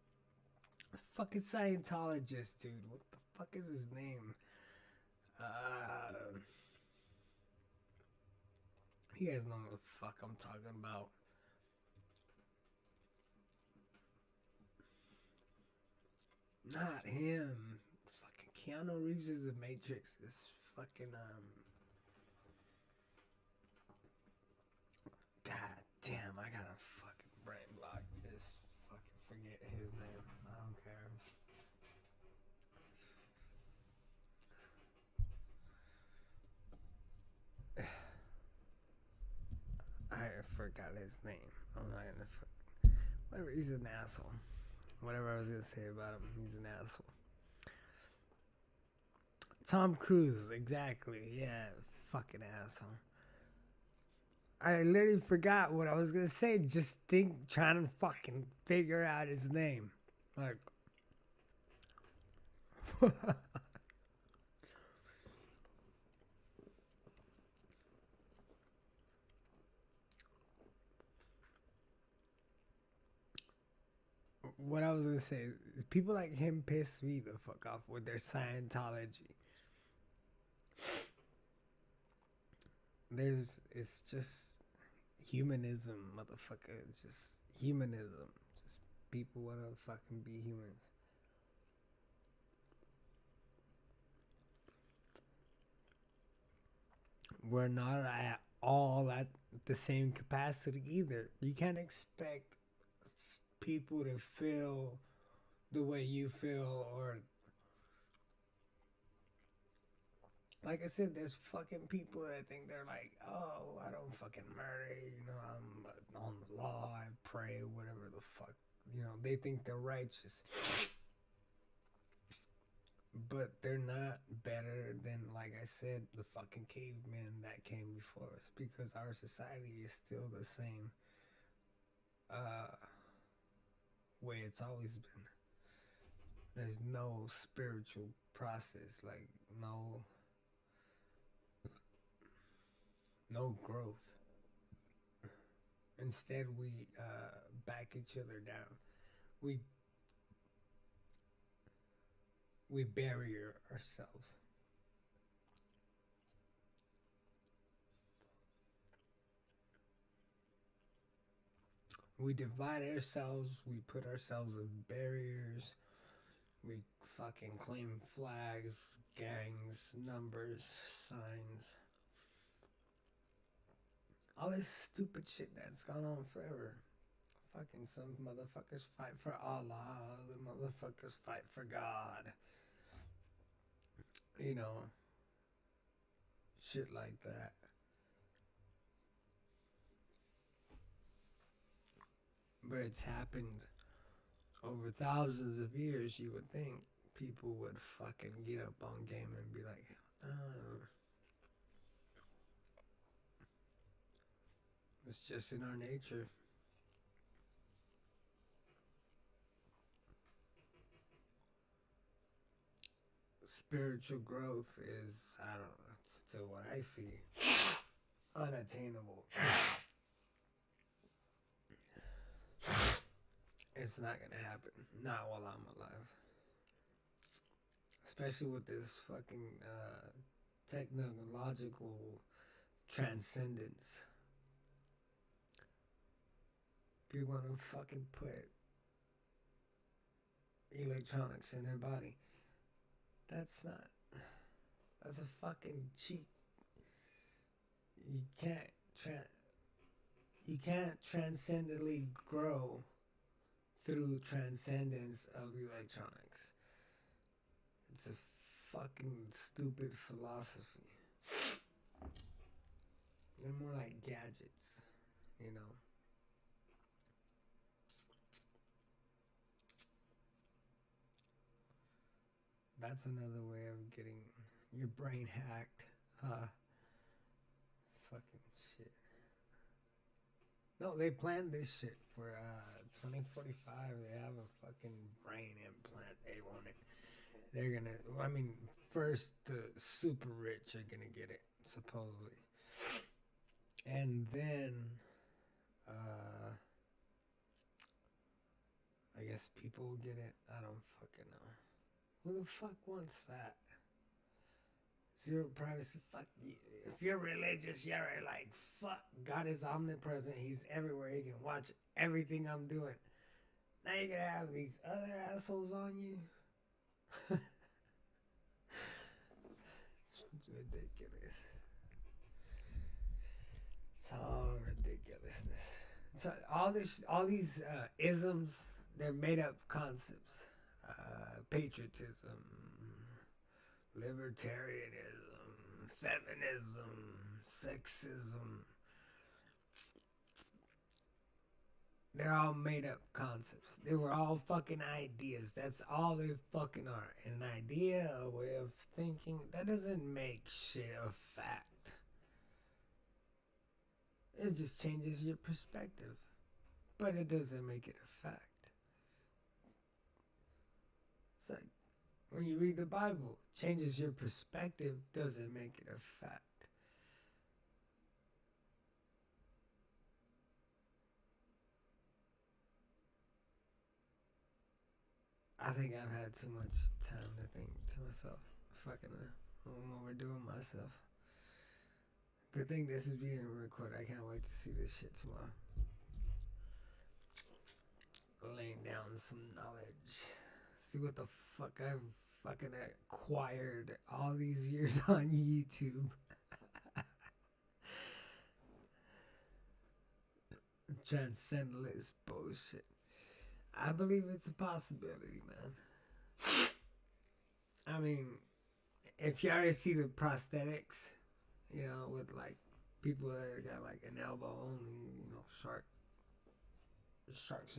Fucking Scientologist, dude. What the fuck is his name? You guys know what the fuck I'm talking about. Not him. Fucking Keanu Reeves is the Matrix. This fucking God damn, I got a fucking brain block. Just fucking forget his name. I don't care. I forgot his name. I'm not gonna. Whatever. He's an asshole. Whatever I was gonna say about him, he's an asshole. Tom Cruise, exactly. Yeah, fucking asshole. I literally forgot what I was gonna say. Just trying to fucking figure out his name. Like, what I was gonna say is people like him piss me the fuck off with their Scientology. It's just humanism, motherfucker. It's just humanism. Just people wanna fucking be humans. We're not at all at the same capacity either. You can't expect people to feel the way you feel, or like I said, there's fucking people that think they're like, oh, I don't fucking murder, I'm on the law, I pray, whatever the fuck They think they're righteous, but they're not better than, like I said, the fucking cavemen that came before us, because our society is still the same uh, way it's always been. There's no spiritual process, like no growth. Instead, we back each other down. We we bury ourselves. We divide ourselves. We put ourselves in barriers. We fucking claim flags, gangs, numbers, signs. All this stupid shit that's gone on forever. Fucking some motherfuckers fight for Allah, other motherfuckers fight for God. You know, shit like that. But it's happened over thousands of years. You would think people would fucking get up on game and be like, oh, it's just in our nature. Spiritual growth is, I don't know, to what I see, unattainable. It's not gonna happen. Not while I'm alive. Especially with this fucking technological transcendence. People wanna fucking put electronics in their body. That's not. That's a fucking cheat. You can't you can't transcendently grow through transcendence of electronics. It's a fucking stupid philosophy. They're more like gadgets, you know. That's another way of getting your brain hacked. Fucking shit. No, they planned this shit for 2045. They have a fucking brain implant. They want it. They're gonna. I mean, first the super rich are gonna get it, supposedly, and then, I guess people will get it. I don't fucking know. Who the fuck wants that? Zero privacy. Fuck you. If you're religious, you're like, fuck. God is omnipresent. He's everywhere. He can watch everything I'm doing. Now you're gonna have these other assholes on you. It's ridiculous. It's all ridiculousness. So all these isms, they're made up concepts. Patriotism, libertarianism, feminism, sexism. They're all made up concepts. They were all fucking ideas. That's all they fucking are. An idea, a way of thinking, that doesn't make shit a fact. It just changes your perspective. But it doesn't make it a fact. It's like when you read the Bible, changes your perspective, doesn't make it a fact. I think I've had too much time to think to myself. Fucking, I'm overdoing myself. Good thing this is being recorded. I can't wait to see this shit tomorrow. Laying down some knowledge. See what the fuck I've fucking acquired all these years on YouTube. Transcendentalist bullshit. I believe it's a possibility, man. I mean, if you already see the prosthetics, with like people that got like an elbow only, sharks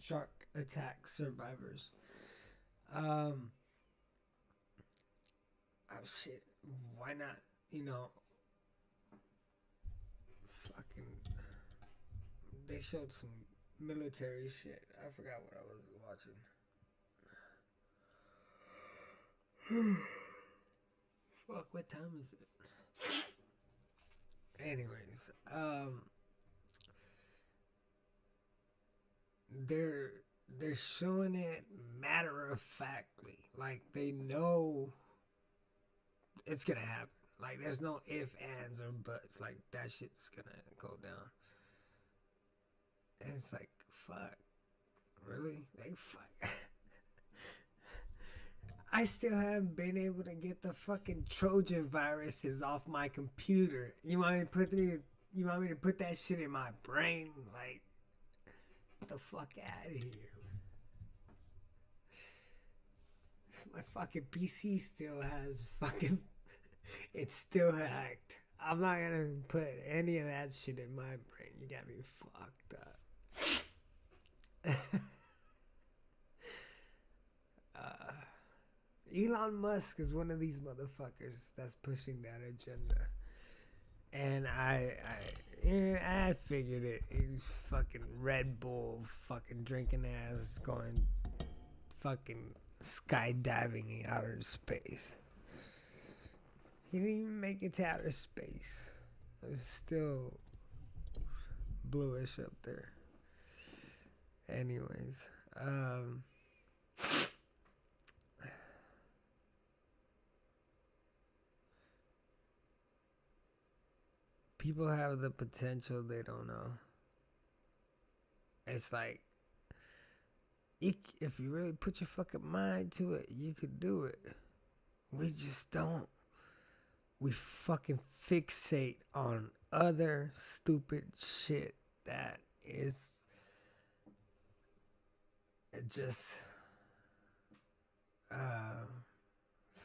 shark attack survivors. Um, oh shit, why not? You know, fucking. They showed some military shit. I forgot what I was watching. Fuck, what time is it? Anyways, they're they're showing it matter of factly, like they know it's gonna happen. Like there's no if, ands, or buts. Like that shit's gonna go down. And it's like, fuck, really? Like fuck. I still haven't been able to get the fucking Trojan viruses off my computer. You want me to put that shit in my brain? Like, get the fuck out of here. My fucking PC still has fucking. It's still hacked. I'm not gonna put any of that shit in my brain. You got me fucked up. uh, Elon Musk is one of these motherfuckers that's pushing that agenda. And I figured it. He's fucking Red Bull, fucking drinking ass, going fucking skydiving in outer space. He didn't even make it to outer space. It was still bluish up there. Anyways, people have the potential they don't know. It's like, if you really put your fucking mind to it, you could do it. We just don't. We fucking fixate on other stupid shit that is just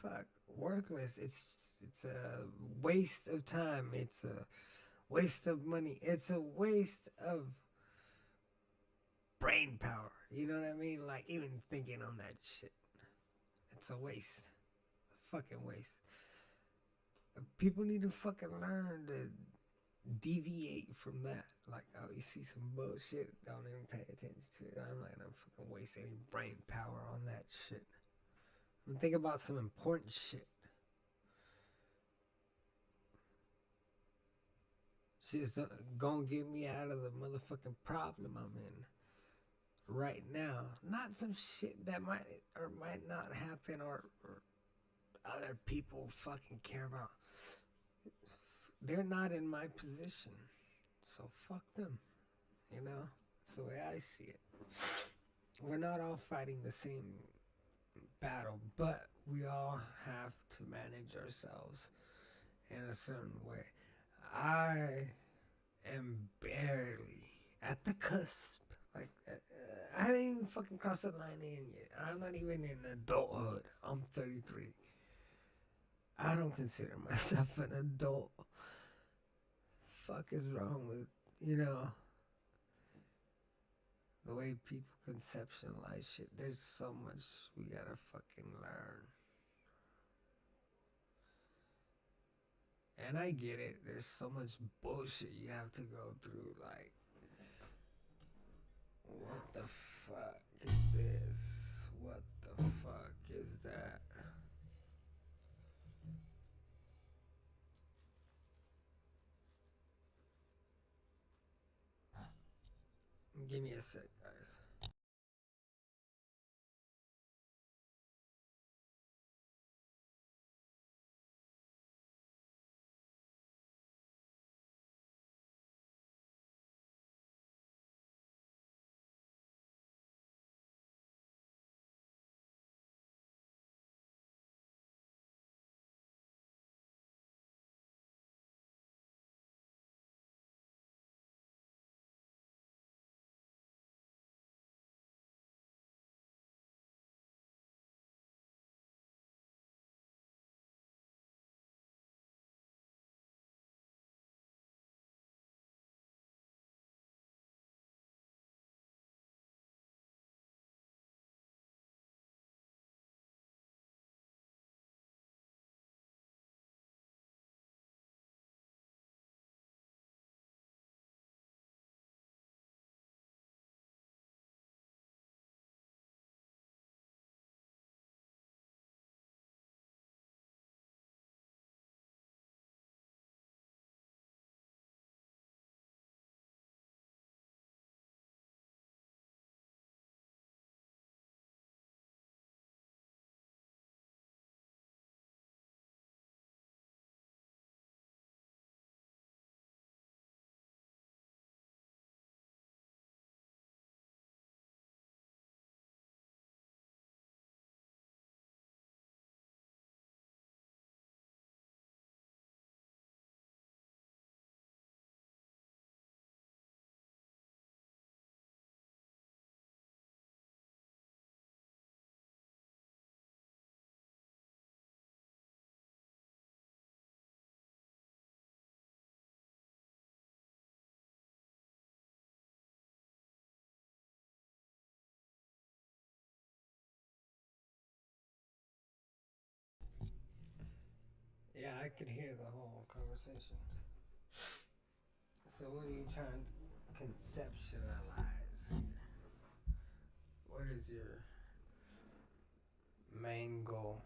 fuck worthless. It's a waste of time. It's a waste of money. It's a waste of brain power. You know what I mean? Like even thinking on that shit. It's a waste. A fucking waste. People need to fucking learn to deviate from that. Like, oh, you see some bullshit, don't even pay attention to it. I'm not gonna fucking waste any brain power on that shit. I'm thinking about some important shit. Shit's gonna get me out of the motherfucking problem I'm in right now. Not some shit that might or might not happen or other people fucking care about. They're not in my position. So fuck them. You know? That's the way I see it. We're not all fighting the same battle, but we all have to manage ourselves in a certain way. I am barely at the cusp. Like, I haven't even fucking crossed the line in yet. I'm not even in adulthood. I'm 33. I don't consider myself an adult. Fuck is wrong with, you know, the way people conceptualize shit. There's so much we gotta fucking learn. And I get it. There's so much bullshit you have to go through. Like, what the fuck is this? What the fuck is that? Give me a sec, guys. I could hear the whole conversation. So what are you trying to conceptualize? What is your main goal?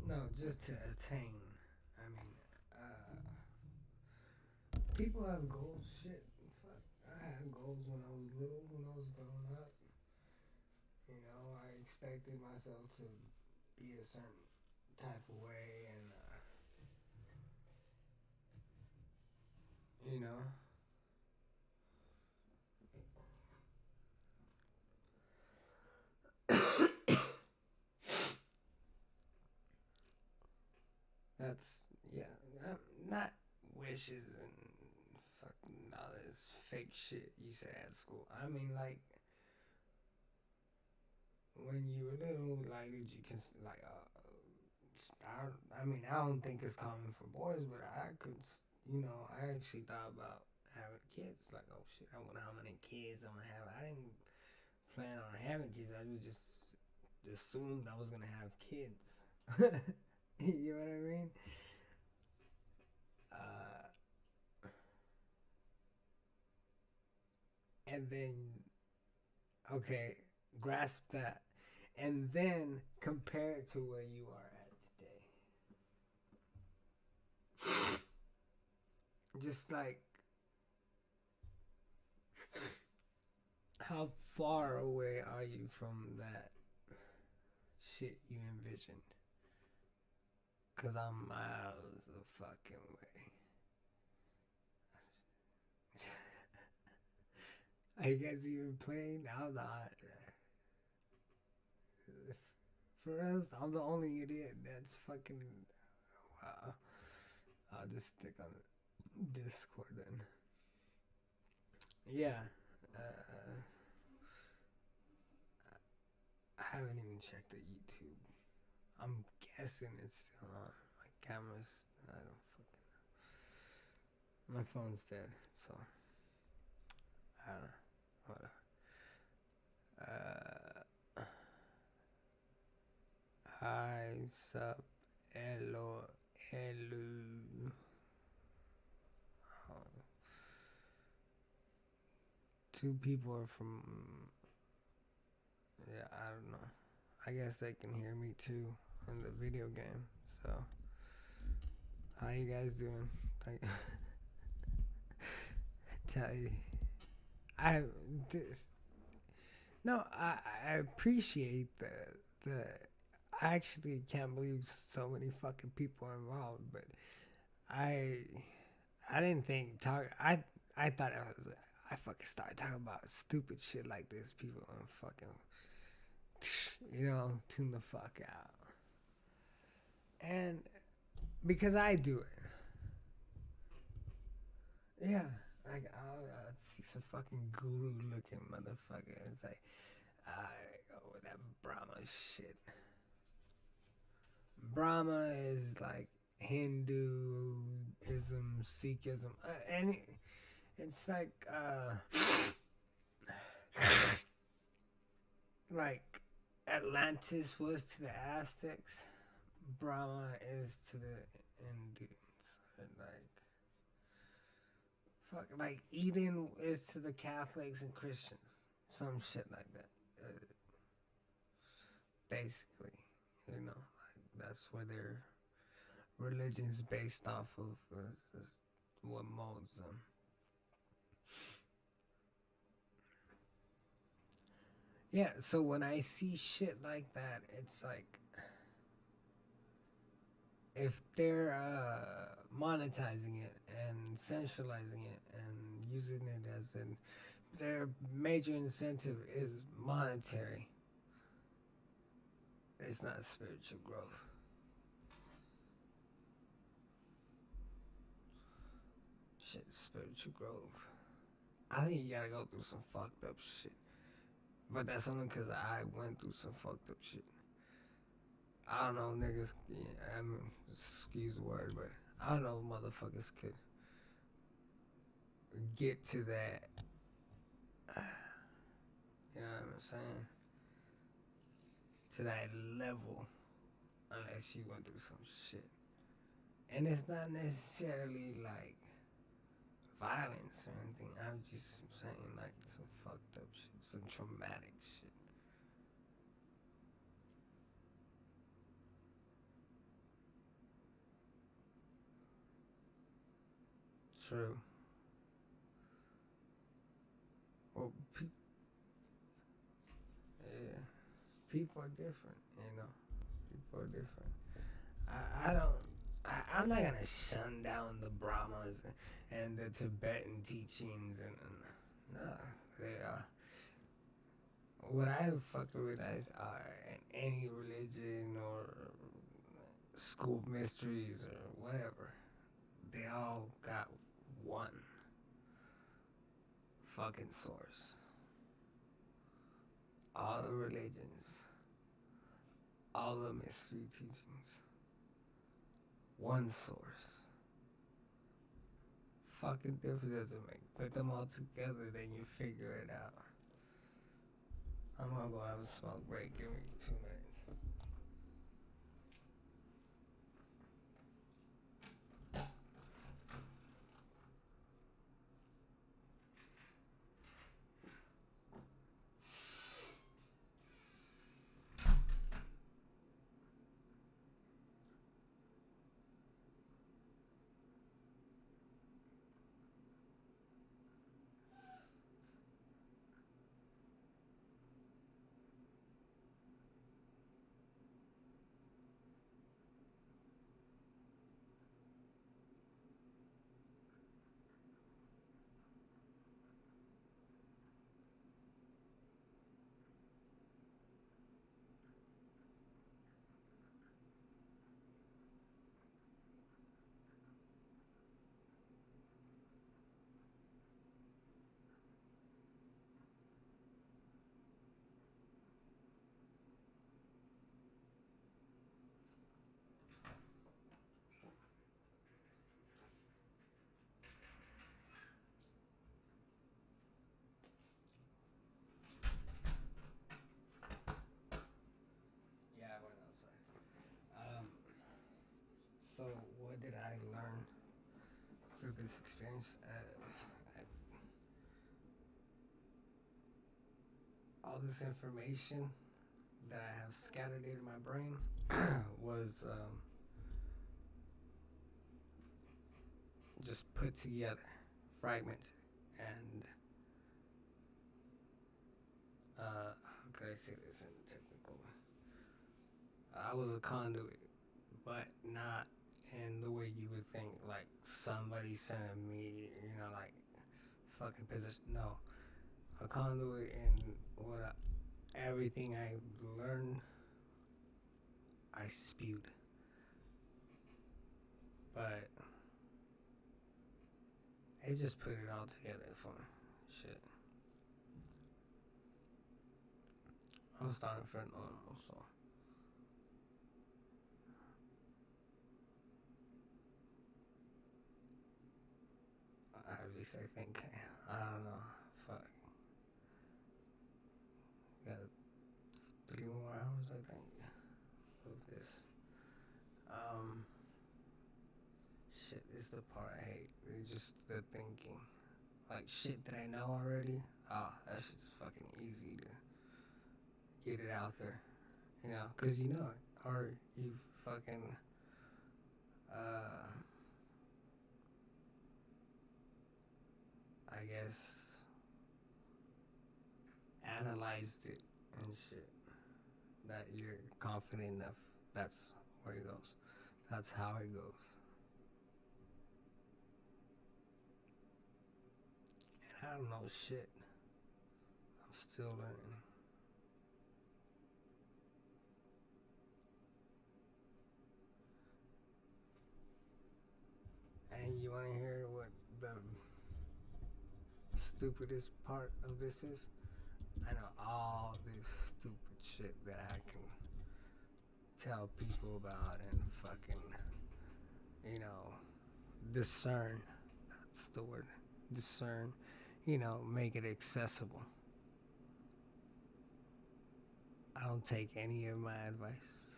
No, just to attain. I mean, people have goals. Shit, fuck. I had goals when I was little, when I was growing up. You know, I expected myself to be a certain type of way, and you know, that's yeah, not wishes and fucking all this fake shit you say at school. I mean, like when you were little, like did you like I mean, I don't think it's common for boys, but I could, you know, I actually thought about having kids. Like, oh shit, I wonder how many kids I'm gonna have. I didn't plan on having kids. I was just assumed I was gonna have kids. You know what I mean? Uh, and then, okay, grasp that, and then compare it to where you are at today. Just like how far away are you from that shit you envisioned? Cause I'm miles of fucking way. Are you guys even playing? I'm not. For real, I'm the only idiot that's fucking. Wow. I'll just stick on Discord then. Yeah. Uh, I haven't even checked the YouTube. I'm guessing it's still on. My camera's. I don't fucking know. My phone's dead, so I don't know. Hold on. Hi, sup, hello, hello. Oh, two people are from. Yeah, I don't know. I guess they can hear me too on the video game. So, how you guys doing? Like, tell you, I this. No, I appreciate the. I actually can't believe so many fucking people are involved, but I I didn't think talk. I thought I fucking started talking about stupid shit like this. People are fucking, tune the fuck out. And because I do it, yeah. Like I'll see some fucking guru looking motherfucker. It's like, I go with that Brahma shit. Brahma is like Hinduism, Sikhism, and it's like Atlantis was to the Aztecs, Brahma is to the Indians. Like Eden is to the Catholics and Christians. Some shit like that. Basically, that's where their religion's based off of. What molds them. Yeah, so when I see shit like that, it's like if they're monetizing it and centralizing it and using it as their major incentive is monetary, it's not spiritual growth. Shit, spiritual growth. I think you gotta go through some fucked up shit. But that's only because I went through some fucked up shit. I don't know, niggas. Yeah, I mean, excuse the word, but I don't know if motherfuckers could get to that. You know what I'm saying? To that level. unless you went through some shit. And it's not necessarily like violence or anything. I'm just saying like some fucked up shit, some traumatic shit. True. Well, yeah, people are different, you know. People are different. I don't. I'm not gonna shun down the Brahmas and the Tibetan teachings and no, they are. What I fuck with is any religion or school mysteries or whatever. They all got one fucking source. All the religions, all the mystery teachings, one source. Fucking difference does it make? Put them all together, then you figure it out. I'm gonna go have a smoke break. Give me 2 minutes. Yeah, I went outside. So what did I learn through this experience? All this information that I have scattered in my brain was just put together, fragmented, and how could I say this in technical? I was a conduit, but not in the way you would think. Like somebody sending me, like fucking position. No, a conduit in everything I learned, I spewed. But it just put it all together for me. Shit. I'm starting to feel normal, so. At least I think. I don't know. Fuck. Got 3 more hours, I think, of this. Shit, this is the part I hate. It's just the thinking. Like shit that I know already. That shit's fucking easy to get it out there. Cause you know it. Or you fucking, uh, I guess, analyzed it and shit. That you're confident enough. That's where it goes. That's how it goes. And I don't know shit. I'm still learning. And you wanna hear what the stupidest part of this is? I know all this stupid shit that I can tell people about and fucking, discern. That's the word. Discern. Make it accessible. I don't take any of my advice.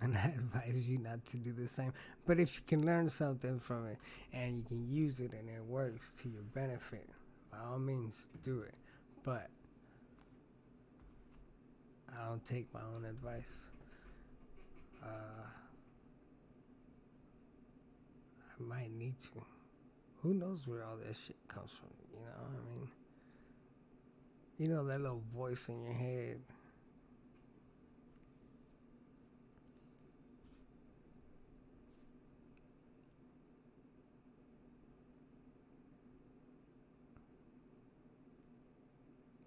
And I advise you not to do the same. But if you can learn something from it and you can use it and it works to your benefit, by all means, do it. But I don't take my own advice. I might need to. Who knows where all that shit comes from? You know, I mean, you know that little voice in your head.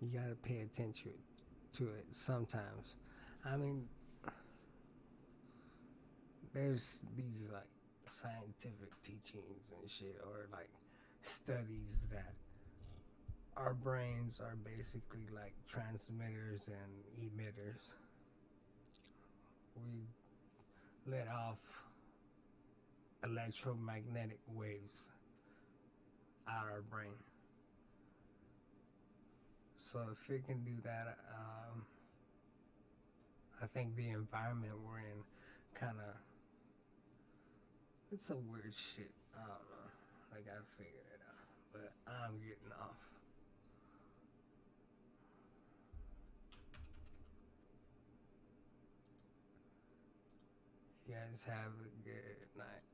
You gotta pay attention to it sometimes. I mean, there's these like scientific teachings and shit, or like studies that our brains are basically like transmitters and emitters. We let off electromagnetic waves out our brain. So if it can do that, I think the environment we're in kind of, it's a weird shit. I don't know. I gotta figure it out. But I'm getting off. You guys have a good night.